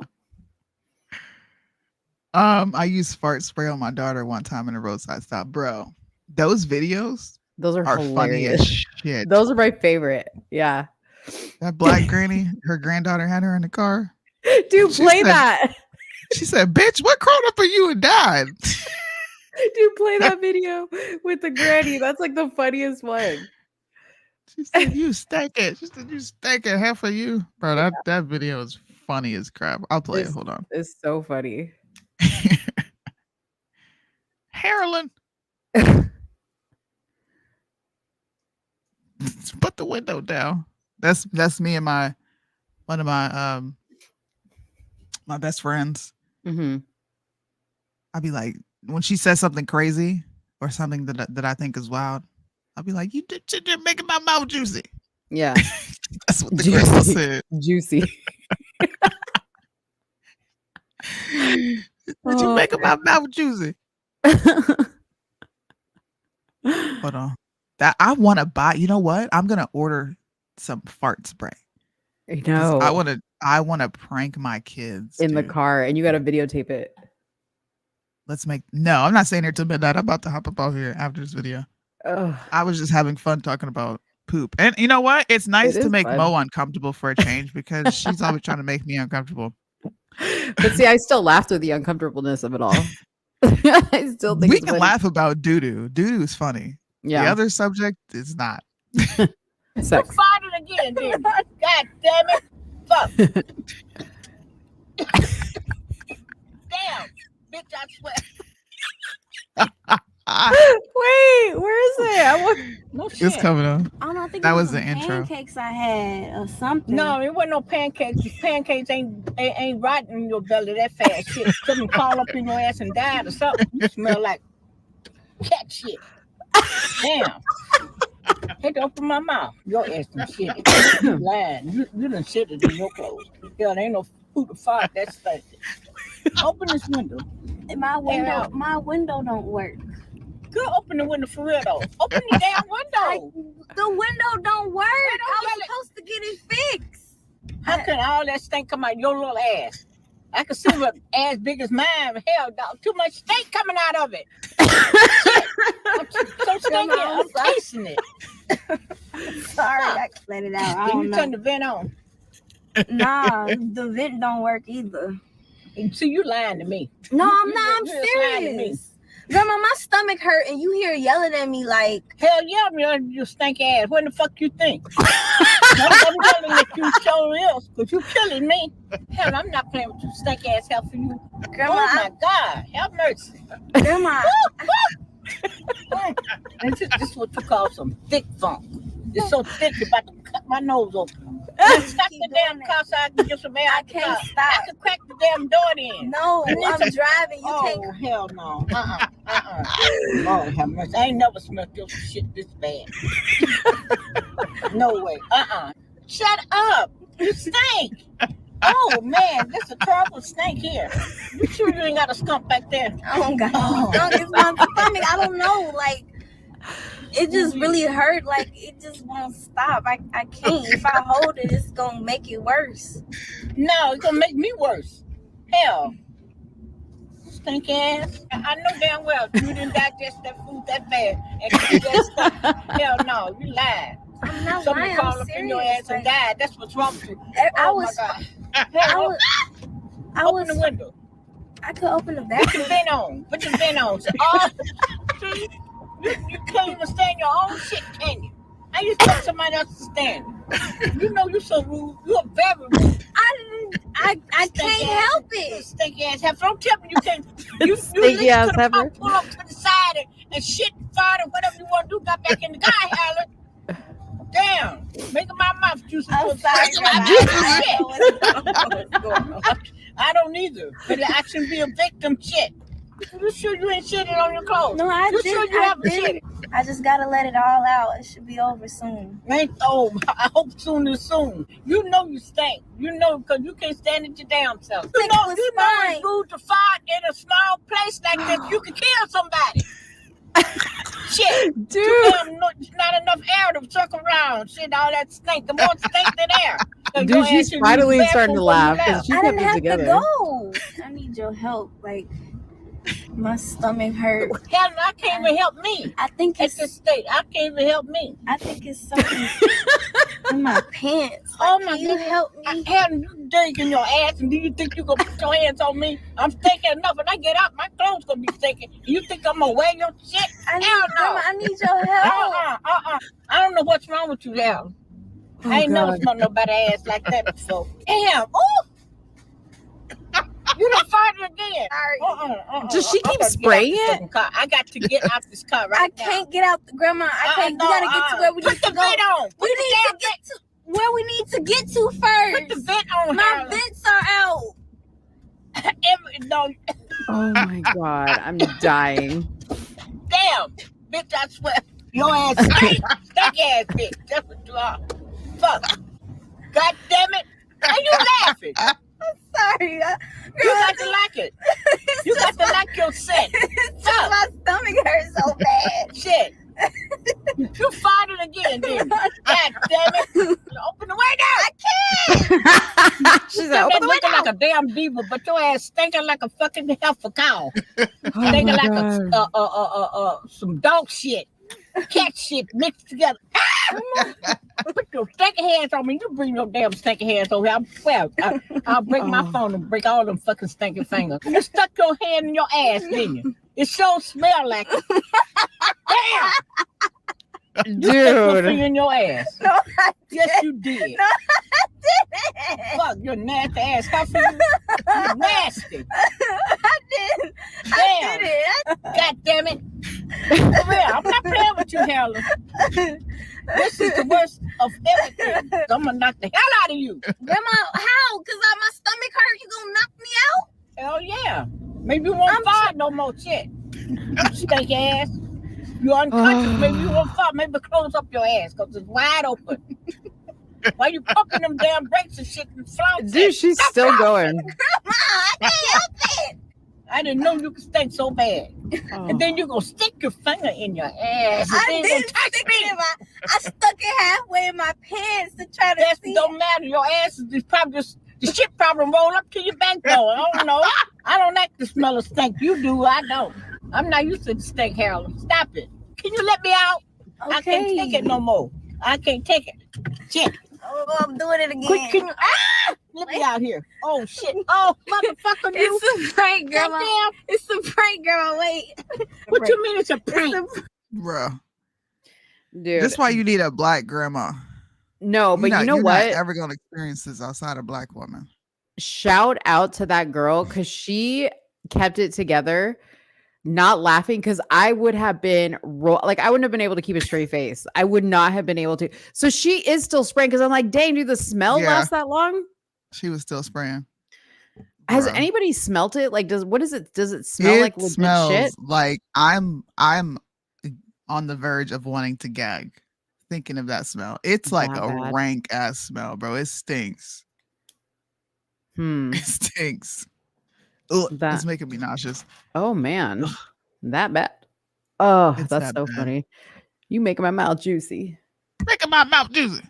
I used fart spray on my daughter one time in a roadside stop. Bro, those videos, those are funny hilarious. as shit. Those are my favorite. Yeah. That black granny, her granddaughter had her in the car. Dude, play that. She said, bitch, what crawled up on you and died? Dude, play that video with the granny. That's like the funniest one. She said, you stank it. She said, you stank it. Half of you. Bro, that video is funny as crap. I'll play it. Hold on. It's so funny. Harlan. Put the window down. That's me and one of my my best friends. Mm-hmm. I'll be like, when she says something crazy or something that I think is wild, I'll be like, you're making my mouth juicy. Yeah. That's what the girl said. Juicy. Did you make my mouth juicy? Hold on. That I want to buy. You know what? I'm gonna order some fart spray. I know. I want to prank my kids in the car, and you got to videotape it. No, I'm not saying here till midnight. I'm about to hop up out here after this video. Ugh. I was just having fun talking about poop, and you know what? It's nice to make fun. Mo uncomfortable for a change because she's always trying to make me uncomfortable. But see, I still laughed with the uncomfortableness of it all. I still think We it's can funny. laugh about doo-doo. Doo-doo is funny. Yeah. The other subject is not. Sex. You farted again, dude. God damn it. Fuck. Damn. Bitch, I swear. Wait, where is it? I want... No shit. It's coming on. I don't know. I think That it was some the intro. pancakes I had or something. No, it wasn't no pancakes. These pancakes ain't rotting in your belly that fast. Shit, something crawl up in your ass and died or something. You smell like cat shit. Damn. Had to open my mouth. Your ass done shit. You lying. You done shit it in your clothes. Hell, there ain't no food to fart. That's spicy. Open this window. My window don't work. Good, open the window for real though. Open the damn window. The window don't work. I was get it. supposed to get it fixed. How can all that stink come out your little ass? I can see an ass big as mine. Hell, dog, too much stink coming out of it. I'm so stinky. I'm tasting it. Sorry, I let it out. I Can don't you know. turn the vent on? Nah, the vent don't work either. See, you lying to me. No, I'm not. I'm You just lying to me. serious. Grandma, my stomach hurt, and you here yelling at me like, hell yeah, man, you stink ass. What the fuck you think? I'm yelling at you so else, because you killing me. Hell, I'm not playing with you stink ass hell for you. Grandma, oh my God, have mercy. Grandma. And this is what you call some thick funk. It's so thick, you're about to cut my nose open. Stop the damn car so I can get some air. I can't stop. I can crack the damn door in. No, I'm driving. You Oh, can't. hell no. Lord have mercy. I ain't never smelled your shit this bad. No way. Shut up. You stink. Oh, man. This is a terrible stink here. You sure you ain't got a skunk back there? I don't got no skunk. It's my stomach. I don't know. Like, it just really hurt. Like, it just won't stop. I can't. If I hold it, it's going to make it worse. No, it's going to make me worse. Hell. Stink ass. I know damn well you didn't digest that food that bad. And you just hell no, you lied. I'm not Somebody lying. crawled I'm up serious. in your ass and died. That's what's wrong with you. I My God. Open the window. I could open the Put bathroom. the vent on. Put the vent on. So, see, you can't even stand your own shit, can you? How you expect somebody else to stand? You know you're so rude. You're very rude. I can't help it. Stinky ass heifer. Don't tell me you can't. You Stinky ass could have heifer. pull up to the side and shit, fart, or whatever you want to do. Got back in the guy, Howard. Damn. Making my mouth juicy. I'm sorry. I don't either. But I shouldn't be a victim. Shit. You sure you ain't shitting on your clothes? No, I You did. sure you haven't shitted? I just gotta let it all out. It should be over soon. I hope soon is soon. You know you stink. You know because you can't stand it your damn self. You know it's rude to fart in a small place like this. You can kill somebody. Shit, dude. Not enough air to circle around. Shit, all that stink. The more stink than air. So Dude, she's finally starting to laugh because she I kept didn't it have together. to go. I need your help. Like, my stomach hurt. Hell, I can't even help me. I think At it's this state, I can't even help me. I think it's something in my pants. Oh Like, my can you God. help me? Hell, you dig in your ass, and do you think you gonna put your hands on me? I'm stinking enough, and I get out, my clothes gonna be stinking. You think I'm gonna wear your shit? I need, Hell no. Grandma, I need your help. I don't know what's wrong with you, Hal. I ain't never smelled nobody ass like that before. Damn. Ooh. You done farted again. Does she keep spraying it? I got to get out this car right now. I can't get out, Grandma. I can't. We gotta get to where we need Put the to go. vent on. We need to get to where we need to get to first. Put the vent on. My Harlan. vents are out. No. Oh my God, I'm dying. Damn, bitch, I swear. Your ass stink. Stink ass bitch. That's what you are. Fuck. God damn it. Why you laughing? Sorry. You got to like it. You got to like your scent. Fuck. My stomach hurts so bad. Shit. You farted again, didn't you? God damn it. Open the window. I can't. She said, "Open the looking window." like a damn beaver, but your ass stinking like a fucking heifer cow. Stinking like some dog shit. cat shit mixed together. Put your stinking hands on me. You bring your damn stinking hands over here. I swear, I'll break my phone and break all them fucking stinking fingers. You stuck your hand in your ass, didn't you? It sure smell like it. Damn! You stuck your finger in your ass. No, I Yes, didn't. you did. No, I didn't. Fuck, you're nasty ass. How for you? You're nasty. I didn't. Damn. I didn't. God damn it. For real, I'm not playing with you, Helen. This is the worst of everything. I'm gonna knock the hell out of you. Grandma, how? Because my stomach hurt. You gonna knock me out? Hell yeah. Maybe you won't fart no more shit. Stink ass. You're unconscious. Maybe you won't fart. Maybe close up your ass because it's wide open. Why you pumping them damn brakes and shit and flouncing? Dude, she's still going. Grandma, I can't help it. I didn't know you could stink so bad. And then you gonna stick your finger in your ass. And I then you didn't gonna touch stick me. it in my. I stuck it halfway in my pants to try to That see. don't matter. Your ass is probably just the shit probably roll up to your back door. I don't know. I don't like the smell of stink. You do. I don't. I'm not used to the stink, Harold. Stop it. Can you let me out? Okay. I can't take it no more. I can't take it. Shit. Oh, I'm doing it again. Quick, can you? Let me out here. Oh shit. Oh motherfucker, you. It's a prank, Grandma. Goddamn. It's a prank, Grandma. Wait. What you mean it's a prank? Bro. Dude. That's why you need a black grandma. No, but you know you're what? Not ever gonna experience this outside a black woman. Shout out to that girl because she kept it together, not laughing, because I would have been like I wouldn't have been able to keep a straight face. I would not have been able to. So she is still spraying because I'm like, dang, dude, the smell last that long? She was still spraying. Has Bro. anybody smelt it? Like, does it smell like legit smells shit? like I'm on the verge of wanting to gag thinking of that smell. It's like That a bad? rank ass smell, bro. It stinks. It stinks. Ugh, it's making me nauseous. Oh man, that bad. Oh, It's that's that so bad. funny. You making my mouth juicy. Making my mouth juicy.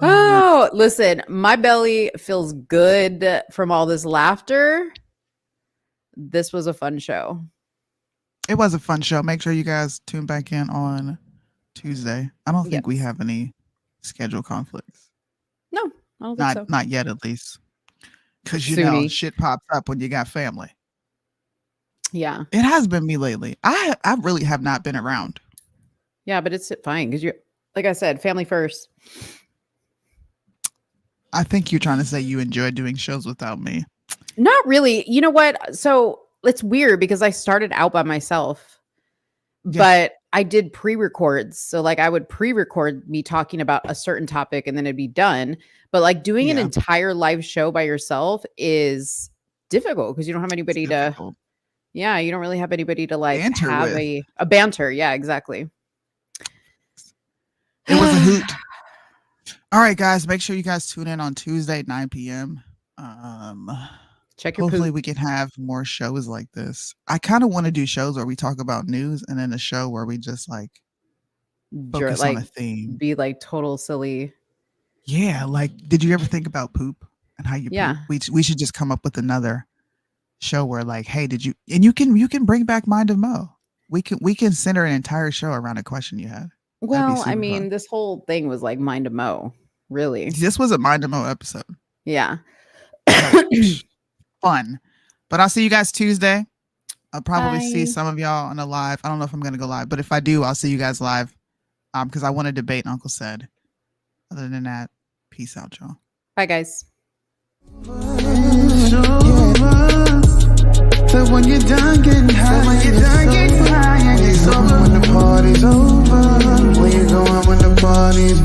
Oh, listen, my belly feels good from all this laughter. This was a fun show. It was a fun show. Make sure you guys tune back in on Tuesday. I don't think we have any schedule conflicts. No, I don't think so. Not yet, at least. Because you know, Soonie. shit pops up when you got family. Yeah. It has been me lately. I really have not been around. Yeah, but it's fine because you're, like I said, family first. I think you're trying to say you enjoy doing shows without me. Not really. You know what? So it's weird because I started out by myself, but I did pre-records. So like I would pre-record me talking about a certain topic and then it'd be done. But like doing an entire live show by yourself is difficult because you don't have anybody to, you don't really have anybody to like Banter have with. a banter. Yeah, exactly. It was a hoot. All right, guys, make sure you guys tune in on Tuesday at 9 p.m. Check your Hopefully poop. we can have more shows like this. I kind of want to do shows where we talk about news and then a show where we just like focus on a theme. Be like total silly. Yeah, like did you ever think about poop and how you poop? We should just come up with another show where like, hey, did you, and you can bring back Mind of Mo. We can center an entire show around a question you had. Well, I mean, this whole thing was like Mind of Mo, really. This was a Mind of Mo episode. Yeah. Fun. But I'll see you guys Tuesday. I'll probably Bye. see some of y'all on a live. I don't know if I'm going to go live, but if I do, I'll see you guys live. Because I want to debate Uncle Said. Other than that, peace out, y'all. Bye, guys. So when you're done getting high, it's over when the party's over. Where you going when the party's